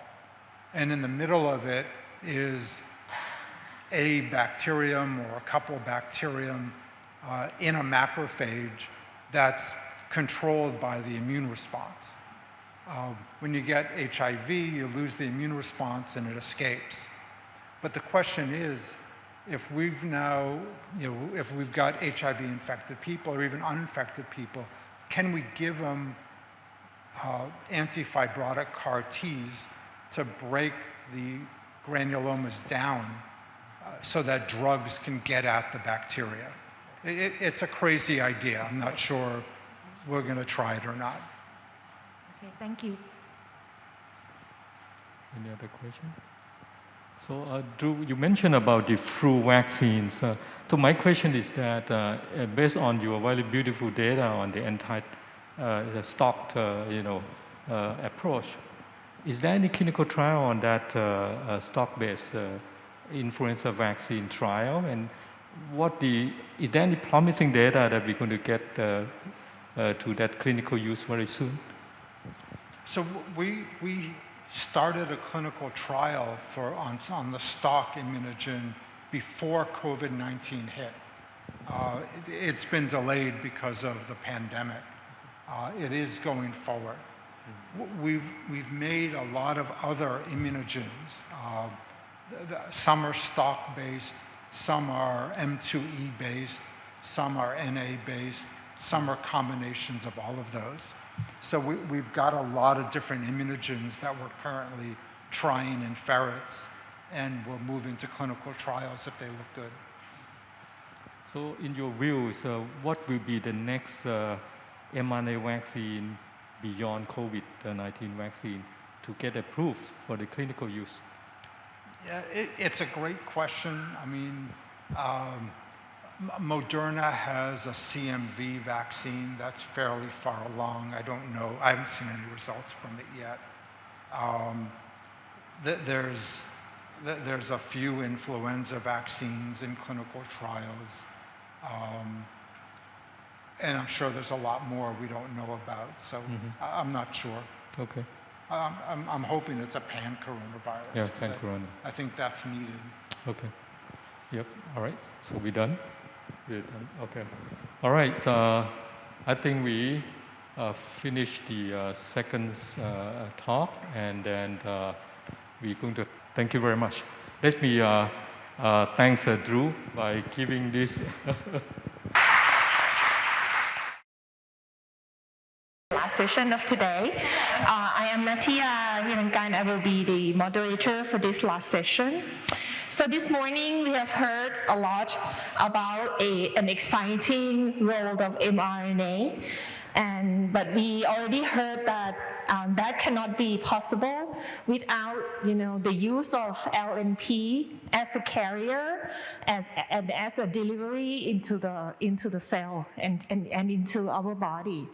And in the middle of it is a bacterium or a couple bacterium in a macrophage that's controlled by the immune response. When you get HIV, you lose the immune response and it escapes. But the question is, if we've now, if we've got HIV infected people or even uninfected people, can we give them anti-fibrotic CAR Ts to break the granulomas down so that drugs can get at the bacteria? It's a crazy idea. I'm not sure we're going to try it or not. Okay, thank you. Any other question? So, Drew, you mentioned about the flu vaccines. So my question is that based on your very beautiful data on the the stocked, approach, is there any clinical trial on that stock-based influenza vaccine trial? And is there any promising data that we're going to get to that clinical use very soon? So we started a clinical trial on the stock immunogen before COVID-19 hit. It's been delayed because of the pandemic. It is going forward. We've made a lot of other immunogens. Some are stock-based, some are M2E based, some are NA based, some are combinations of all of those. So we've got a lot of different immunogens that we're currently trying in ferrets, and we'll move into clinical trials if they look good. So in your views, what will be the next mRNA vaccine beyond COVID-19 vaccine to get approved for the clinical use? Yeah, it's a great question. I mean, Moderna has a CMV vaccine that's fairly far along. I don't know. I haven't seen any results from it yet. There's a few influenza vaccines in clinical trials. And I'm sure there's a lot more we don't know about. So I'm not sure. Okay. I'm hoping it's a pan-coronavirus. Yeah, pan-corona. I think that's needed. Okay. Yep. All right. So we're done. We're done. Okay. All right. I think we finished the second talk, and then we're going to thank you very much. Let me thanks Drew by giving this. Last session of today. I am Natia Hirankan. I will be the moderator for this last session. So this morning we have heard a lot about an exciting role of mRNA, but we already heard that that cannot be possible without the use of LNP as a carrier, as a delivery into the cell and into our body.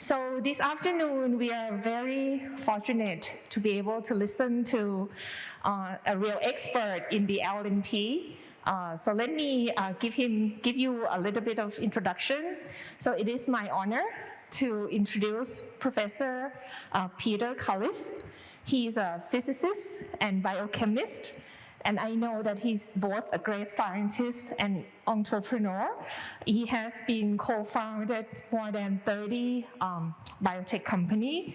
So this afternoon we are very fortunate to be able to listen to a real expert in the LNP. So let me give you a little bit of introduction. So it is my honor to introduce Professor Peter Cullis. He's a physicist and biochemist, and I know that he's both a great scientist and entrepreneur. He has been co-founded more than 30 biotech companies,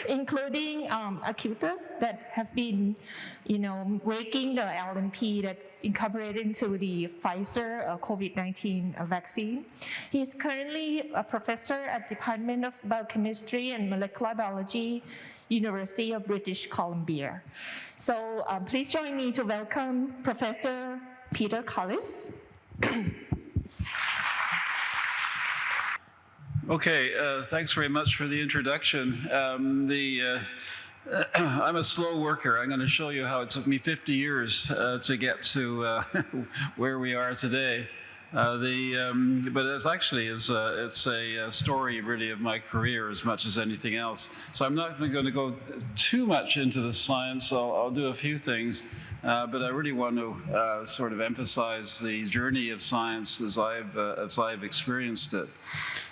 including Acutus, that have been, making the LNP that incorporated into the Pfizer COVID-19 vaccine. He's currently a professor at Department of Biochemistry and Molecular Biology, University of British Columbia. So please join me to welcome Professor Peter Cullis. Okay, thanks very much for the introduction. I'm a slow worker. I'm going to show you how it took me 50 years to get to where we are today. But it's actually it's a story really of my career as much as anything else. So I'm not going to go too much into the science. I'll do a few things, but I really want to sort of emphasize the journey of science as I've experienced it.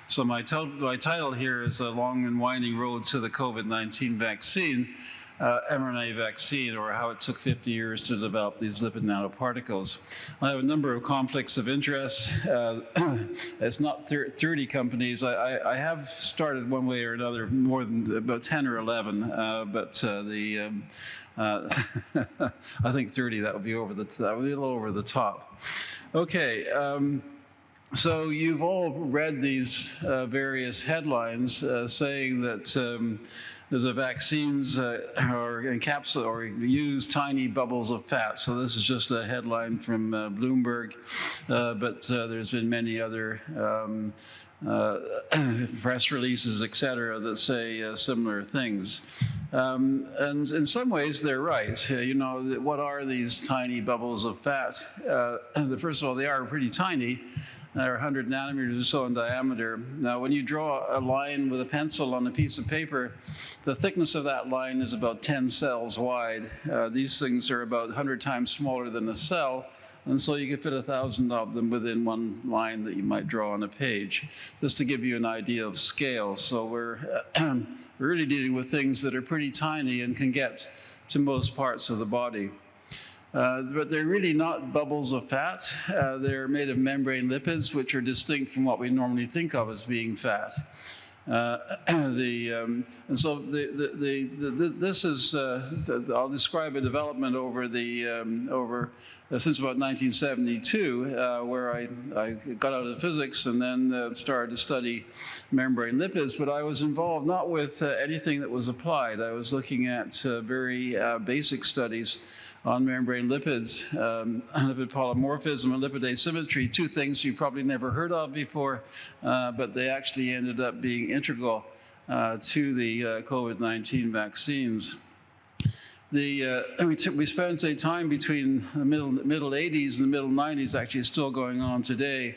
So my title here is A Long and Winding Road to the COVID-19 Vaccine. mRNA vaccine, or how it took 50 years to develop these lipid nanoparticles. I have a number of conflicts of interest. It's not 30 companies. I have started one way or another more than about 10 or 11, but I think 30, that would be a little over the top. Okay. So you've all read these various headlines saying that the vaccines encapsulate or use tiny bubbles of fat. So this is just a headline from Bloomberg, but there's been many other press releases, et cetera, that say similar things. And in some ways, they're right. You know, what are these tiny bubbles of fat? First of all, they are pretty tiny. They're 100 nanometers or so in diameter. Now, when you draw a line with a pencil on a piece of paper, the thickness of that line is about 10 cells wide. These things are about 100 times smaller than a cell, and so you can fit 1,000 of them within one line that you might draw on a page, just to give you an idea of scale. So we're really dealing with things that are pretty tiny and can get to most parts of the body. But they're really not bubbles of fat. They're made of membrane lipids, which are distinct from what we normally think of as being fat. And so this is, I'll describe a development over since about 1972, where I got out of physics and then started to study membrane lipids. But I was involved not with anything that was applied. I was looking at very basic studies on membrane lipids, lipid polymorphism and lipid asymmetry, two things you probably never heard of before, but they actually ended up being integral to the COVID-19 vaccines. We spent a time between the middle 80s and the middle 90s, actually still going on today,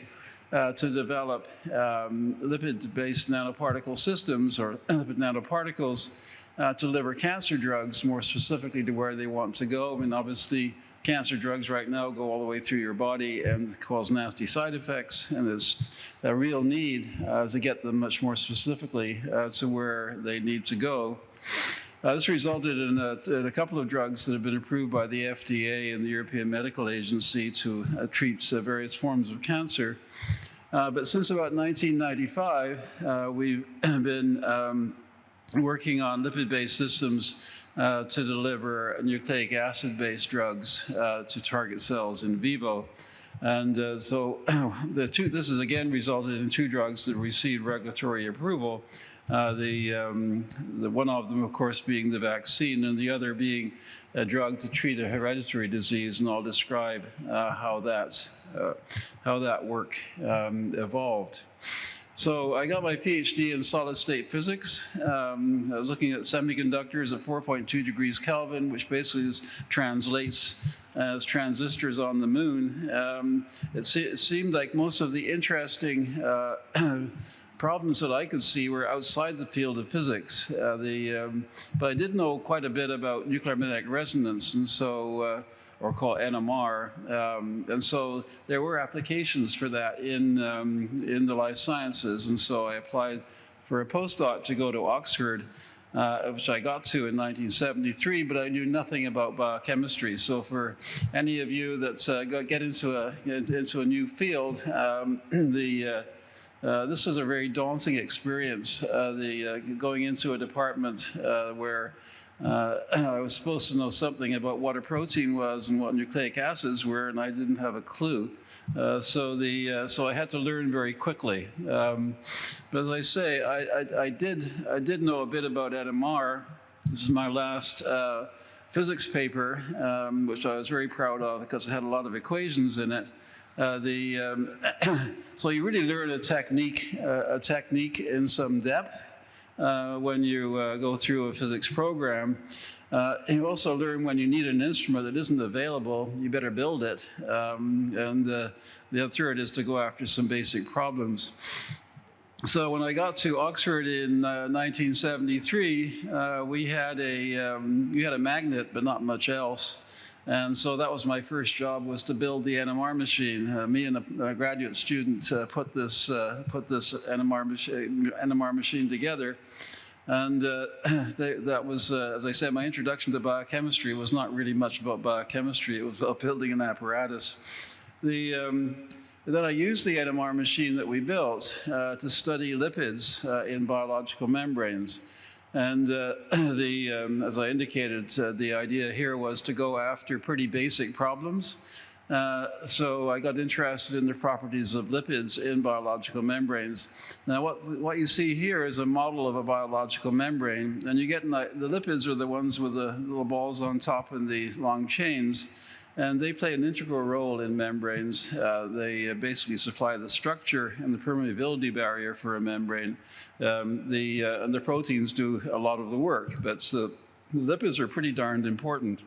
to develop lipid-based nanoparticle systems, or lipid nanoparticles, to deliver cancer drugs more specifically to where they want to go. I mean, obviously, cancer drugs right now go all the way through your body and cause nasty side effects, and there's a real need to get them much more specifically to where they need to go. This resulted in a couple of drugs that have been approved by the FDA and the European Medical Agency to treat various forms of cancer. But since about 1995, we've been working on lipid-based systems to deliver nucleic acid-based drugs to target cells in vivo. And so this has again resulted in two drugs that received regulatory approval. The one of them, of course, being the vaccine, and the other being a drug to treat a hereditary disease. And I'll describe how that work evolved. So I got my PhD in solid-state physics. I was looking at semiconductors at 4.2 degrees Kelvin, which basically translates as transistors on the moon. It seemed like most of the interesting problems that I could see were outside the field of physics. But I did know quite a bit about nuclear magnetic resonance, and so or called NMR, and so there were applications for that in the life sciences, and so I applied for a postdoc to go to Oxford, which I got to in 1973, but I knew nothing about biochemistry. So for any of you that get into a new field, this was a very daunting experience, going into a department where I was supposed to know something about what a protein was and what nucleic acids were, and I didn't have a clue. So I had to learn very quickly. But as I say, I did know a bit about NMR. This is my last physics paper, which I was very proud of because it had a lot of equations in it. So you really learn a technique in some depth when you go through a physics program. You also learn when you need an instrument that isn't available, you better build it. The third is to go after some basic problems. So when I got to Oxford in 1973, we had a magnet, but not much else. And so that was my first job, was to build the NMR machine. Me and a graduate student put this NMR machine together. And that was, as I said, my introduction to biochemistry was not really much about biochemistry. It was about building an apparatus. Then I used the NMR machine that we built to study lipids in biological membranes. And as I indicated, the idea here was to go after pretty basic problems. So I got interested in the properties of lipids in biological membranes. Now, what you see here is a model of a biological membrane, and you get the lipids are the ones with the little balls on top and the long chains, and they play an integral role in membranes. They basically supply the structure and the permeability barrier for a membrane. And the proteins do a lot of the work, but the lipids are pretty darned important.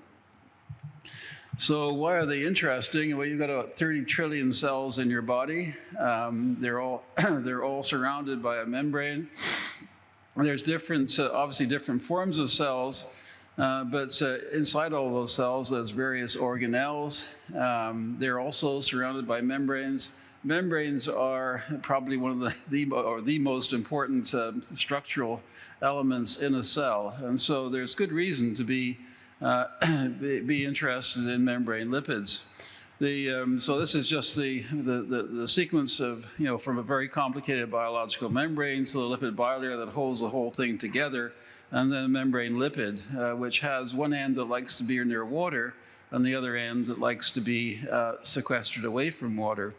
So why are they interesting? Well, you've got about 30 trillion cells in your body. They're all surrounded by a membrane. There's obviously different forms of cells, but inside all those cells, there's various organelles. They're also surrounded by membranes. Membranes are probably one of the most important structural elements in a cell, and so there's good reason to be interested in membrane lipids. So this is just the sequence of, from a very complicated biological membrane to the lipid bilayer that holds the whole thing together, and then a membrane lipid, which has one end that likes to be near water, and the other end that likes to be sequestered away from water.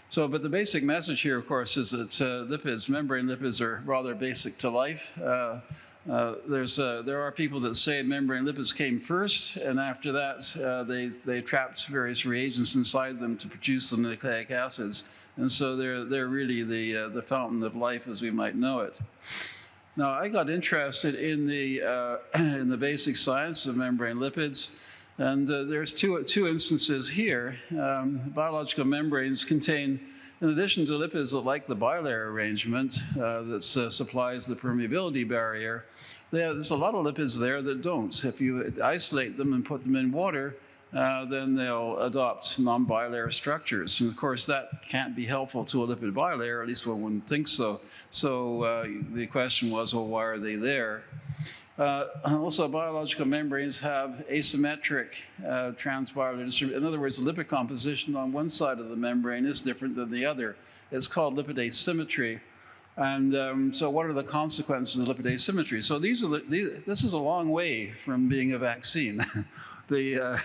So, but the basic message here, of course, is that membrane lipids are rather basic to life. There are people that say membrane lipids came first, and after that they trapped various reagents inside them to produce the nucleic acids, and so they're really the fountain of life as we might know it. Now, I got interested in the basic science of membrane lipids, and there's two instances here. Biological membranes contain, in addition to lipids that like the bilayer arrangement that supplies the permeability barrier, there's a lot of lipids there that don't. If you isolate them and put them in water, then they'll adopt non-bilayer structures. And of course, that can't be helpful to a lipid bilayer, at least one wouldn't think so. So the question was, well, why are they there? Also, biological membranes have asymmetric transbilayer distribution. In other words, the lipid composition on one side of the membrane is different than the other. It's called lipid asymmetry. And so what are the consequences of lipid asymmetry? So this is a long way from being a vaccine. So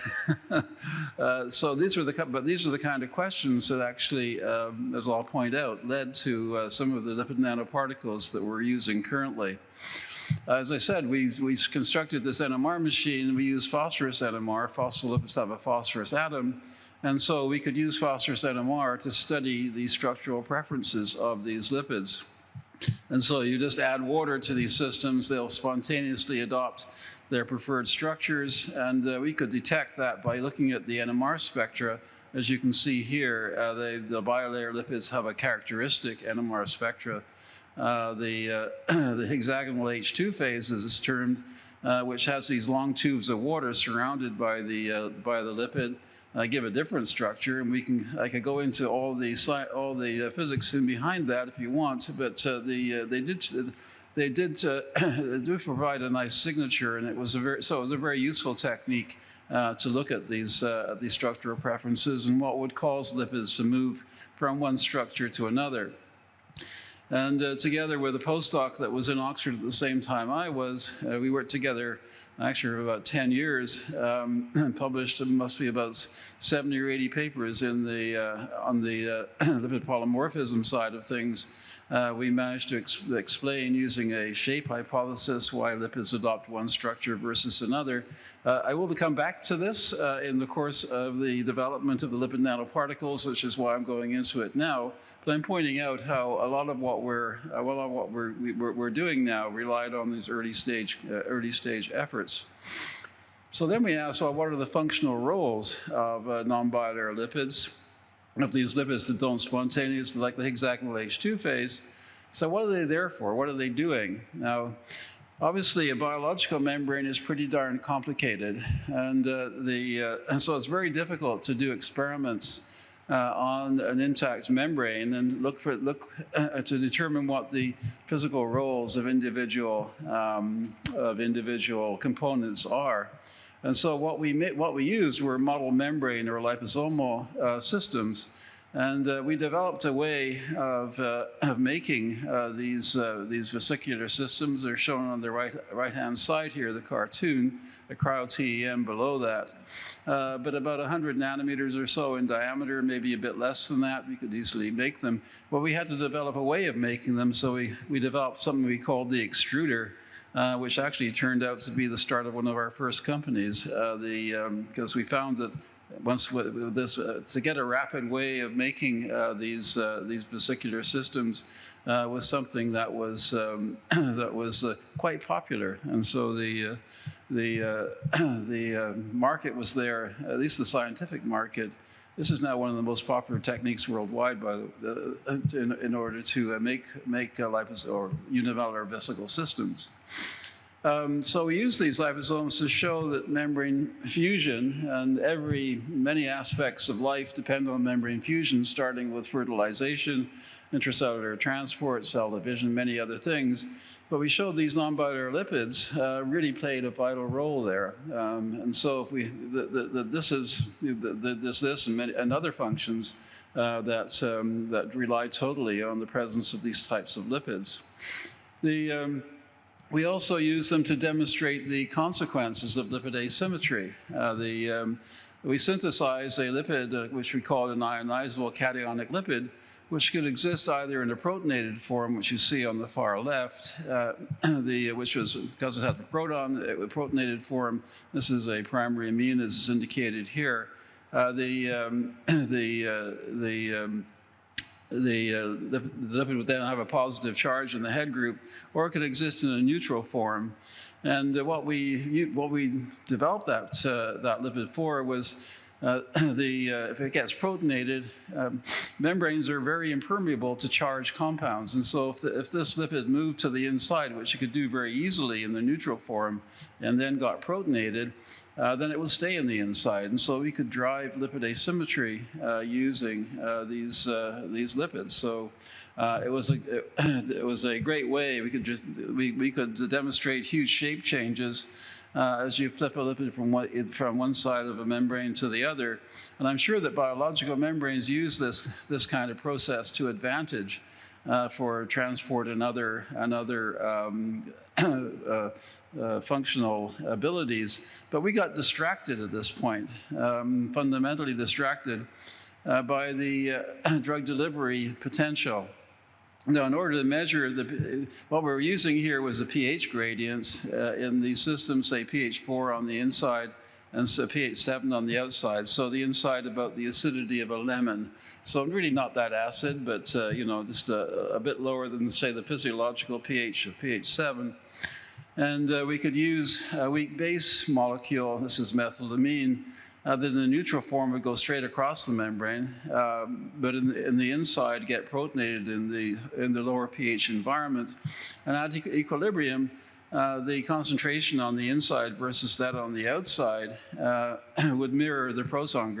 these are the kind of questions that actually, as I'll point out, led to some of the lipid nanoparticles that we're using currently. As I said, we constructed this NMR machine. We use phosphorus NMR. Phospholipids have a phosphorus atom. And so we could use phosphorus NMR to study the structural preferences of these lipids. And so you just add water to these systems. They'll spontaneously adopt their preferred structures. And we could detect that by looking at the NMR spectra. As you can see here, the bilayer lipids have a characteristic NMR spectra. The hexagonal H2 phase is termed, which has these long tubes of water surrounded by the lipid, give a different structure, and I could go into all the physics in behind that if you want, but they do provide a nice signature, and it was a very useful technique to look at these structural preferences and what would cause lipids to move from one structure to another. And together with a postdoc that was in Oxford at the same time I was, we worked together actually for about 10 years, and published, must be about 70 or 80 papers on the lipid polymorphism side of things. We managed to explain using a shape hypothesis why lipids adopt one structure versus another. I will come back to this in the course of the development of the lipid nanoparticles, which is why I'm going into it now. But I'm pointing out how a lot of what we're doing now relied on these early stage efforts. efforts. So then we asked, well, what are the functional roles of non-bilayer lipids, of these lipids that don't spontaneously, like the hexagonal H2 phase? So what are they there for? What are they doing? Now, obviously, a biological membrane is pretty darn complicated, and so it's very difficult to do experiments on an intact membrane and look to determine what the physical roles of individual components are. And so what we used were model membrane or liposomal systems. And we developed a way of making these vesicular systems. They're shown on the right-hand side here, the cartoon, a cryo-TEM below that. But about 100 nanometers or so in diameter, maybe a bit less than that. We could easily make them. But we had to develop a way of making them, so we developed something we called the extruder, which actually turned out to be the start of one of our first companies, because we found that to get a rapid way of making these vesicular systems was something that was quite popular, and so the market was there, at least the scientific market. This is now one of the most popular techniques worldwide, in order to make liposome or univalvular vesicle systems. So we use these liposomes to show that membrane fusion and many aspects of life depend on membrane fusion, starting with fertilization, intracellular transport, cell division, many other things. But we showed these non-bilayer lipids really played a vital role there. And so this and other functions that rely totally on the presence of these types of lipids. We also use them to demonstrate the consequences of lipid asymmetry. We synthesize a lipid, which we call an ionizable cationic lipid, which could exist either in a protonated form, which you see on the far left, which was, because it has a proton, a protonated form. This is a primary amine, as is indicated here. The lipid would then have a positive charge in the head group, or it could exist in a neutral form. And what we developed that lipid for was if it gets protonated, membranes are very impermeable to charged compounds. And so if this lipid moved to the inside, which it could do very easily in the neutral form, and then got protonated, then it would stay in the inside. And so we could drive lipid asymmetry using these lipids. So it was a great way. We could demonstrate huge shape changes as you flip a lipid from one side of a membrane to the other. And I'm sure that biological membranes use this kind of process to advantage for transport and other functional abilities. But we got distracted at this point, fundamentally distracted by the drug delivery potential. Now, in order to measure what we're using here was the pH gradients in these systems, say pH 4 on the inside and so pH 7 on the outside. So the inside about the acidity of a lemon. So really not that acid, but just a bit lower than, say, the physiological pH of pH 7. And we could use a weak base molecule. This is methylamine. That in the neutral form would go straight across the membrane, but in the inside get protonated in the lower pH environment. And at equilibrium, the concentration on the inside versus that on the outside would mirror the proton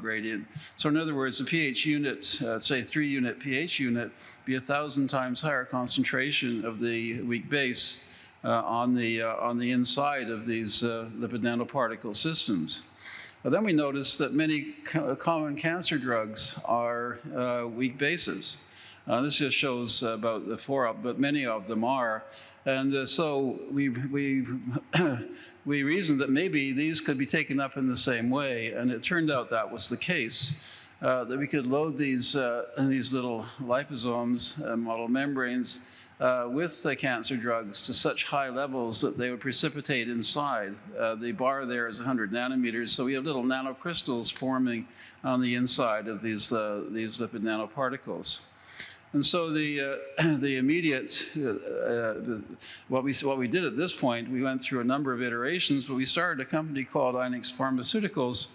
gradient. So in other words, the pH unit, say 3-unit pH unit, be 1,000 times higher concentration of the weak base on the inside of these lipid nanoparticle systems. But then we noticed that many common cancer drugs are weak bases. This just shows about the 4, but many of them are. And so we reasoned that maybe these could be taken up in the same way, and it turned out that was the case. That we could load these little liposomes, model membranes, with cancer drugs to such high levels that they would precipitate inside. The bar there is 100 nanometers, so we have little nanocrystals forming on the inside of these lipid nanoparticles. And so the immediate, what we did at this point, we went through a number of iterations, but we started a company called Inex Pharmaceuticals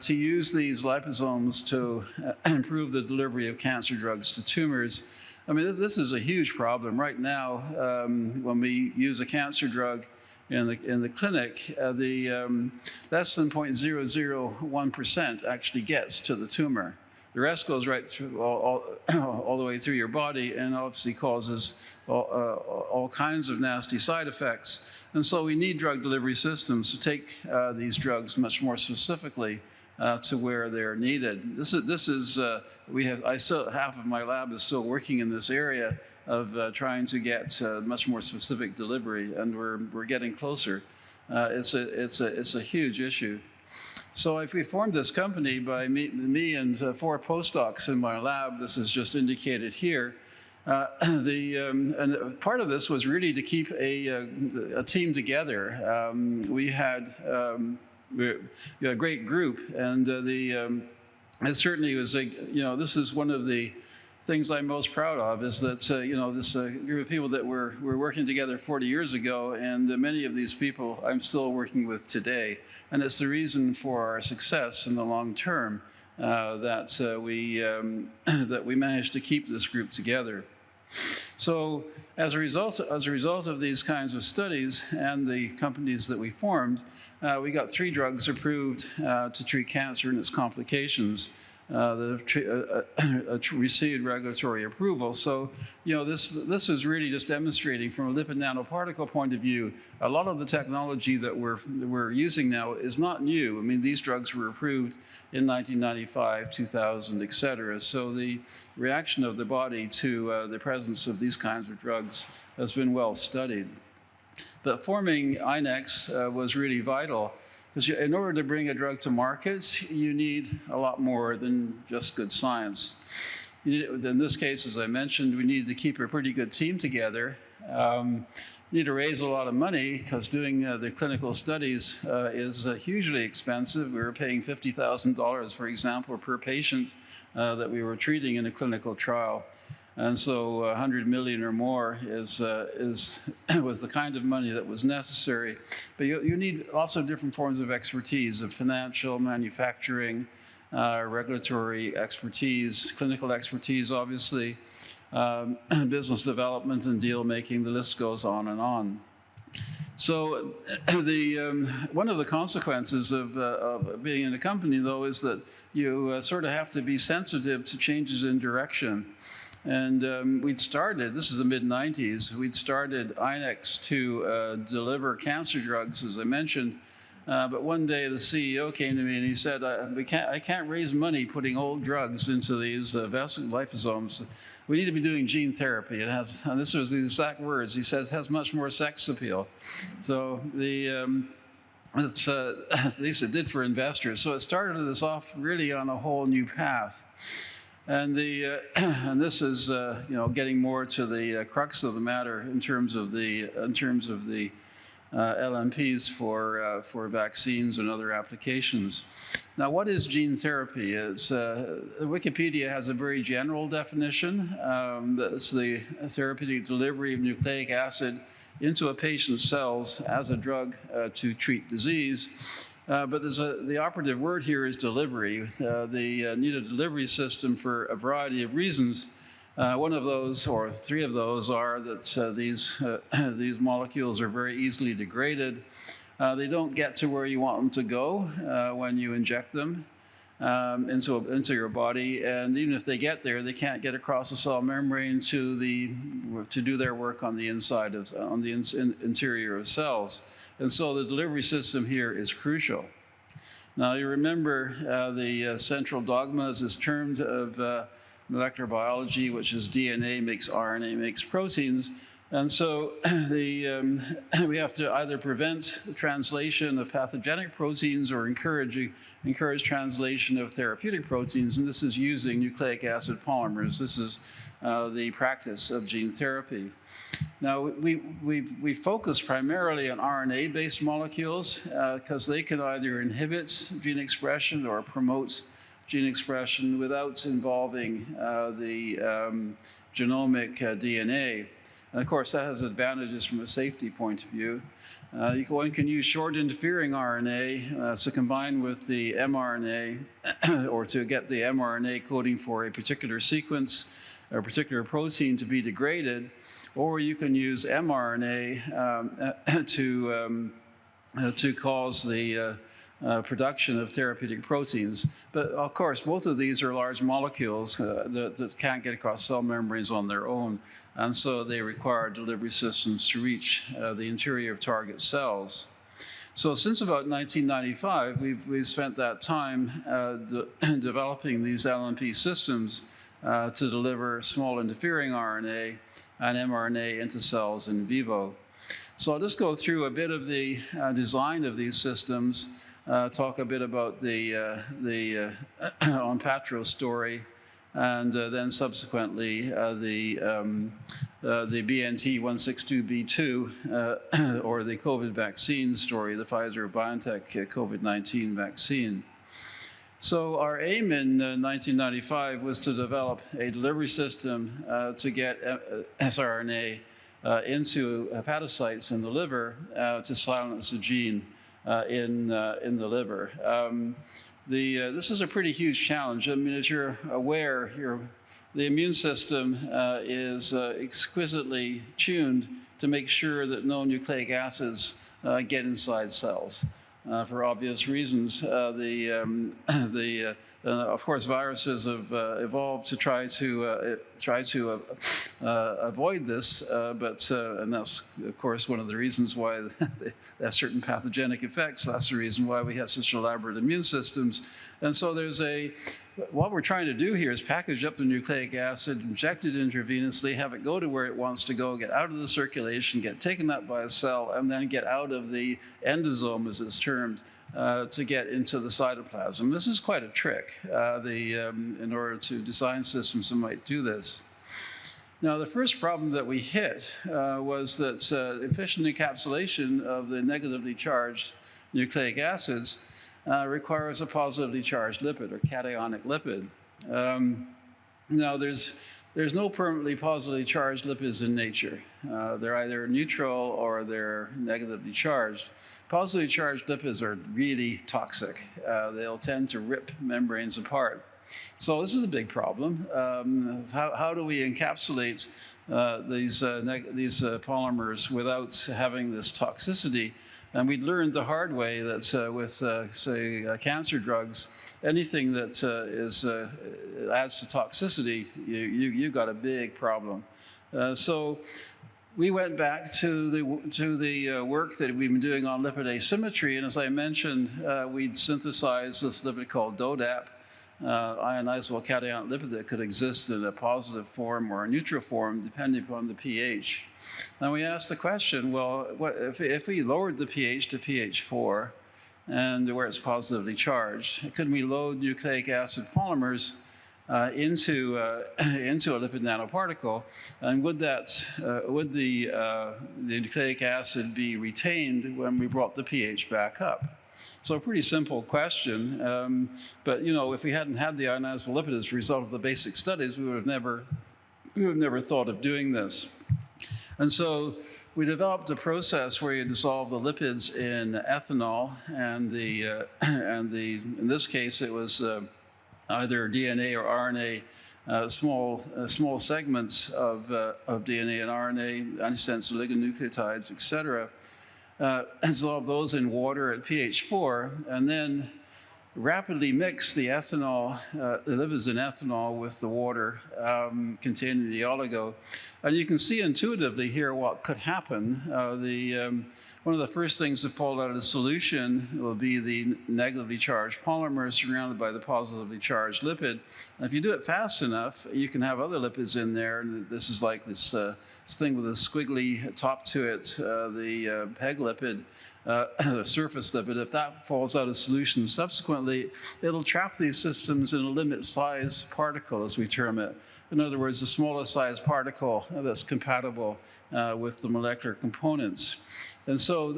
to use these liposomes to improve the delivery of cancer drugs to tumors. I mean, this is a huge problem. Right now, when we use a cancer drug in the clinic, less than 0.001% actually gets to the tumor. The rest goes right through all the way through your body and obviously causes all kinds of nasty side effects. And so we need drug delivery systems to take these drugs much more specifically to where they're needed. I still, half of my lab is still working in this area of trying to get much more specific delivery, and we're getting closer. It's a huge issue. So if we formed this company by me and 4 postdocs in my lab, this is just indicated here. And part of this was really to keep a team together. We had a great group, and it certainly was this is one of the things I'm most proud of, is that this group of people that were working together 40 years ago, and many of these people I'm still working with today, and it's the reason for our success in the long term that we managed to keep this group together. So as a result of these kinds of studies and the companies that we formed, we got 3 drugs approved to treat cancer and its complications that received regulatory approval. So, this is really just demonstrating from a lipid nanoparticle point of view, a lot of the technology that we're using now is not new. I mean, these drugs were approved in 1995, 2000, et cetera. So the reaction of the body to the presence of these kinds of drugs has been well studied. But forming Inex was really vital, because in order to bring a drug to market, you need a lot more than just good science. In this case, as I mentioned, we needed to keep a pretty good team together. Need to raise a lot of money, because doing the clinical studies is hugely expensive. We were paying $50,000, for example, per patient that we were treating in a clinical trial. And so 100 million or more was the kind of money that was necessary. But you need also different forms of expertise, of financial, manufacturing, regulatory expertise, clinical expertise, obviously, business development and deal making, the list goes on and on. So one of the consequences of being in a company, though, is that you sort of have to be sensitive to changes in direction. And we'd started, this is the mid-90s, we'd started Inex to deliver cancer drugs, as I mentioned. But one day the CEO came to me and he said, I can't raise money putting old drugs into these liposomes. We need to be doing gene therapy. It has, and this was the exact words, he says, has much more sex appeal. So it's, at least it did for investors. So it started us off really on a whole new path. And this is getting more to the crux of the matter in terms of the LNPs for vaccines and other applications. Now, what is gene therapy? Wikipedia has a very general definition. That's the therapeutic delivery of nucleic acid into a patient's cells as a drug to treat disease. But the operative word here is delivery. They need a delivery system for a variety of reasons. One of those, or 3 of those, are that these molecules are very easily degraded. They don't get to where you want them to go when you inject them into your body, and even if they get there, they can't get across the cell membrane to do their work on the inside on the interior of cells. And so the delivery system here is crucial. Now, you remember the central dogma is this term of molecular biology, which is DNA makes RNA makes proteins. And so we have to either prevent the translation of pathogenic proteins or encourage translation of therapeutic proteins. And this is using nucleic acid polymers. This is the practice of gene therapy. Now, we focus primarily on RNA-based molecules because they can either inhibit gene expression or promote gene expression without involving the genomic DNA. And of course, that has advantages from a safety point of view. One can use short interfering RNA to combine with the mRNA or to get the mRNA coding for a particular sequence or a particular protein to be degraded, or you can use mRNA to cause the production of therapeutic proteins. But of course, both of these are large molecules that can't get across cell membranes on their own. And so they require delivery systems to reach the interior of target cells. So since about 1995, we've spent that time developing these LNP systems to deliver small interfering RNA and mRNA into cells in vivo. So I'll just go through a bit of the design of these systems, talk a bit about the Onpattro story, and then subsequently the BNT162b2 or the COVID vaccine story, the Pfizer-BioNTech COVID-19 vaccine. So our aim in 1995 was to develop a delivery system to get siRNA into hepatocytes in the liver to silence the gene in the liver. This is a pretty huge challenge. I mean, as you're aware, the immune system is exquisitely tuned to make sure that no nucleic acids get inside cells. For obvious reasons, of course, viruses have evolved to try to avoid this, and that's of course one of the reasons why they have certain pathogenic effects. That's the reason why we have such elaborate immune systems. And so what we're trying to do here is package up the nucleic acid, inject it intravenously, have it go to where it wants to go, get out of the circulation, get taken up by a cell, and then get out of the endosome, as it's termed, to get into the cytoplasm. This is quite a trick in order to design systems that might do this. Now, the first problem that we hit was that efficient encapsulation of the negatively charged nucleic acids requires a positively charged lipid or cationic lipid. Now, there's no permanently positively charged lipids in nature. They're either neutral or they're negatively charged. Positively charged lipids are really toxic. They'll tend to rip membranes apart. So this is a big problem. How do we encapsulate these polymers without having this toxicity? And we learned the hard way that with, say, cancer drugs, anything that adds to toxicity, you got a big problem. So we went back to the work that we've been doing on lipid asymmetry, and as I mentioned, we'd synthesized this lipid called DODAP, ionizable cationic lipid that could exist in a positive form or a neutral form, depending upon the pH. Now we asked the question, well, what if we lowered the pH to pH 4, and where it's positively charged, couldn't we load nucleic acid polymers into a lipid nanoparticle, and would the nucleic acid be retained when we brought the pH back up? So a pretty simple question, but if we hadn't had the ionizable lipid as a result of the basic studies, we would have never thought of doing this. And so we developed a process where you dissolve the lipids in ethanol, and in this case it was either DNA or RNA, small segments of DNA and RNA, antisense oligonucleotides, etc. Dissolve those in water at pH 4, and then rapidly mix the ethanol, the lipids in ethanol with the water containing the oligo. And you can see intuitively here what could happen. One of the first things to fall out of the solution will be the negatively charged polymer surrounded by the positively charged lipid. And if you do it fast enough, you can have other lipids in there. And this is like this thing with a squiggly top to it, the PEG lipid, the surface lipid. If that falls out of solution subsequently, it'll trap these systems in a limit size particle, as we term it. In other words, the smallest size particle that's compatible with the molecular components. And so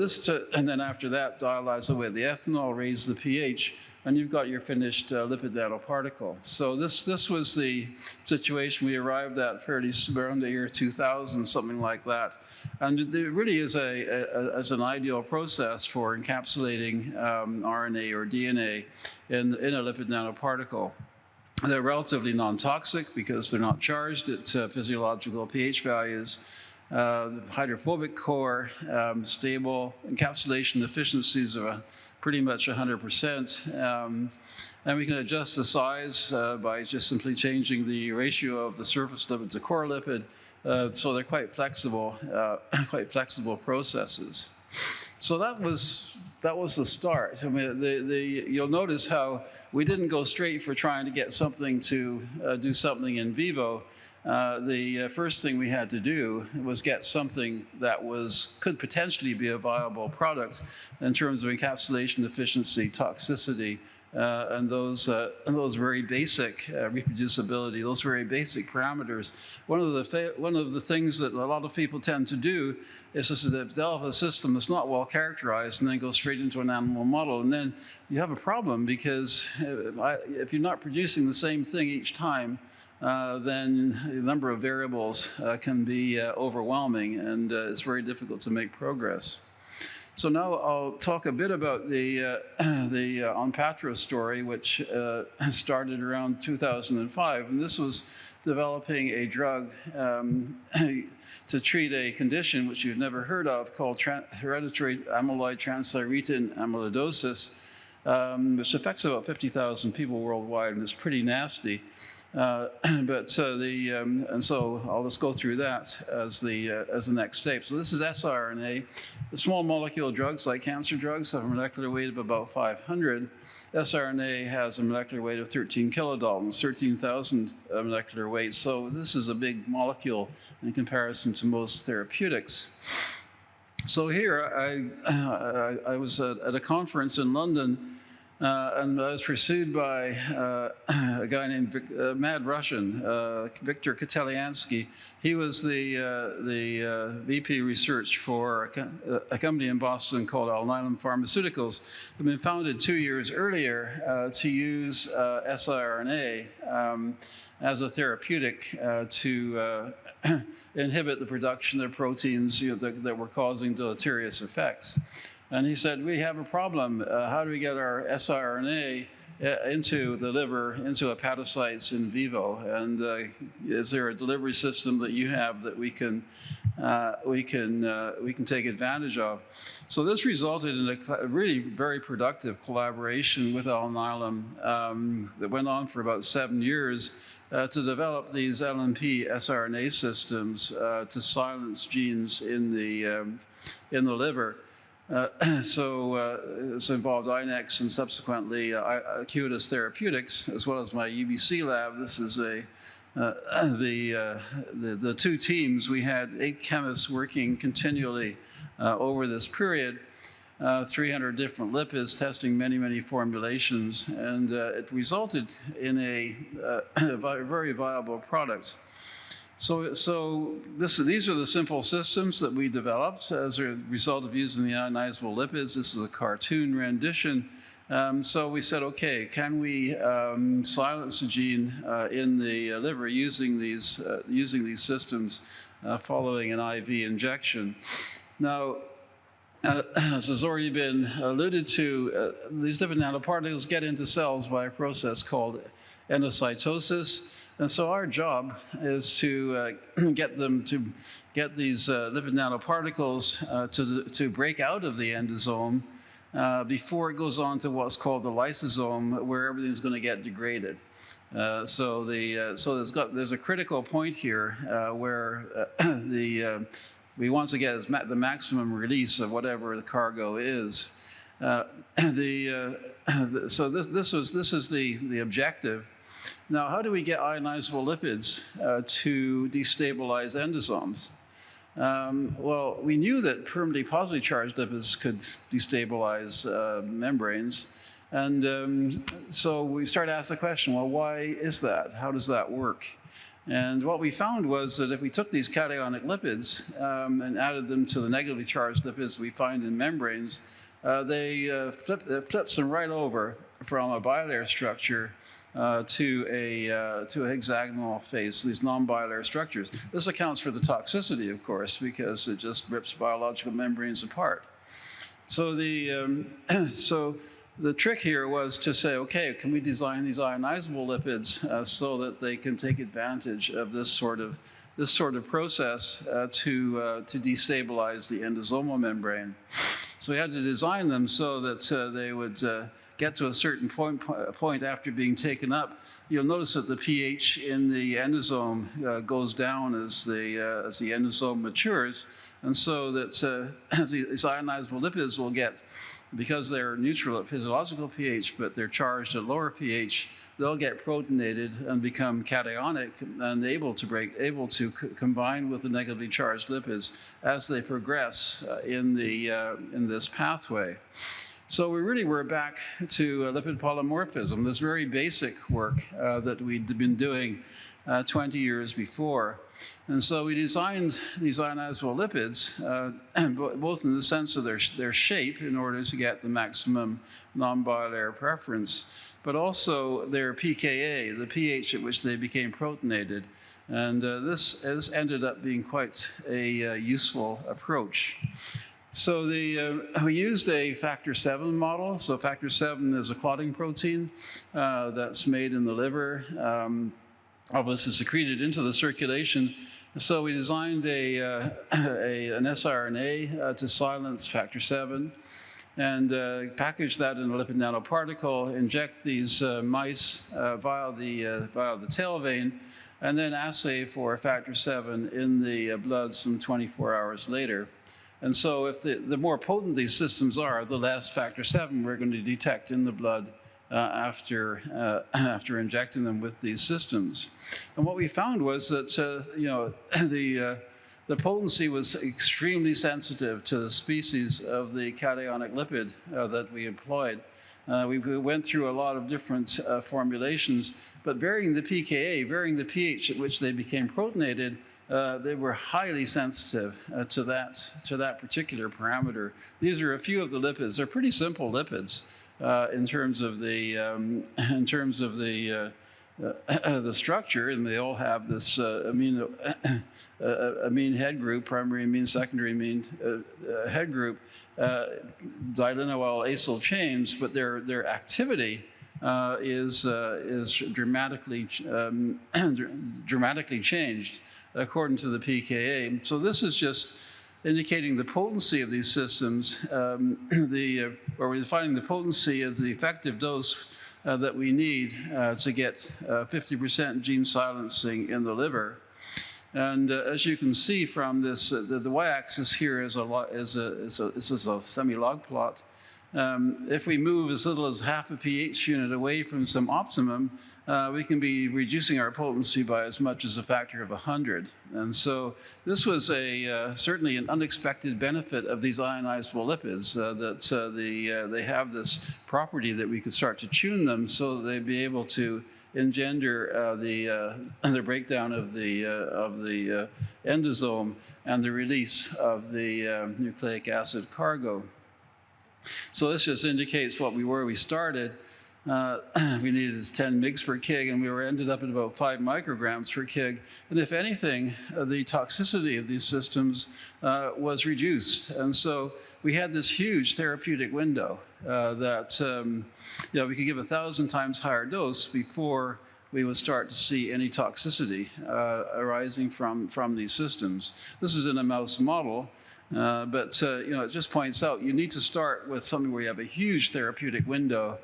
and then after that, dialyze away the ethanol, raise the pH, and you've got your finished lipid nanoparticle. So this was the situation we arrived at fairly around the year 2000, something like that. And it really is an ideal process for encapsulating RNA or DNA in a lipid nanoparticle. They're relatively non-toxic because they're not charged at physiological pH values. Hydrophobic core, stable, encapsulation efficiencies are pretty much 100%. And we can adjust the size by just simply changing the ratio of the surface lipid to core lipid. So they're quite flexible processes. So that was the start. I mean, you'll notice how we didn't go straight for trying to get something to do something in vivo. The first thing we had to do was get something that could potentially be a viable product in terms of encapsulation efficiency, toxicity, and those very basic reproducibility, those very basic parameters. One of the things that a lot of people tend to do is to develop a system that's not well characterized and then go straight into an animal model, and then you have a problem because if you're not producing the same thing each time, then the number of variables can be overwhelming, and it's very difficult to make progress. So now I'll talk a bit about the Onpattro story, which started around 2005. And this was developing a drug to treat a condition which you've never heard of called hereditary amyloid transthyretin amyloidosis, which affects about 50,000 people worldwide, and it's pretty nasty. And so I'll just go through that as the next step. So this is siRNA. The small molecule drugs, like cancer drugs, have a molecular weight of about 500. siRNA has a molecular weight of 13 kilodaltons, 13,000 molecular weight. So this is a big molecule in comparison to most therapeutics. So here I was at a conference in London. And I was pursued by a guy named Mad Russian, Viktor Kotelyansky. He was the VP research for a company in Boston called Alnylam Pharmaceuticals, who had been founded 2 years earlier to use siRNA as a therapeutic to inhibit the production of proteins that were causing deleterious effects. And he said, we have a problem. How do we get our siRNA into the liver, into hepatocytes in vivo? And is there a delivery system that you have that we can take advantage of? So this resulted in a really very productive collaboration with Alnylam that went on for about 7 years to develop these LNP siRNA systems to silence genes in the liver. So it's involved INEX and subsequently Acuitas Therapeutics, as well as my UBC lab. This is the two teams. We had 8 chemists working continually over this period, 300 different lipids, testing many formulations, and it resulted in a very viable product. So these are the simple systems that we developed as a result of using the ionizable lipids. This is a cartoon rendition. So we said, okay, can we silence a gene in the liver using these systems following an IV injection? Now, as has already been alluded to, these lipid nanoparticles get into cells by a process called endocytosis. And so our job is to get these lipid nanoparticles to break out of the endosome before it goes on to what's called the lysosome, where everything's going to get degraded. So there's a critical point here where we want to get the maximum release of whatever the cargo is. So this is the objective. Now, how do we get ionizable lipids to destabilize endosomes? Well, we knew that permanently positively charged lipids could destabilize membranes. And so we started to ask the question, well, why is that? How does that work? And what we found was that if we took these cationic lipids and added them to the negatively charged lipids we find in membranes, they flips them right over from a bilayer structure to a hexagonal phase, these non-bilayer structures. This accounts for the toxicity, of course, because it just rips biological membranes apart. So the trick here was to say, okay, can we design these ionizable lipids so that they can take advantage of this sort of process to destabilize the endosomal membrane? So we had to design them so that they would get to a certain point after being taken up. You'll notice that the pH in the endosome goes down as the endosome matures, and so that these ionizable lipids will get, because they're neutral at physiological pH, but they're charged at lower pH, they'll get protonated and become cationic and able to combine with the negatively charged lipids as they progress in this pathway. So we really were back to lipid polymorphism, this very basic work that we'd been doing 20 years before. And so we designed these ionizable lipids, both in the sense of their shape in order to get the maximum non-bilayer preference, but also their pKa, the pH at which they became protonated. And this ended up being quite a useful approach. So we used a factor 7 model. So factor 7 is a clotting protein that's made in the liver. Obviously secreted into the circulation. So we designed an siRNA to silence factor 7 and package that in a lipid nanoparticle, inject these mice via the tail vein, and then assay for factor 7 in the blood some 24 hours later. And so if the more potent these systems are, the less factor 7 we're going to detect in the blood after injecting them with these systems. And what we found was that the potency was extremely sensitive to the species of the cationic lipid that we employed. We went through a lot of different formulations, but varying the pKa, varying the pH at which they became protonated, they were highly sensitive to that particular parameter. These are a few of the lipids. They're pretty simple lipids in terms of the structure, and they all have this amine head group, primary amine, secondary amine head group, dilenoyl acyl chains, but their activity is dramatically changed according to the pKa. So this is just indicating the potency of these systems, where we're defining the potency as the effective dose that we need to get 50% gene silencing in the liver. And as you can see from this, the y-axis here is a semi-log plot. If we move as little as half a pH unit away from some optimum, we can be reducing our potency by as much as a factor of 100. And so this was certainly an unexpected benefit of these ionizable lipids, that they have this property that we could start to tune them so that they'd be able to engender the breakdown of the endosome and the release of the nucleic acid cargo. So this just indicates where we started. We needed 10 mg per kg, and we ended up at about 5 micrograms per kg. And if anything, the toxicity of these systems was reduced. And so we had this huge therapeutic window that we could give 1,000 times higher dose before we would start to see any toxicity arising from these systems. This is in a mouse model. But it just points out you need to start with something where you have a huge therapeutic window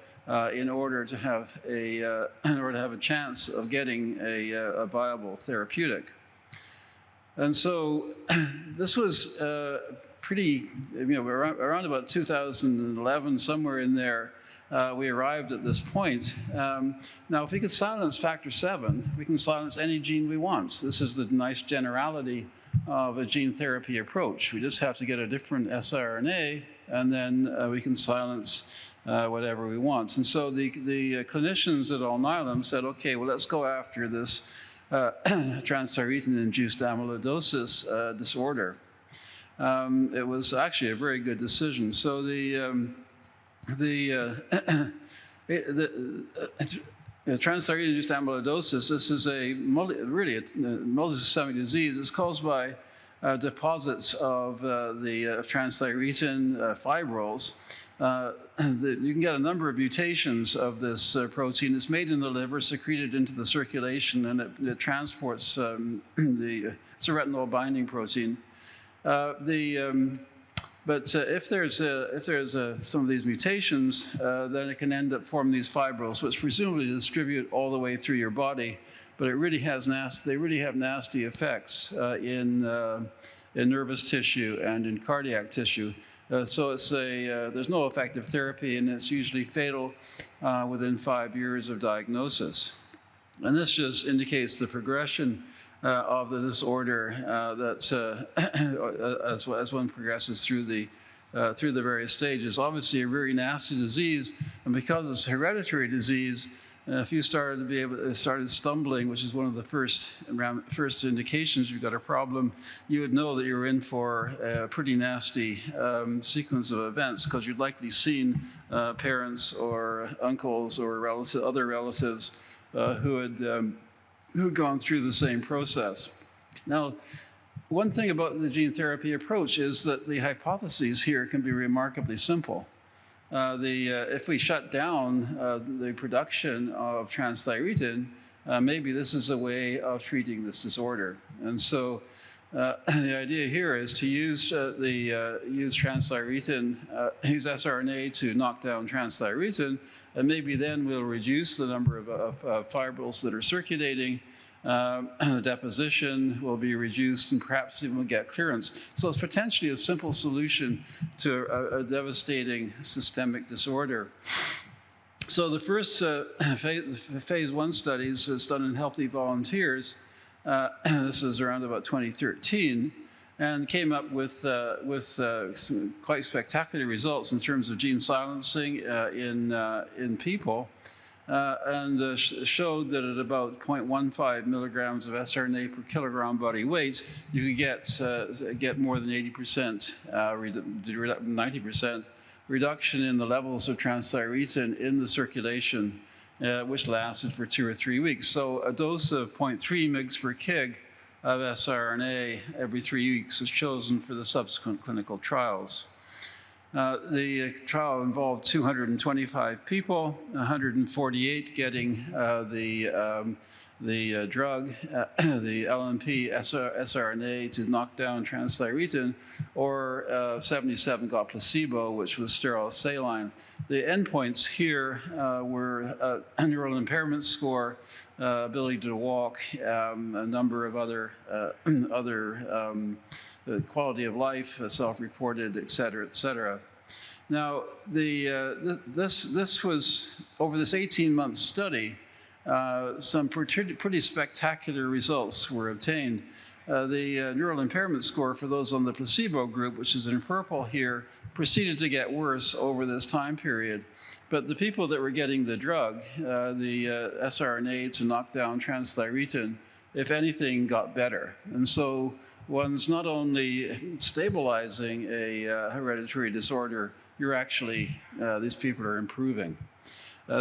in order to have a chance of getting a viable therapeutic. And so this was pretty, around about 2011, somewhere in there, we arrived at this point. Now, if we could silence factor 7, we can silence any gene we want. This is the nice generality of a gene therapy approach. We just have to get a different siRNA, and then we can silence whatever we want. And so the clinicians at Alnylam said, okay, well, let's go after this transthyretin-induced amyloidosis disorder. It was actually a very good decision. So the transthyretin-induced amyloidosis, this is really a multisystemic disease. It's caused by deposits of the transthyretin fibrils. You can get a number of mutations of this protein. It's made in the liver, secreted into the circulation, and it transports it's a retinol binding protein. But if there's some of these mutations, then it can end up forming these fibrils, which presumably distribute all the way through your body. But they really have nasty effects in nervous tissue and in cardiac tissue. So there's no effective therapy, and it's usually fatal within 5 years of diagnosis. And this just indicates the progression of the disorder as one progresses through the various stages. Obviously, a very nasty disease, and because it's a hereditary disease, if you started stumbling, which is one of the first indications you've got a problem, you would know that you're in for a pretty nasty sequence of events, because you'd likely seen parents or uncles or other relatives who had gone through the same process. Now, one thing about the gene therapy approach is that the hypotheses here can be remarkably simple. If we shut down the production of transthyretin, maybe this is a way of treating this disorder. And so the idea here is to use transthyretin, use siRNA to knock down transthyretin, and maybe then we'll reduce the number of fibrils that are circulating. The deposition will be reduced, and perhaps even we'll get clearance. So it's potentially a simple solution to a devastating systemic disorder. So the first phase 1 studies was done in healthy volunteers. This is around about 2013, and came up with some quite spectacular results in terms of gene silencing in people. And showed that at about 0.15 milligrams of siRNA per kilogram body weight, you could get more than 80%, 90% reduction in the levels of transthyretin in the circulation, which lasted for 2 or 3 weeks. So a dose of 0.3 mg per kg of siRNA every 3 weeks was chosen for the subsequent clinical trials. The trial involved 225 people, 148 getting the drug, the LNP siRNA to knock down transthyretin, or 77 got placebo, which was sterile saline. The endpoints here were a neural impairment score, ability to walk, a number of other quality of life, self-reported, et cetera, et cetera. Now, this was, over this 18-month study, some pretty spectacular results were obtained. The neural impairment score for those on the placebo group, which is in purple here, proceeded to get worse over this time period. But the people that were getting the drug, the siRNA to knock down transthyretin, if anything, got better. And so one's not only stabilizing a hereditary disorder, you're actually, these people are improving.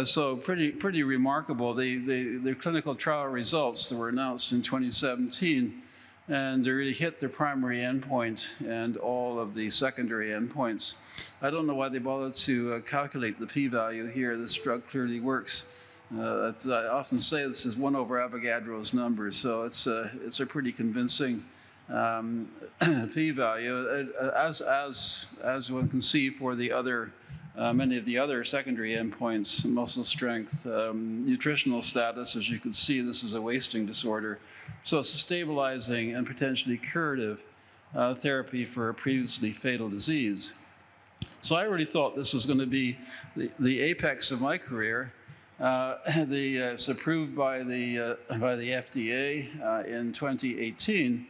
So pretty remarkable. The clinical trial results that were announced in 2017, and they really hit their primary endpoint and all of the secondary endpoints. I don't know why they bothered to calculate the p-value here. This drug clearly works. I often say this is 1 over Avogadro's number, so it's a pretty convincing p-value, as one can see for the other many of the other secondary endpoints: muscle strength, nutritional status. As you can see, this is a wasting disorder, so it's a stabilizing and potentially curative therapy for a previously fatal disease. So I really thought this was going to be the apex of my career. It's approved by the FDA in 2018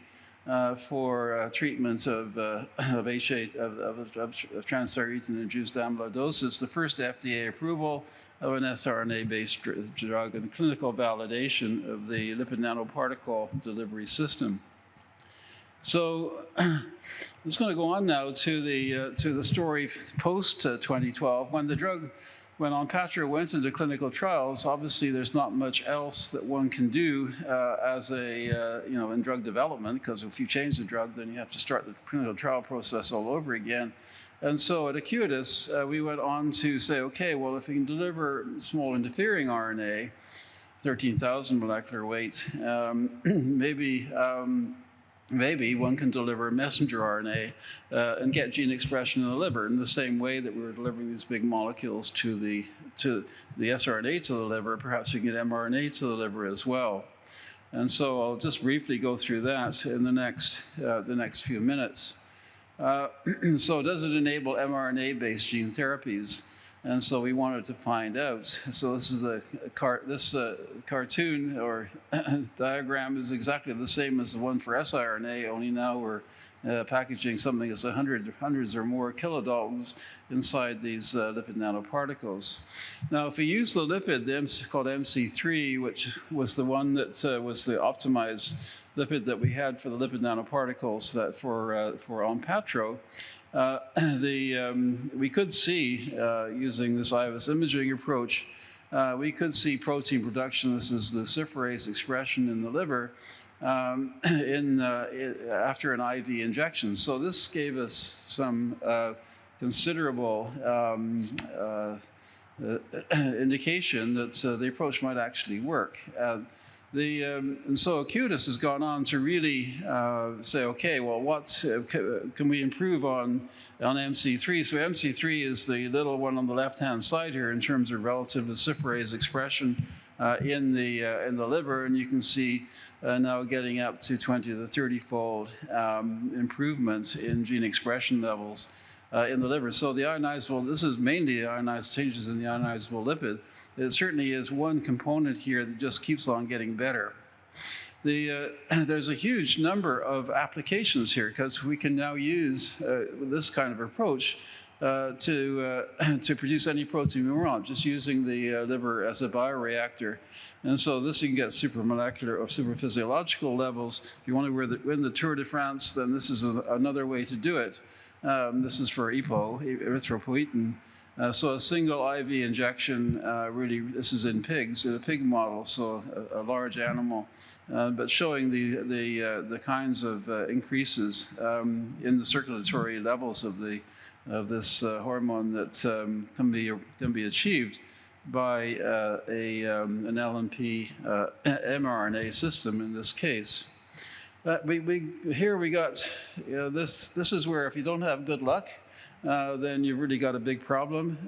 for treatment of transthyretin-induced amyloidosis. The first FDA approval of an siRNA-based drug and clinical validation of the lipid nanoparticle delivery system. So I'm just going to go on now to the story post 2012 when the drug. When Onpattro went into clinical trials, obviously there's not much else that one can do as a, in drug development, because if you change the drug, then you have to start the clinical trial process all over again. And so at Acuitas, we went on to say, okay, well, if we can deliver small interfering RNA, 13,000 molecular weight, maybe one can deliver messenger RNA and get gene expression in the liver in the same way that we were delivering these big molecules to the siRNA to the liver. Perhaps we can get mRNA to the liver as well. And so I'll just briefly go through that in the next few minutes. So does it enable mRNA-based gene therapies? And so we wanted to find out. So this is cartoon or diagram is exactly the same as the one for siRNA, only now we're packaging something that's hundreds or more kilodaltons inside these lipid nanoparticles. Now, if we use the lipid called MC3, which was the one that was the optimized lipid that we had for the lipid nanoparticles that for Onpattro, we could see, using this IVUS imaging approach, we could see protein production. This is luciferase expression in the liver after an IV injection. So this gave us some considerable indication that the approach might actually work. And so Acuitas has gone on to really say, okay, well, what can we improve on MC3? So MC3 is the little one on the left-hand side here in terms of relative luciferase expression in the liver, and you can see now getting up to 20 to 30-fold improvements in gene expression levels in the liver. So the ionizable, this is mainly ionized changes in the ionizable lipid. It certainly is one component here that just keeps on getting better. There's a huge number of applications here because we can now use this kind of approach to produce any protein we want, just using the liver as a bioreactor. And so this you can get supramolecular or supraphysiological levels. If you want to win the Tour de France, then this is another way to do it. This is for EPO, erythropoietin. So a single IV injection, really, this is in pigs, in a pig model, so a large animal, but showing the kinds of increases in the circulatory levels of this hormone that can be achieved by an LNP mRNA system in this case. Here we got, this is where if you don't have good luck, then you've really got a big problem.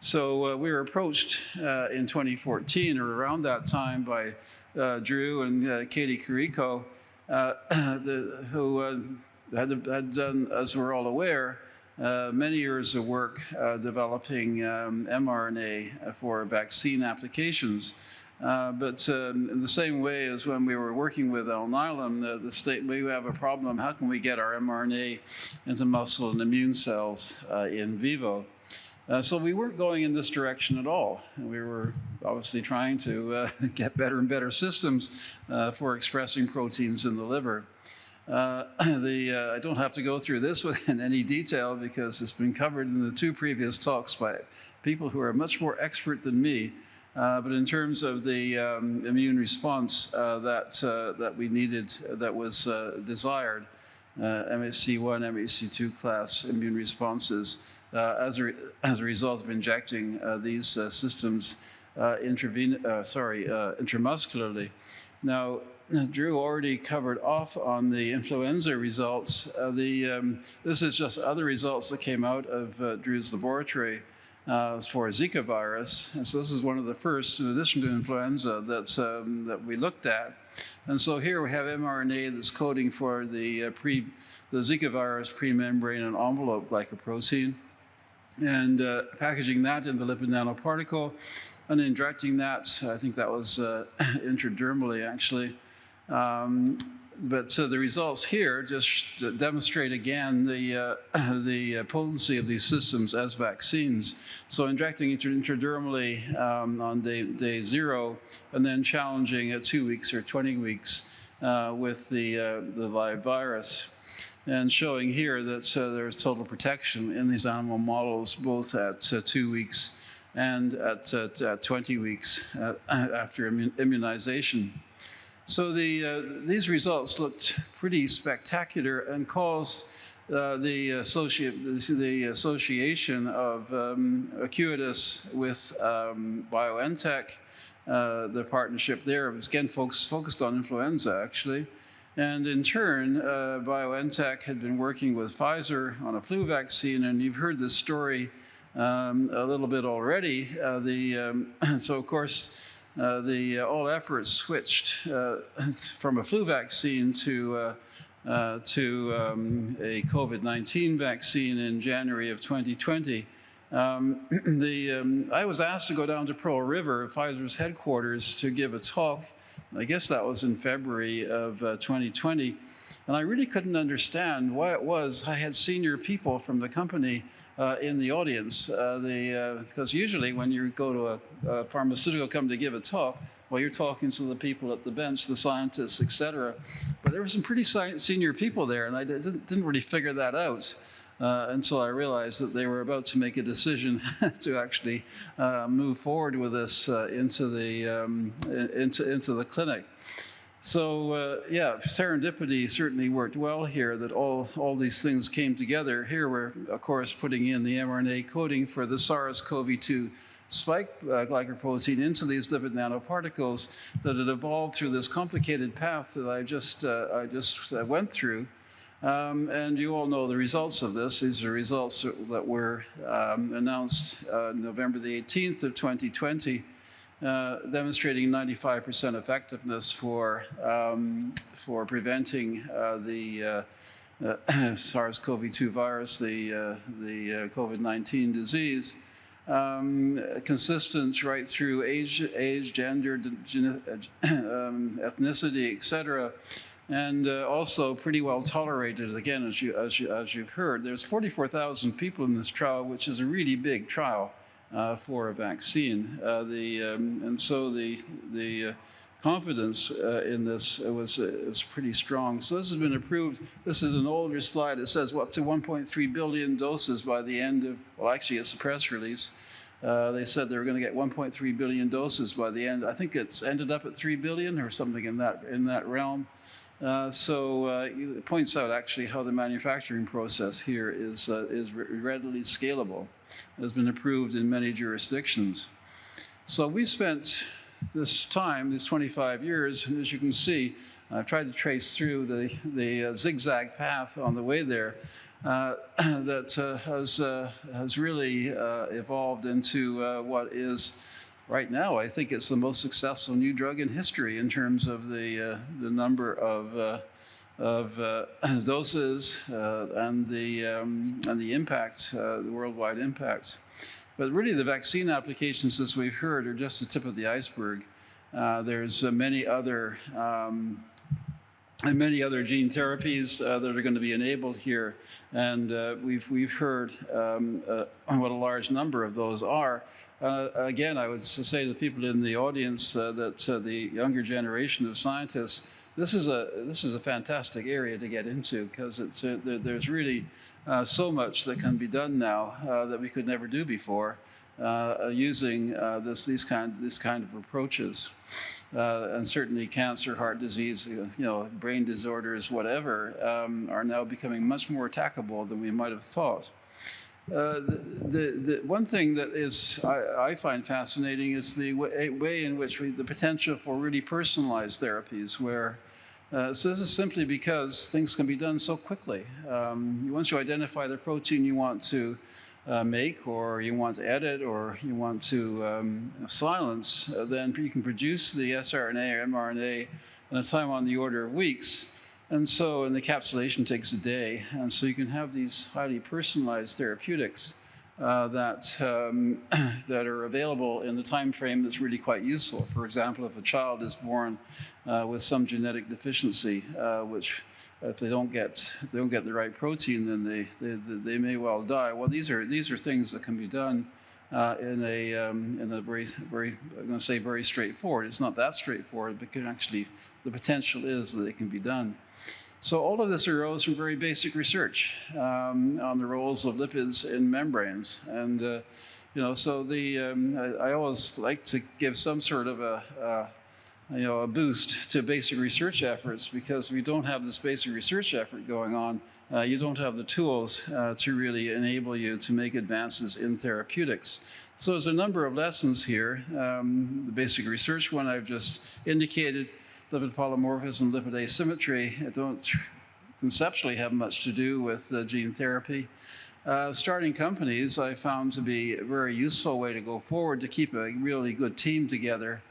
So we were approached in 2014 or around that time by Drew and Katie Carrico, who had done, as we're all aware, many years of work developing mRNA for vaccine applications. But in the same way as when we were working with Alnylam, we have a problem. How can we get our mRNA into muscle and immune cells in vivo? So we weren't going in this direction at all. We were obviously trying to get better and better systems for expressing proteins in the liver. I don't have to go through this in any detail because it's been covered in the two previous talks by people who are much more expert than me. But in terms of the immune response that we needed, that was desired, MHC1, MHC2 class immune responses as a result of injecting these systems intramuscularly. Now, Drew already covered off on the influenza results. This is just other results that came out of Drew's laboratory for Zika virus. And so this is one of the first, in addition to influenza, that we looked at. And so here we have mRNA that's coding for the Zika virus pre-membrane and envelope glycoprotein, and packaging that in the lipid nanoparticle and injecting that, I think that was intradermally actually, the results here just demonstrate again the potency of these systems as vaccines. So injecting intradermally on day 0, and then challenging at 2 weeks or 20 weeks with the live virus, and showing here that there's total protection in these animal models, both at 2 weeks and at 20 weeks after immunization. So these results looked pretty spectacular and caused the association of Acuitas with BioNTech, the partnership there was again focused on influenza actually. And in turn, BioNTech had been working with Pfizer on a flu vaccine, and you've heard this story a little bit already. So of course, all efforts switched from a flu vaccine to a COVID-19 vaccine in January of 2020. I was asked to go down to Pearl River, Pfizer's headquarters, to give a talk. I guess that was in February of 2020. And I really couldn't understand why it was I had senior people from the company in the audience. Because usually when you go to a pharmaceutical company to give a talk, well, you're talking to the people at the bench, the scientists, et cetera. But there were some pretty senior people there, and I didn't really figure that out until I realized that they were about to make a decision to actually move forward with this into the clinic. So yeah, serendipity certainly worked well here, that all these things came together. Here we're, of course, putting in the mRNA coding for the SARS-CoV-2 spike glycoprotein into these lipid nanoparticles that had evolved through this complicated path that I just went through. And you all know the results of this. These are results that were announced November the 18th of 2020. Demonstrating 95% effectiveness for preventing the SARS-CoV-2 virus, the COVID-19 disease, consistent right through age, gender, ethnicity, etc., and also pretty well tolerated. Again, as you've heard, there's 44,000 people in this trial, which is a really big trial. For a vaccine, and so the confidence in this was pretty strong. So this has been approved. This is an older slide. It says up to 1.3 billion doses by the end of. Well, actually, it's a press release. They said they were going to get 1.3 billion doses by the end. I think it's ended up at 3 billion or something in that realm. It points out actually how the manufacturing process here is readily scalable. It has been approved in many jurisdictions. So we spent this time, these 25 years, and as you can see, I've tried to trace through the zigzag path on the way there that has really evolved into what is. Right now, I think it's the most successful new drug in history in terms of the number of doses and the impact, the worldwide impact. But really, the vaccine applications, as we've heard, are just the tip of the iceberg. There's many other gene therapies that are going to be enabled here, and we've heard what a large number of those are. Again, I would say to the people in the audience that the younger generation of scientists, this is a fantastic area to get into, because there's really so much that can be done now that we could never do before using these kind of approaches. And certainly cancer, heart disease, brain disorders, whatever, are now becoming much more attackable than we might have thought. The one thing that I find fascinating is the way in which the potential for really personalized therapies, where so this is simply because things can be done so quickly. Once you identify the protein you want to make, or you want to edit, or you want to silence, then you can produce the sRNA or mRNA in a time on the order of weeks. And the encapsulation takes a day. And so you can have these highly personalized therapeutics that are available in the time frame that's really quite useful. For example, if a child is born with some genetic deficiency, which if they don't get the right protein, then they may well die. Well, these are things that can be done in a very I'm going to say very straightforward. It's not that straightforward, but can actually the potential is that it can be done. So all of this arose from very basic research on the roles of lipids in membranes, and so I always like to give some sort of a boost to basic research efforts, because if you don't have this basic research effort going on, you don't have the tools to really enable you to make advances in therapeutics. So there's a number of lessons here. The basic research one I've just indicated. Lipid polymorphism, lipid asymmetry don't conceptually have much to do with gene therapy. Starting companies I found to be a very useful way to go forward to keep a really good team together.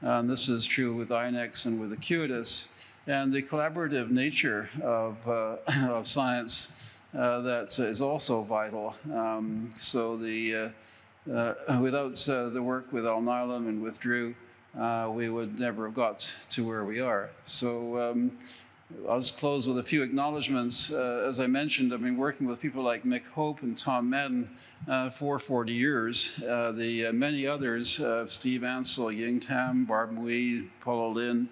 This is true with INEX and with Acuitas. And the collaborative nature of science that is also vital. Without the work with Alnylam and with Drew, we would never have got to where we are. So I'll just close with a few acknowledgements. As I mentioned, I've been working with people like Mick Hope and Tom Madden for 40 years. The many others, Steve Ansel, Ying Tam, Barb Mui, Paula Lin,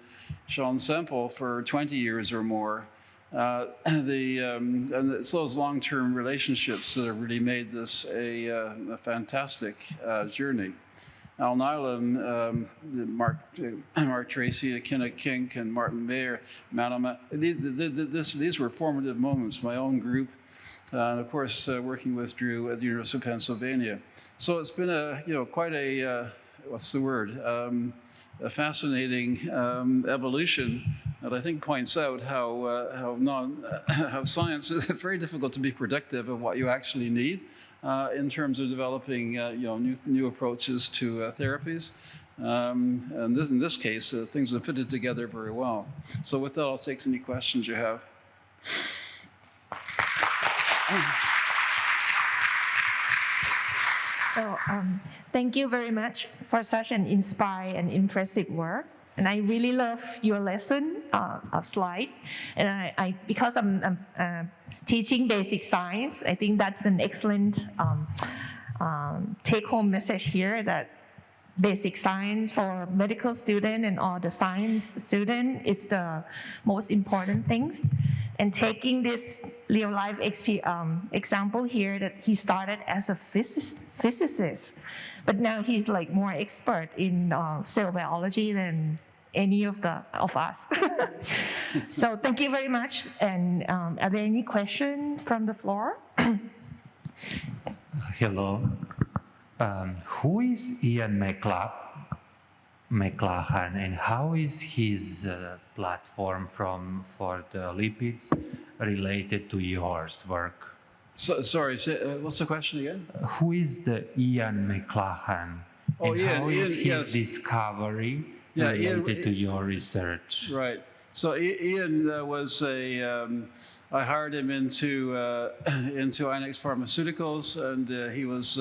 Sean Semple for 20 years or more. And it's those long-term relationships that have really made this a fantastic journey. Alnylam, Mark Tracy, Kenneth Kink, and Martin Mayer, Manama. These were formative moments. My own group, and of course, working with Drew at the University of Pennsylvania. So it's been quite a what's the word? A fascinating evolution that I think points out how science is very difficult to be predictive of what you actually need in terms of developing new approaches to therapies. And in this case, things have fitted together very well. So with that, I'll take any questions you have. So thank you very much for such an inspiring and impressive work. And I really love your lesson of slide. And because I'm teaching basic science, I think that's an excellent take-home message here, that basic science for medical student and all the science student is the most important things. And taking this real-life example here, that he started as a physicist, but now he's like more expert in cell biology than any of us. So thank you very much. And are there any questions from the floor? Hello. Who is Ian McLachlan, and how is his platform for the lipids related to yours work? Sorry, what's the question again? Who is the Ian McLachlan? Oh, and Ian, how is his yes. discovery related to your research? Right. So Ian was I hired him into INEX Pharmaceuticals, and he was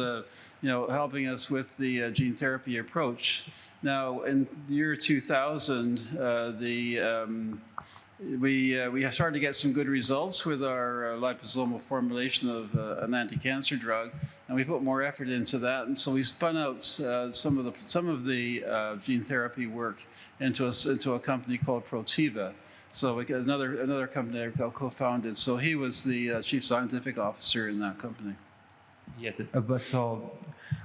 helping us with the gene therapy approach. Now, in the year 2000, we started to get some good results with our liposomal formulation of an anti-cancer drug, and we put more effort into that. And so we spun out some of the gene therapy work into a company called Protiva. So we got another company I co-founded. So he was the chief scientific officer in that company. Yes, but so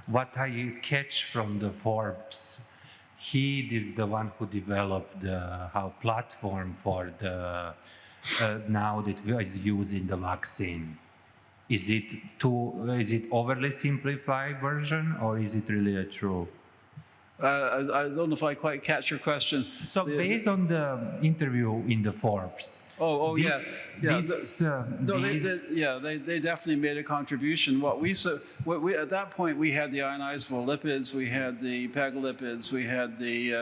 what I catch from the Forbes, he is the one who developed the platform for the now that is used in the vaccine. Is it overly simplified version, or is it really true? I don't know if I quite catch your question. So based on the interview in the Forbes, Yeah. This, No, they definitely made a contribution. At that point, we had the ionizable lipids, we had the pegolipids, we had the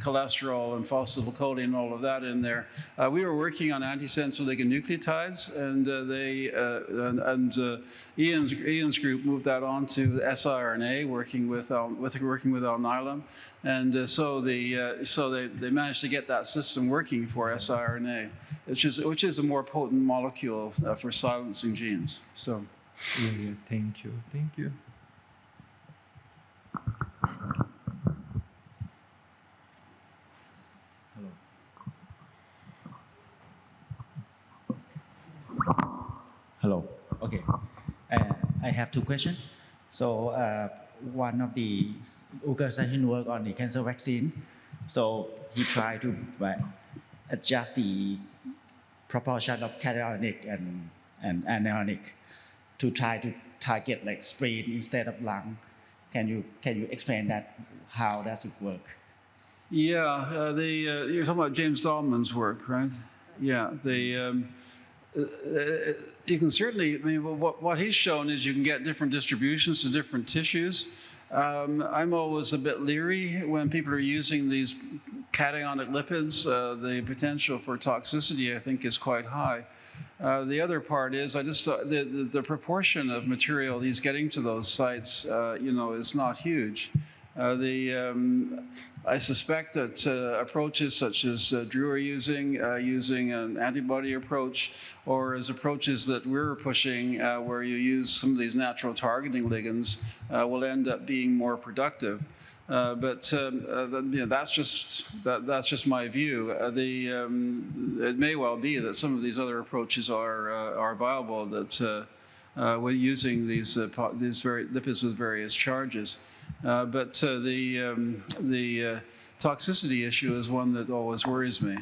cholesterol and phosphatidylcholine and all of that in there. We were working on antisense oligonucleotides, and Ian's group moved that on to siRNA, working with Alnylam, and so they managed to get that system working for siRNA, which is a more potent molecule for silencing genes. So, yeah, thank you. Hello. Okay. I have two questions. So one of the organization work on the cancer vaccine. So he tried to adjust the proportion of cationic and anionic to try to target like spleen instead of lung. Can you explain that? How does it work? Yeah, you're talking about James Dahlman's work, right? Yeah, you can certainly, I mean, what he's shown is you can get different distributions to different tissues. I'm always a bit leery when people are using these cationic lipids. The potential for toxicity, I think, is quite high. The other part is the proportion of material he's getting to those sites, is not huge. I suspect that approaches such as Drew are using an antibody approach, or as approaches that we're pushing, where you use some of these natural targeting ligands, will end up being more productive. But that's just my view. It may well be that some of these other approaches are viable. That we're using these lipids with various charges. But the toxicity issue is one that always worries me.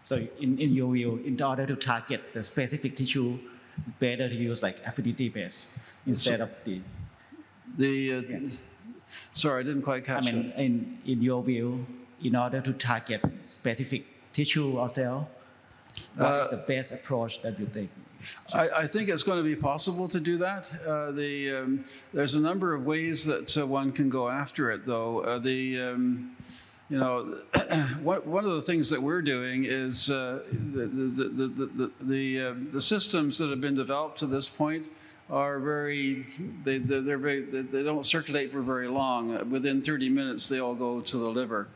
So in your view, in order to target the specific tissue, better to use like affinity base instead of Sorry, I didn't quite catch that. I mean, in your view, in order to target specific tissue or cell, what is the best approach that you think? I think it's going to be possible to do that. There's a number of ways that one can go after it, though. One of the things that we're doing is the systems that have been developed to this point are they don't circulate for very long. Within 30 minutes, they all go to the liver.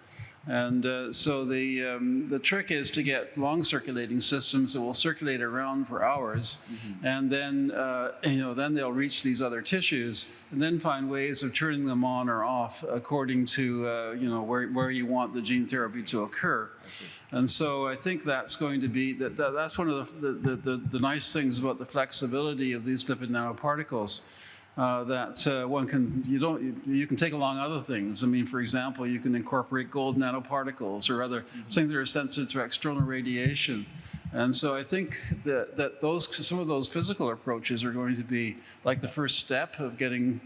And so the trick is to get long circulating systems that will circulate around for hours, and then then they'll reach these other tissues, and then find ways of turning them on or off according to where you want the gene therapy to occur. And so I think that's going to be that's one of the nice things about the flexibility of these lipid nanoparticles. That one can you can take along other things. I mean, for example, you can incorporate gold nanoparticles or other things that are sensitive to external radiation. And so I think that some of those physical approaches are going to be like the first step of getting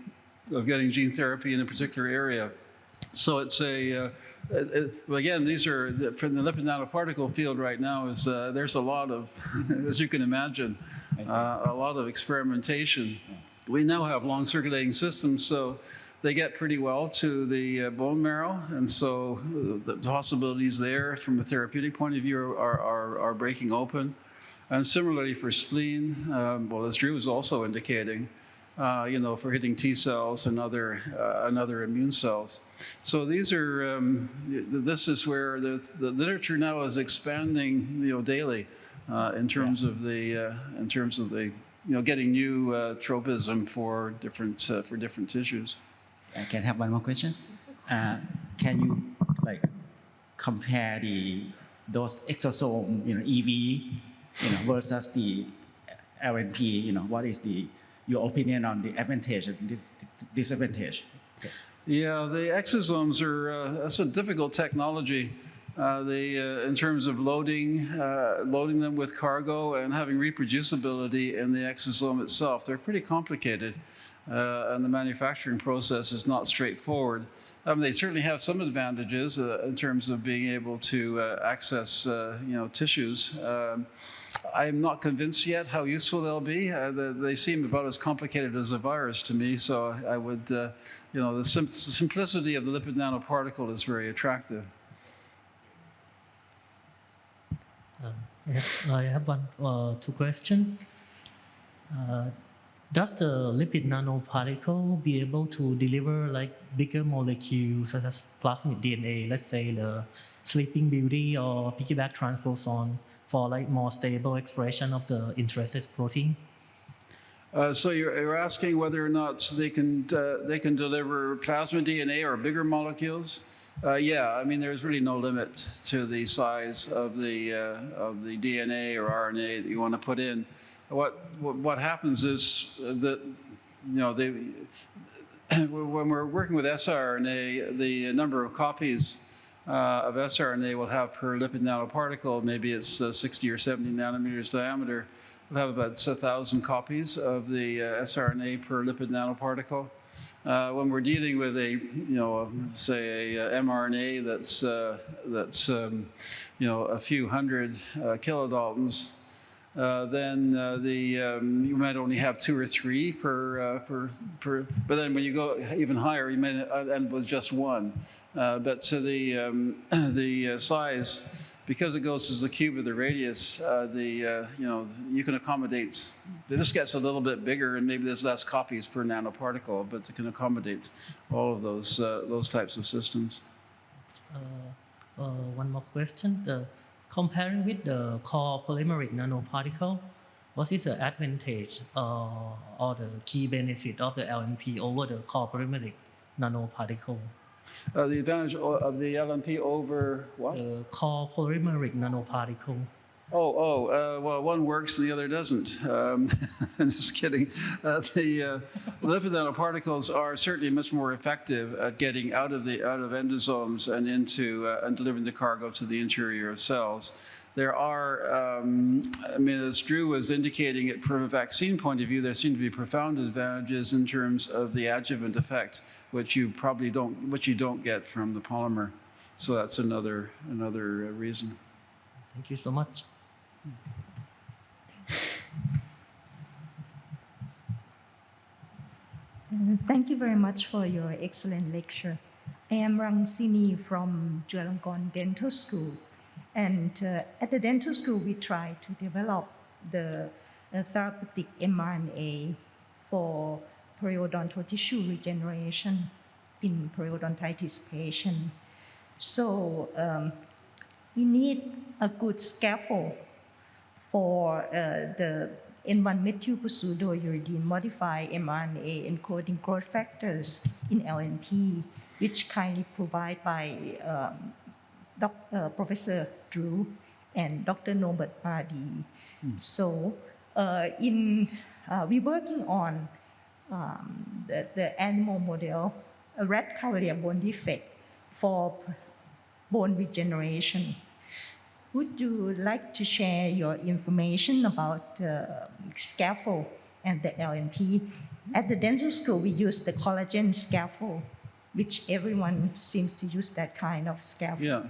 gene therapy in a particular area. So it's again, these are from the lipid nanoparticle field right now. There's a lot of, as you can imagine, a lot of experimentation. We now have long circulating systems, so they get pretty well to the bone marrow, and so the possibilities there from a therapeutic point of view are breaking open. And similarly for spleen, as Drew was also indicating, for hitting T cells and other immune cells. So these are this is where the literature now is expanding, daily, in terms of the getting new tropism for different tissues. I can have one more question. Can you compare those exosome, EV, versus the LNP? What is your opinion on the advantage and disadvantage? Okay. Yeah, the exosomes that's a difficult technology. In terms of loading them with cargo and having reproducibility in the exosome itself, they're pretty complicated, and the manufacturing process is not straightforward. They certainly have some advantages in terms of being able to access, tissues. I'm not convinced yet how useful they'll be. They seem about as complicated as a virus to me, so I would, the simplicity of the lipid nanoparticle is very attractive. I have two questions. Does the lipid nanoparticle be able to deliver like bigger molecules such as plasmid DNA, let's say the Sleeping Beauty or piggyback transposon, for like more stable expression of the interested protein? So you're asking whether or not they can deliver plasmid DNA or bigger molecules? Yeah, I mean, there's really no limit to the size of the DNA or RNA that you want to put in. What happens is that, when we're working with siRNA, the number of copies of siRNA we'll have per lipid nanoparticle, maybe it's 60 or 70 nanometers diameter, we'll have about 1,000 copies of the siRNA per lipid nanoparticle. When we're dealing with say a mRNA that's a few hundred kilodaltons, then you might only have 2 or 3 per. But then when you go even higher, you may end with just 1. But to the size, because it goes as the cube of the radius, you can accommodate. It just gets a little bit bigger, and maybe there's less copies per nanoparticle, but it can accommodate all of those types of systems. One more question. Comparing with the core polymeric nanoparticle, what is the advantage or the key benefit of the LNP over the core polymeric nanoparticle? The advantage of the LNP over what? The core polymeric nanoparticle. Well, one works and the other doesn't. I'm just kidding. The lipid nanoparticles are certainly much more effective at getting out of endosomes and into and delivering the cargo to the interior of cells. There are, as Drew was indicating it from a vaccine point of view, there seem to be profound advantages in terms of the adjuvant effect, which you don't get from the polymer. So that's another reason. Thank you so much. Thank you very much for your excellent lecture. I am Rangsini from Chulalongkorn Dental School. And at the dental school, we try to develop the therapeutic mRNA for periodontal tissue regeneration in periodontitis patients. So we need a good scaffold for the N1-methylpseudouridine modified mRNA encoding growth factors in LNP, which kindly provided by Professor Drew and Dr. Norbert Pardee. So we're working on the animal model, a rat cavalier bone defect for bone regeneration. Would you like to share your information about scaffold and the LNP? At the dental school, we use the collagen scaffold, which everyone seems to use that kind of scaffold.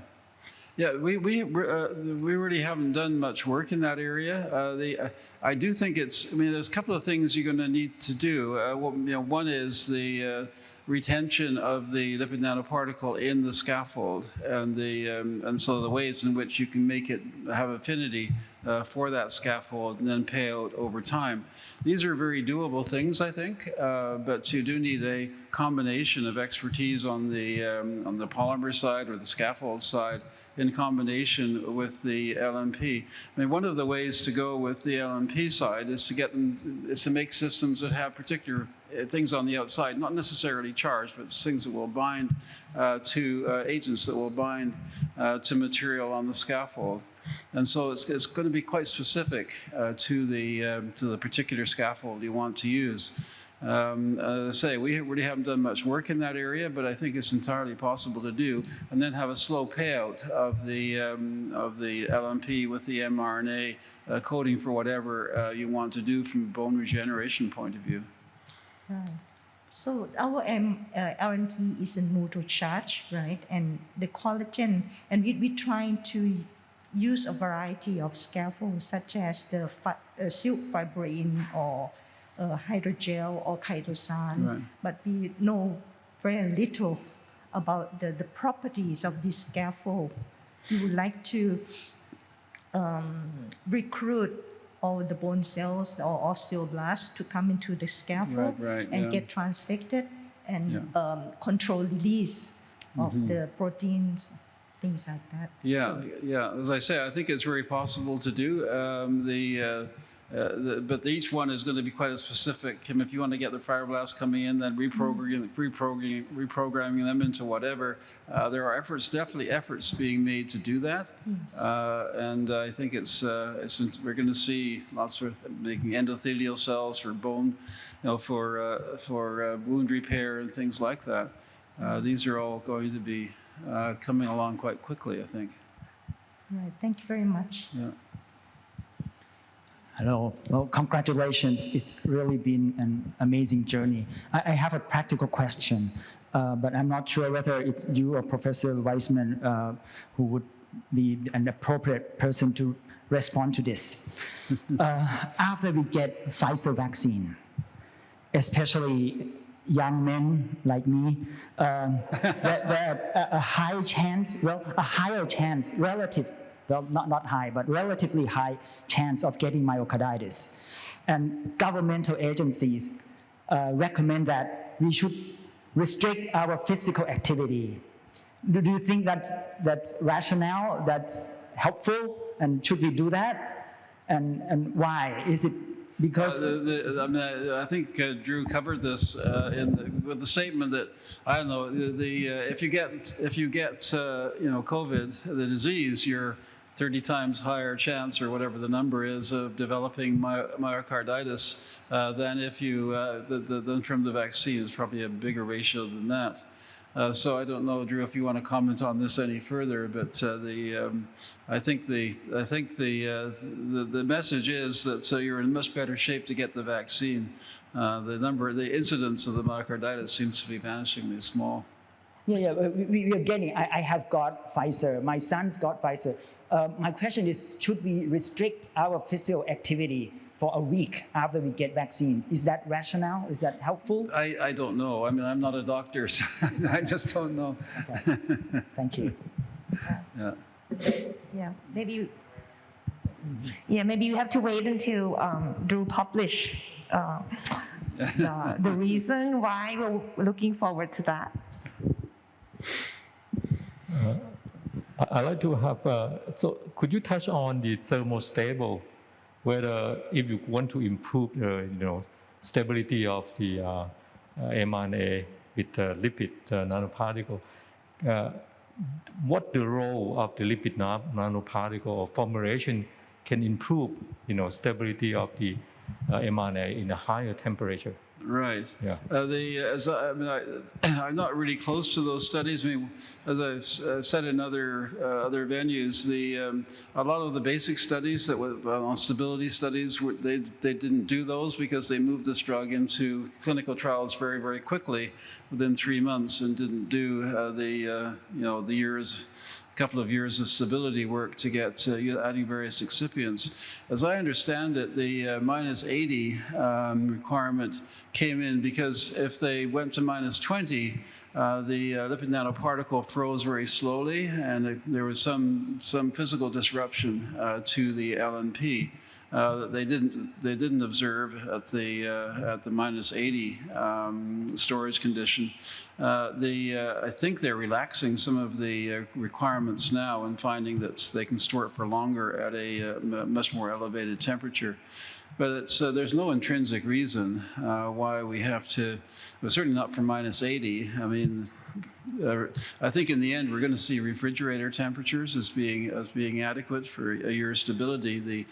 Yeah, we really haven't done much work in that area. I do think there's a couple of things you're going to need to do. One is the retention of the lipid nanoparticle in the scaffold, and so the ways in which you can make it have affinity for that scaffold and then pay out over time. These are very doable things, I think, but you do need a combination of expertise on the polymer side or the scaffold side, in combination with the LNP. I mean, one of the ways to go with the LNP side is to make systems that have particular things on the outside, not necessarily charged, but things that will bind to agents that will bind to material on the scaffold. And so it's going to be quite specific to the particular scaffold you want to use. Say we really haven't done much work in that area, but I think it's entirely possible to do, and then have a slow payout of the LNP with the mRNA coding for whatever you want to do from a bone regeneration point of view. Right. So our LNP is a neutral charge, right? And the collagen, and we're trying to use a variety of scaffolds such as the silk fibrin or hydrogel or chitosan, Right. but we know very little about the properties of this scaffold. We would like to recruit all the bone cells or osteoblasts to come into the scaffold Right, and yeah. get transfected and Yeah. control release of the proteins, things like that. Yeah, yeah. As I say, I think it's very possible to do. But each one is going to be quite a specific. If you want to get the fibroblasts coming in, then reprogramming them into whatever. There are definitely efforts being made to do that. Yes. And I think we're going to see lots of making endothelial cells for bone, for wound repair and things like that. These are all going to be coming along quite quickly, I think. Right. Thank you very much. Yeah. Hello. Well, congratulations. It's really been an amazing journey. I have a practical question, but I'm not sure whether it's you or Professor Weissman who would be an appropriate person to respond to this. After we get Pfizer vaccine, especially young men like me, there are a higher chance, not high, but relatively high chance of getting myocarditis. And governmental agencies recommend that we should restrict our physical activity. Do you think that's rational, that's helpful, and should we do that? And why? Is it because I think Drew covered this with the statement that I don't know if you get COVID, the disease, you're 30 times higher chance, or whatever the number is, of developing myocarditis than if than from the vaccine. Is probably a bigger ratio than that. So I don't know, Drew, if you want to comment on this any further, but I think the message is that you're in much better shape to get the vaccine. The incidence of the myocarditis seems to be vanishingly small. Yeah, we are getting. I have got Pfizer. My son's got Pfizer. My question is, should we restrict our physical activity for a week after we get vaccines? Is that rational? Is that helpful? I don't know. I mean, I'm not a doctor, so I just don't know. Okay. Thank you. Yeah. Yeah, maybe you have to wait until Drew publish the reason why we're looking forward to that. I'd like to have, so could you touch on the thermostable, whether if you want to improve the stability of the mRNA with lipid nanoparticle, what the role of the lipid nanoparticle or formulation can improve stability of the mRNA in a higher temperature? Right. Yeah. I'm not really close to those studies. I mean, as I've said in other venues, a lot of the basic studies that were on stability studies, they didn't do those because they moved this drug into clinical trials very, very quickly, within 3 months, and didn't do couple of years of stability work to get adding various excipients. As I understand it, the -80 requirement came in because if they went to -20, the lipid nanoparticle froze very slowly, and there was some physical disruption to the LNP. That they didn't observe at the -80 storage condition. I think they're relaxing some of the requirements now and finding that they can store it for longer at a much more elevated temperature. But there's no intrinsic reason why we have to, well, certainly not for -80. I mean, I think in the end we're going to see refrigerator temperatures as being adequate for a year's stability. The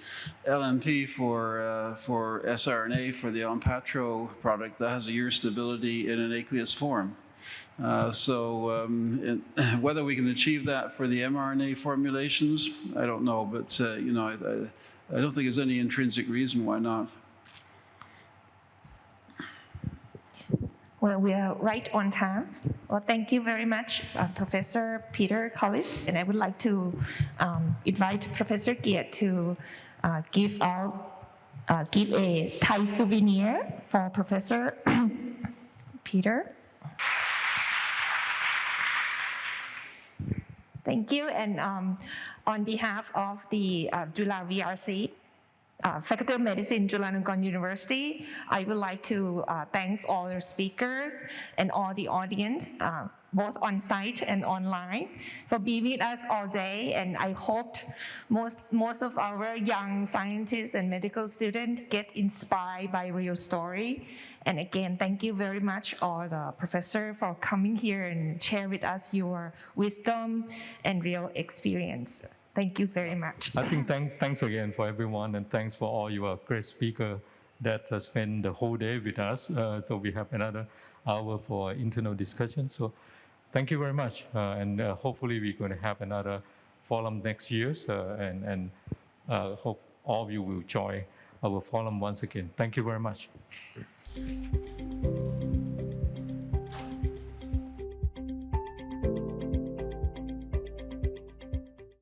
LNP for sRNA for the Onpattro product, that has a year's stability in an aqueous form. Whether we can achieve that for the mRNA formulations, I don't know, but you know, I don't think there's any intrinsic reason why not. Well, we are right on time. Well, thank you very much, Professor Peter Collis. And I would like to invite Professor Kiet to give a Thai souvenir for Professor Peter. Thank you. And on behalf of the ChulaVRC, Faculty of Medicine, Chulalongkorn University, I would like to thank all the speakers and all the audience, both on site and online, for being with us all day. And I hope most of our young scientists and medical students get inspired by real story. And again, thank you very much, all the professors, for coming here and share with us your wisdom and real experience. Thank you very much. I think thanks again for everyone, and thanks for all your great speakers that spent the whole day with us. So we have another hour for internal discussion. So thank you very much, and hopefully we're going to have another forum next year, and hope all of you will join our forum once again. Thank you very much.